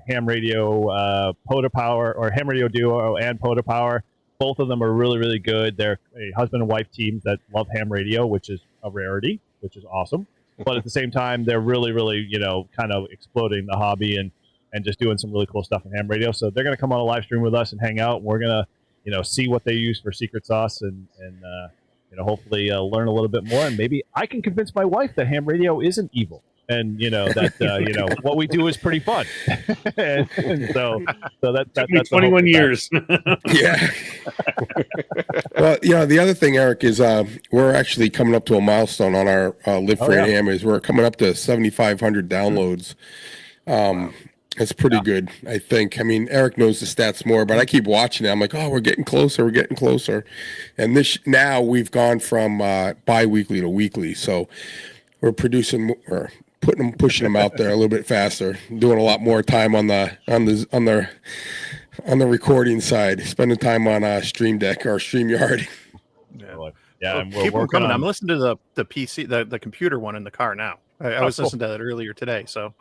Ham Radio Poda Power, or Ham Radio Duo and Poda Power, both of them are really, really good. They're a husband and wife teams that love ham radio, which is a rarity, which is awesome. But at the same time, they're really, really, kind of exploding the hobby and just doing some really cool stuff in ham radio. So they're going to come on a live stream with us and hang out. And we're going to, see what they use for secret sauce and hopefully learn a little bit more. And maybe I can convince my wife that ham radio isn't evil. And that what we do is pretty fun, and so that's 21 years. Yeah. Well, the other thing, Eric, is we're actually coming up to a milestone on our Live Free and Ham. Is we're coming up to 7,500 downloads. It's pretty good, I think. I mean, Eric knows the stats more, but I keep watching it. I'm like, oh, we're getting closer. And now we've gone from bi-weekly to weekly, so we're pushing them out there a little bit faster, doing a lot more time on the recording side, spending time on Stream Deck or StreamYard. Yeah, and we're keep them working coming. on. I'm listening to the PC, the computer one in the car now. I was listening to that earlier today, so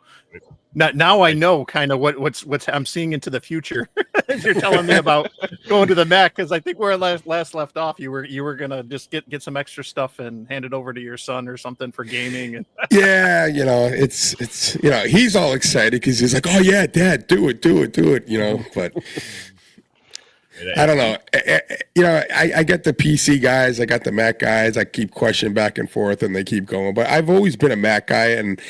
now I know kind of what's I'm seeing into the future. As you're telling me about going to the Mac, because I think where I last left off, you were gonna just get some extra stuff and hand it over to your son or something for gaming. And yeah, it's he's all excited because he's like, oh yeah, Dad, do it, but. I don't know. I get the PC guys. I got the Mac guys. I keep questioning back and forth, and they keep going. But I've always been a Mac guy, and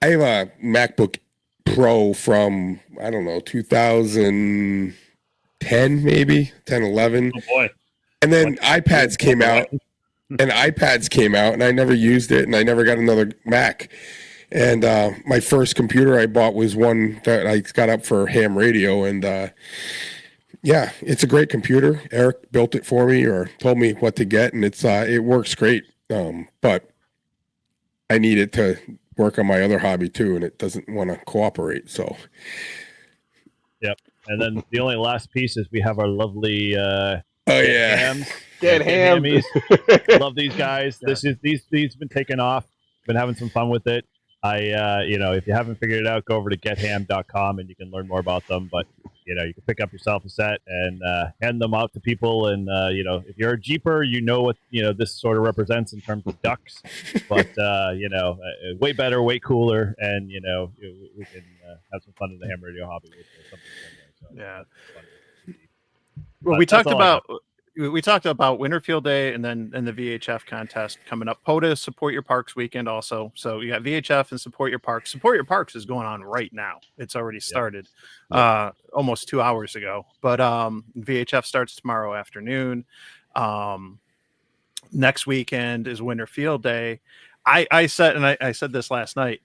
I have a MacBook Pro from, 2010, maybe 10, 11. Oh boy! And then iPads came out, and I never used it, and I never got another Mac. And my first computer I bought was one that I got up for ham radio, and yeah, it's a great computer. Eric built it for me or told me what to get, and it works great. But I need it to work on my other hobby too, and it doesn't want to cooperate. So, yep. And then the only last piece is we have our lovely hams. Get ham. Love these guys. Yeah. These been taking off. Been having some fun with it. If you haven't figured it out, go over to getham.com and you can learn more about them. But you can pick up yourself a set and hand them out to people. And if you're a Jeeper, what this sort of represents in terms of ducks. But way better, way cooler, and we can have some fun in the ham radio hobby with something similar. So, yeah. Well, we talked about Winterfield Day and then the VHF contest coming up. POTA Support Your Parks weekend also. So you got VHF and Support Your Parks. Support Your Parks is going on right now. It's already started almost 2 hours ago. But VHF starts tomorrow afternoon. Next weekend is Winterfield Day. I said this last night.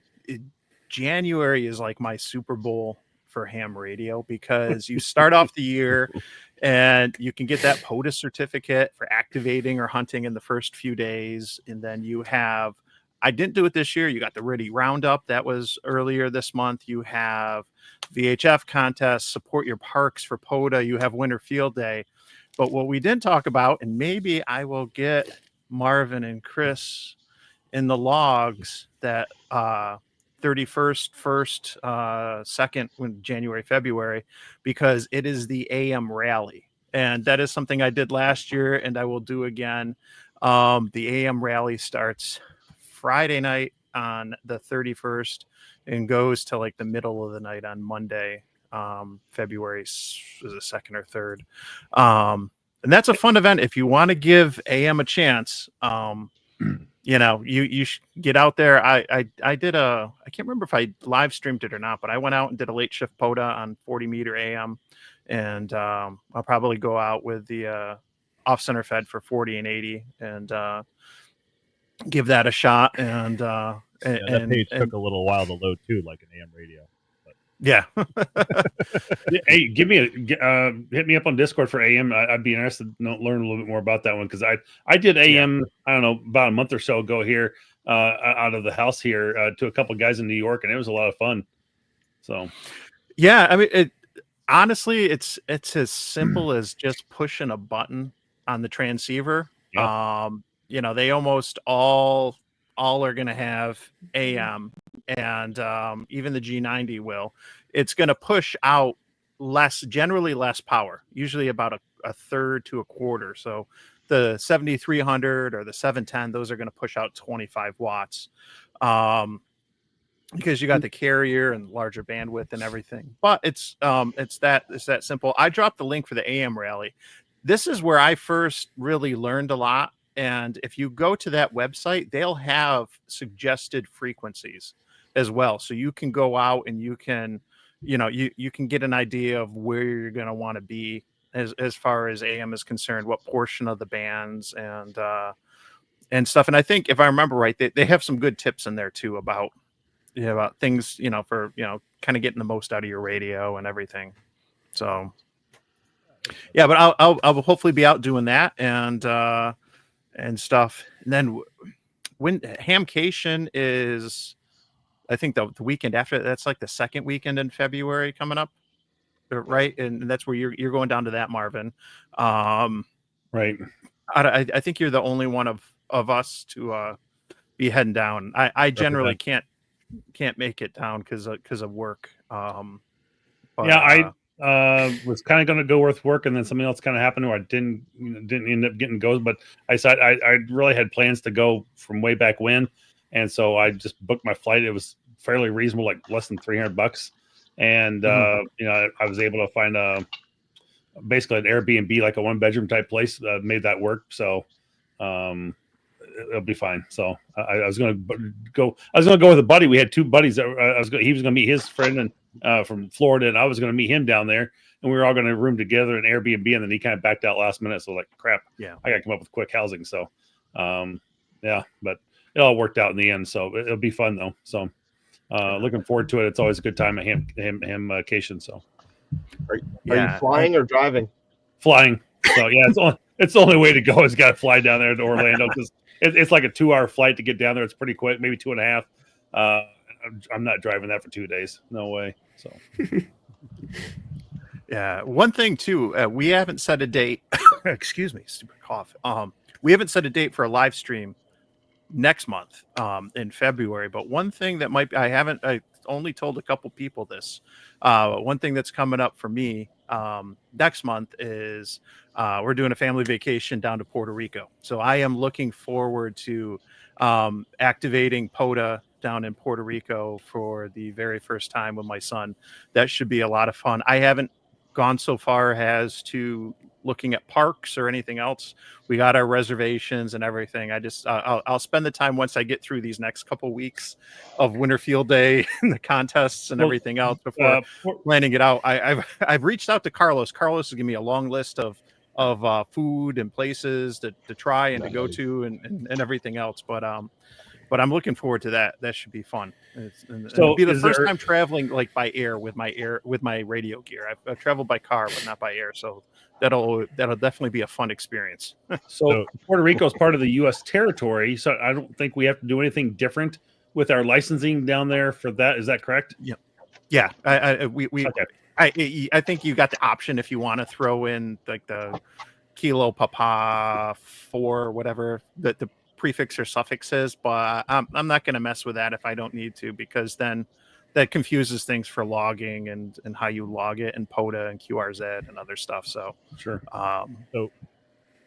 January is like my Super Bowl for ham radio because you start off the year and you can get that POTA certificate for activating or hunting in the first few days. And then you have, I didn't do it this year. You got the Ready Roundup. That was earlier this month. You have VHF contests, Support Your Parks for POTA. You have Winterfield Day. But what we didn't talk about, and maybe I will get Marvin and Chris in the logs that 31st, 1st, 2nd, when January, February, because it is the AM rally. And that is something I did last year and I will do again. The AM rally starts Friday night on the 31st and goes to like the middle of the night on Monday, February is the 2nd or 3rd. And that's a fun event. If you want to give AM a chance, you should get out there. I did I can't remember if I live streamed it or not, but I went out and did a late shift POTA on 40 meter AM, and I'll probably go out with the off center fed for 40 and 80 and give that a shot. And that page took a little while to load too, like an AM radio. But. Yeah. Hey, hit me up on Discord for AM. I'd be interested to learn a little bit more about that one because I did AM. I don't know, about a month or so ago here out of the house here to a couple guys in New York, and it was a lot of fun. So Yeah, I mean, honestly, it's as simple as just pushing a button on the transceiver. Yep. They almost all are going to have AM, and even the G90 will. It's going to push out generally less power, usually about a third to a quarter. So the 7300 or the 710, those are going to push out 25 watts. Because you got the carrier and larger bandwidth and everything. But it's that simple. I dropped the link for the AM rally. This is where I first really learned a lot. And if you go to that website, they'll have suggested frequencies as well. So you can go out and you can, you can get an idea of where you're going to want to be as far as AM is concerned, what portion of the bands and stuff. And I think if I remember right, they have some good tips in there too about things, for, kind of getting the most out of your radio and everything. So, yeah, but I'll hopefully be out doing that and stuff. And then when Hamcation is, I think the weekend after, that's like the second weekend in February coming up, right? And that's where you're going down to that, Marvin. Right. I think you're the only one of us to be heading down. I generally can't make it down because of work. But, yeah, I was kind of going to go with work, and then something else kind of happened where I didn't end up getting goes. But I decided I really had plans to go from way back when, and so I just booked my flight. It was fairly reasonable, like less than $300, and I was able to find basically an Airbnb, like a 1-bedroom type place. Made that work, so it'll be fine. So I was going to go with a buddy. We had 2 buddies that he was going to meet his friend and from Florida, and I was going to meet him down there, and we were all going to room together in Airbnb. And then he kind of backed out last minute. So like, crap, yeah, I got to come up with quick housing. So, yeah, but it all worked out in the end. So it'll be fun though. So, looking forward to it. It's always a good time at vacation. So, are you flying or driving? Flying. So yeah, it's the only way to go is got to fly down there to Orlando because it's like a 2-hour flight to get down there. It's pretty quick, maybe 2.5. I'm not driving that for 2 days. No way. So, yeah. One thing too, we haven't set a date. Excuse me, stupid cough. We haven't set a date for a live stream next month, in February. But one thing that I only told a couple people this. One thing that's coming up for me next month is we're doing a family vacation down to Puerto Rico. So I am looking forward to activating POTA down in Puerto Rico for the very first time with my son. That should be a lot of fun. I haven't gone so far as to looking at parks or anything else. We got our reservations and everything. I'll spend the time once I get through these next couple weeks of Winter Field Day and the contests and everything else before planning it out. I've reached out to Carlos. Carlos has given me a long list of food and places to try and to go to and everything else. But I'm looking forward to that. That should be fun. It'll be the first time traveling like by air with my radio gear. I've traveled by car, but not by air. So that'll definitely be a fun experience. So Puerto Rico is part of the U.S. territory, so I don't think we have to do anything different with our licensing down there for that. Is that correct? Yeah. Yeah. Okay. I think you got the option if you want to throw in like the Kilo Papa 4, whatever the prefix or suffix is, but I'm not going to mess with that if I don't need to, because then that confuses things for logging and how you log it and POTA and QRZ and other stuff. So sure. So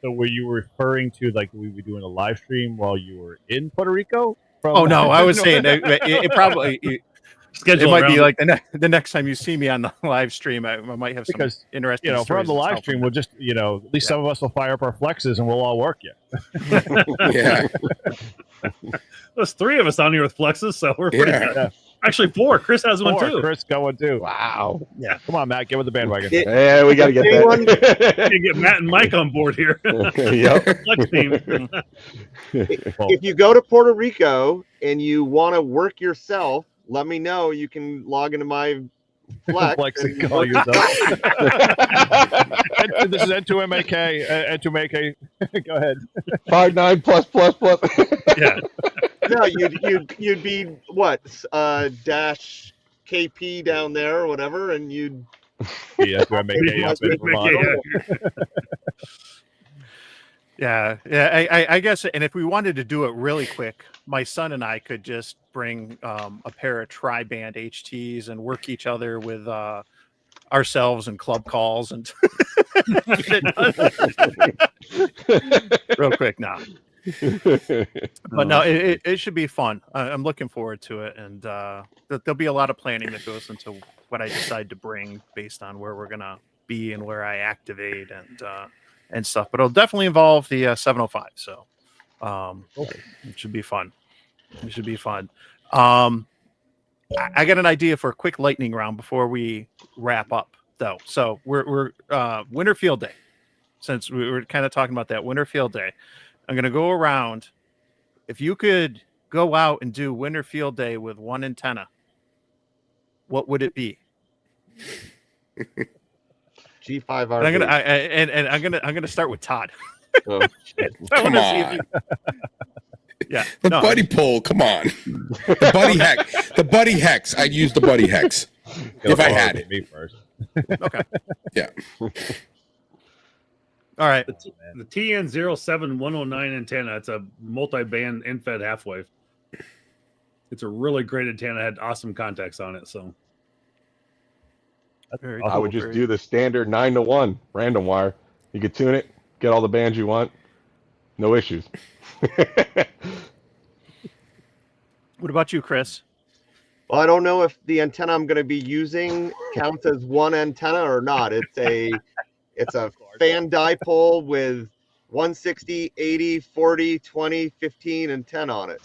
were you referring to like we were doing a live stream while you were in Puerto Rico? Oh no, I was saying it probably. It might be like the next time you see me on the live stream, I might have some interesting. If we're on the live stream, we'll just at least some of us will fire up our flexes and we'll all work you. Yeah. There's 3 of us on here with flexes, so we're pretty good. Yeah. Actually 4. Chris has one too. Chris going too. Wow. Yeah. Come on, Matt, get with the bandwagon. Yeah, we got to get that. You get Matt and Mike on board here. Yep. Flex team. If you go to Puerto Rico and you want to work yourself, let me know. You can log into my flex. Flex and and call look- yourself. And this is N2MAK. N2MAK. Go ahead. 5.9 plus. Yeah. No, you'd be what dash KP down there or whatever, and you'd Yeah, N2MAK up in Yeah. Vermont. Yeah. I guess, and if we wanted to do it really quick, my son and I could just bring a pair of tri-band HTs and work each other with ourselves and club calls and real quick now. But no, it should be fun. I'm looking forward to it, and there'll be a lot of planning that goes into what I decide to bring based on where we're gonna be and where I activate and stuff. But it'll definitely involve the 705. So it should be fun. It should be fun. I got an idea for a quick lightning round before we wrap up, though. So we're Winter Field Day. Since we were kind of talking about that Winter Field Day, I'm going to go around. If you could go out and do Winter Field Day with one antenna, what would it be? G5 And RV. I'm gonna start with Todd. Oh, I Come wanna see if on. Yeah, The no, buddy pull, come on. The buddy hex. The buddy hex. I'd use the buddy hex if I had it. Me first. Okay. Yeah. All right. The TN07109 antenna. It's a multi-band infed half-wave. It's a really great antenna. Had awesome contacts on it. So Very I would cool, just very- do the standard 9-to-1 random wire. You could tune it, get all the bands you want, no issues. What about you, Chris? Well, I don't know if the antenna I'm going to be using counts as one antenna or not. It's a fan dipole with 160, 80, 40, 20, 15, and 10 on it.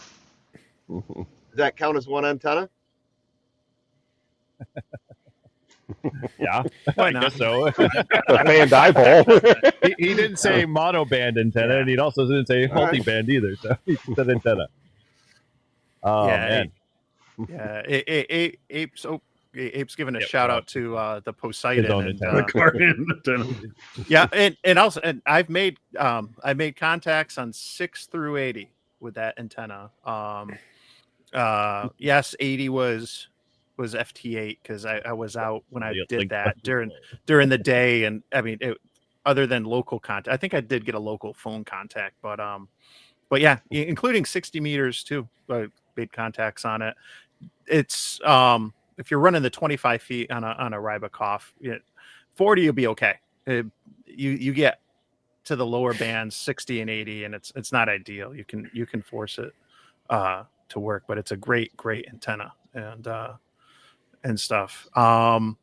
Does that count as one antenna? Yeah, Why I not? guess so. A fan dipole. he didn't say monoband antenna, and he also didn't say multi-band either. So he said antenna. Oh Yeah, man, Yeah, Ape's giving a Yep, shout well, out to the his Poseidon. own And, antenna. Garmin antenna. yeah, and also, and I made contacts on 6 through 80 with that antenna. Yes, 80 was FT8 because I was out when I Yeah, did link that button. during the day, and I mean, other than local contact, I think I did get a local phone contact, but yeah, including 60 meters too. I made contacts on it. It's if you're running the 25 feet on a Rybakov, 40 you'll be okay. You get to the lower bands 60 and 80, and it's not ideal. You can force it to work, but it's a great antenna and stuff. Not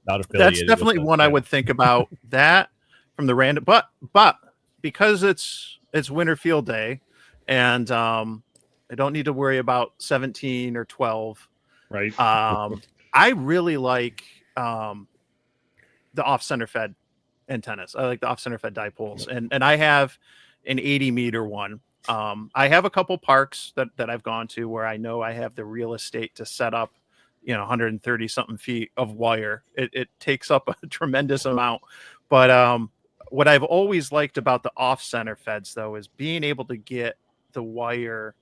affiliated. That's with definitely the one I channel. would think about that from the random, but because it's Winter Field Day, and I don't need to worry about 17 or 12. Right. I really like the off center fed antennas. I like the off center fed dipoles, and I have an 80 meter one. I have a couple parks that I've gone to where I know I have the real estate to set up, 130 something feet of wire. It takes up a tremendous amount, but what I've always liked about the off center feds though is being able to get the wire,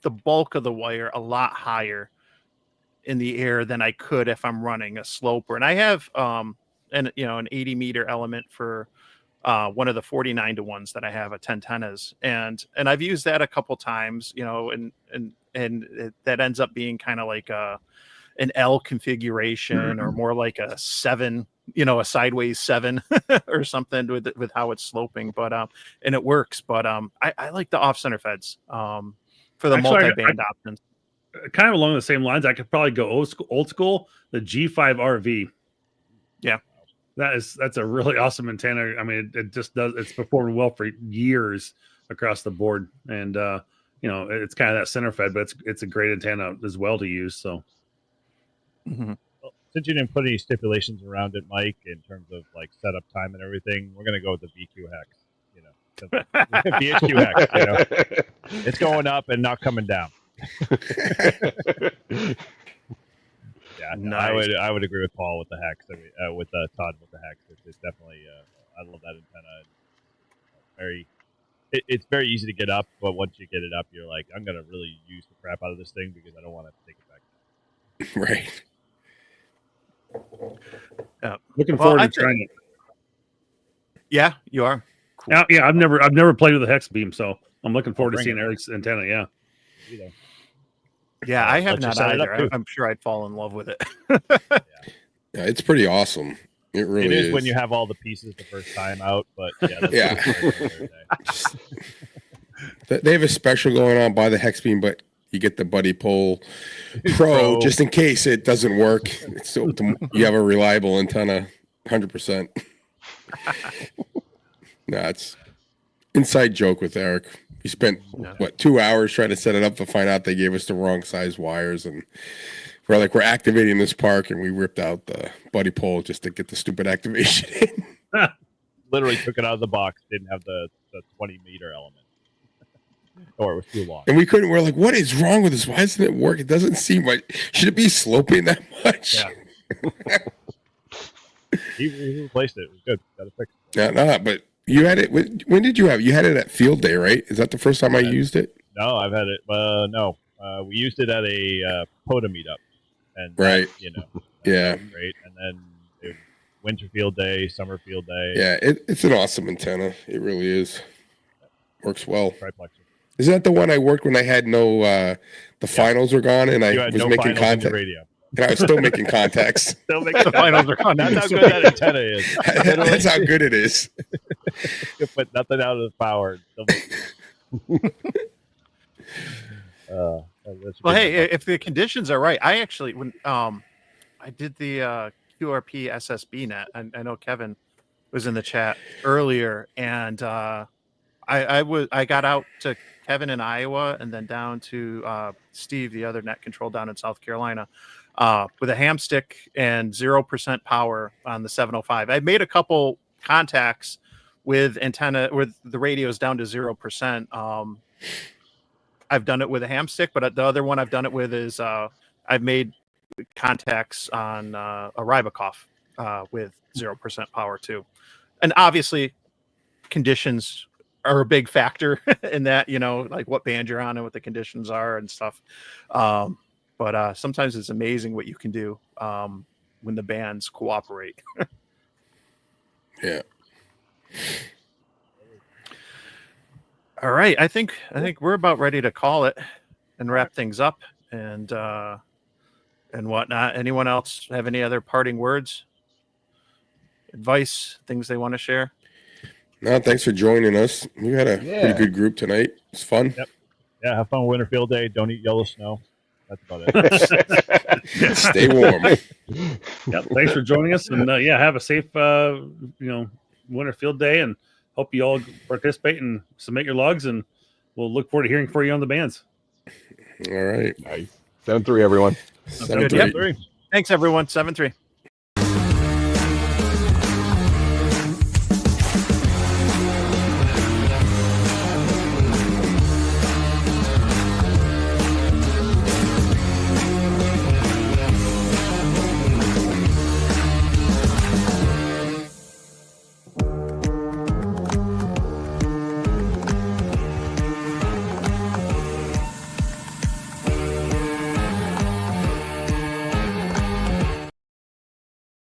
the bulk of the wire, a lot higher in the air than I could if I'm running a sloper. And I have an 80 meter element for one of the 49 to ones that I have at 10 tennas, and I've used that a couple times, and that ends up being kind of like an L configuration or more like a 7, a sideways 7 or something with how it's sloping, but and it works. But I like the off center feds for the Actually, multi-band options. Kind of along the same lines, I could probably go old school, the G5 RV. Yeah. That's a really awesome antenna. I mean, it just it's performed well for years across the board. And it's kind of that center fed, but it's a great antenna as well to use. So Mm-hmm. Well, since you didn't put any stipulations around it, Mike, in terms of like setup time and everything, we're gonna go with the BQ hex. BHQ hex. It's going up and not coming down. Yeah, Yeah, no, Nice. I would agree with Paul with the hex. I mean, with Todd with the hex. It's definitely I love that antenna. It's very easy to get up, but once you get it up, you're like, I'm gonna really use the crap out of this thing because I don't want to take it back down. Right. Looking Well, forward I to think- trying it. Yeah, you are. Cool. Yeah, I've never played with a hex beam, so I'm looking forward to bring seeing it. Eric's antenna. Yeah. Either. Yeah, I have Let's just not set it up, either. too. I'm sure I'd fall in love with it. Yeah, it's pretty awesome. It really It is when you have all the pieces the first time out, but yeah, that's Yeah. that's They have a special going on by the hex beam, but you get the Buddy Pole Pro Pro. just in case it doesn't work. So you have a reliable antenna, 100%. No, it's inside joke with Eric. We spent what 2 hours trying to set it up to find out they gave us the wrong size wires, and we're activating this park, and we ripped out the Buddy Pole just to get the stupid activation in. literally took it out of the box. Didn't have the 20-meter element, or it was too long. And we couldn't. We're like, what is wrong with this? Why doesn't it work? It doesn't seem like. Should it be sloping that much? Yeah. He replaced it. It was good. Got it fixed. No, but you had it. When did you have? You had it at Field Day, right? Is that the first time I used it? No, I've had it. No, we used it at a POTA meetup, and Right. Yeah. that was great. And then winter field day, summer field day. Yeah, it's an awesome antenna. It really is. Works well. Triplex. Isn't that the one I worked when I had no? The finals were gone, and You I had was no making finals in contact. your radio. And I was still making contacts. Still making The finals are coming. That's how good that antenna is. That's how good it is. You put nothing out of the power. Still make- that's a Well, good hey, one. if the conditions are right, I actually when I did the QRP SSB net, I know Kevin was in the chat earlier, and I got out to Kevin in Iowa and then down to Steve, the other net control down in South Carolina, with a ham stick and 0% power on the 705. I made a couple contacts with the radios down to 0%. I've done it with a ham stick, but the other one I've done it with is I've made contacts on a Rybakov with 0% power too. And obviously conditions are a big factor in that, like what band you're on and what the conditions are and stuff. But sometimes it's amazing what you can do when the bands cooperate. Yeah. All right. I think we're about ready to call it and wrap things up and whatnot. Anyone else have any other parting words, advice, things they want to share? No, thanks for joining us. We had a pretty good group tonight. It's fun. Yep. Yeah, have fun with winter field day. Don't eat yellow snow. That's about it. Stay warm. Yep. Thanks for joining us, and have a safe winter field day, and hope you all participate and submit your logs, and we'll look forward to hearing from you on the bands. All right. Nice. 7-3, everyone. 7-3. Yep. Thanks everyone. 7-3.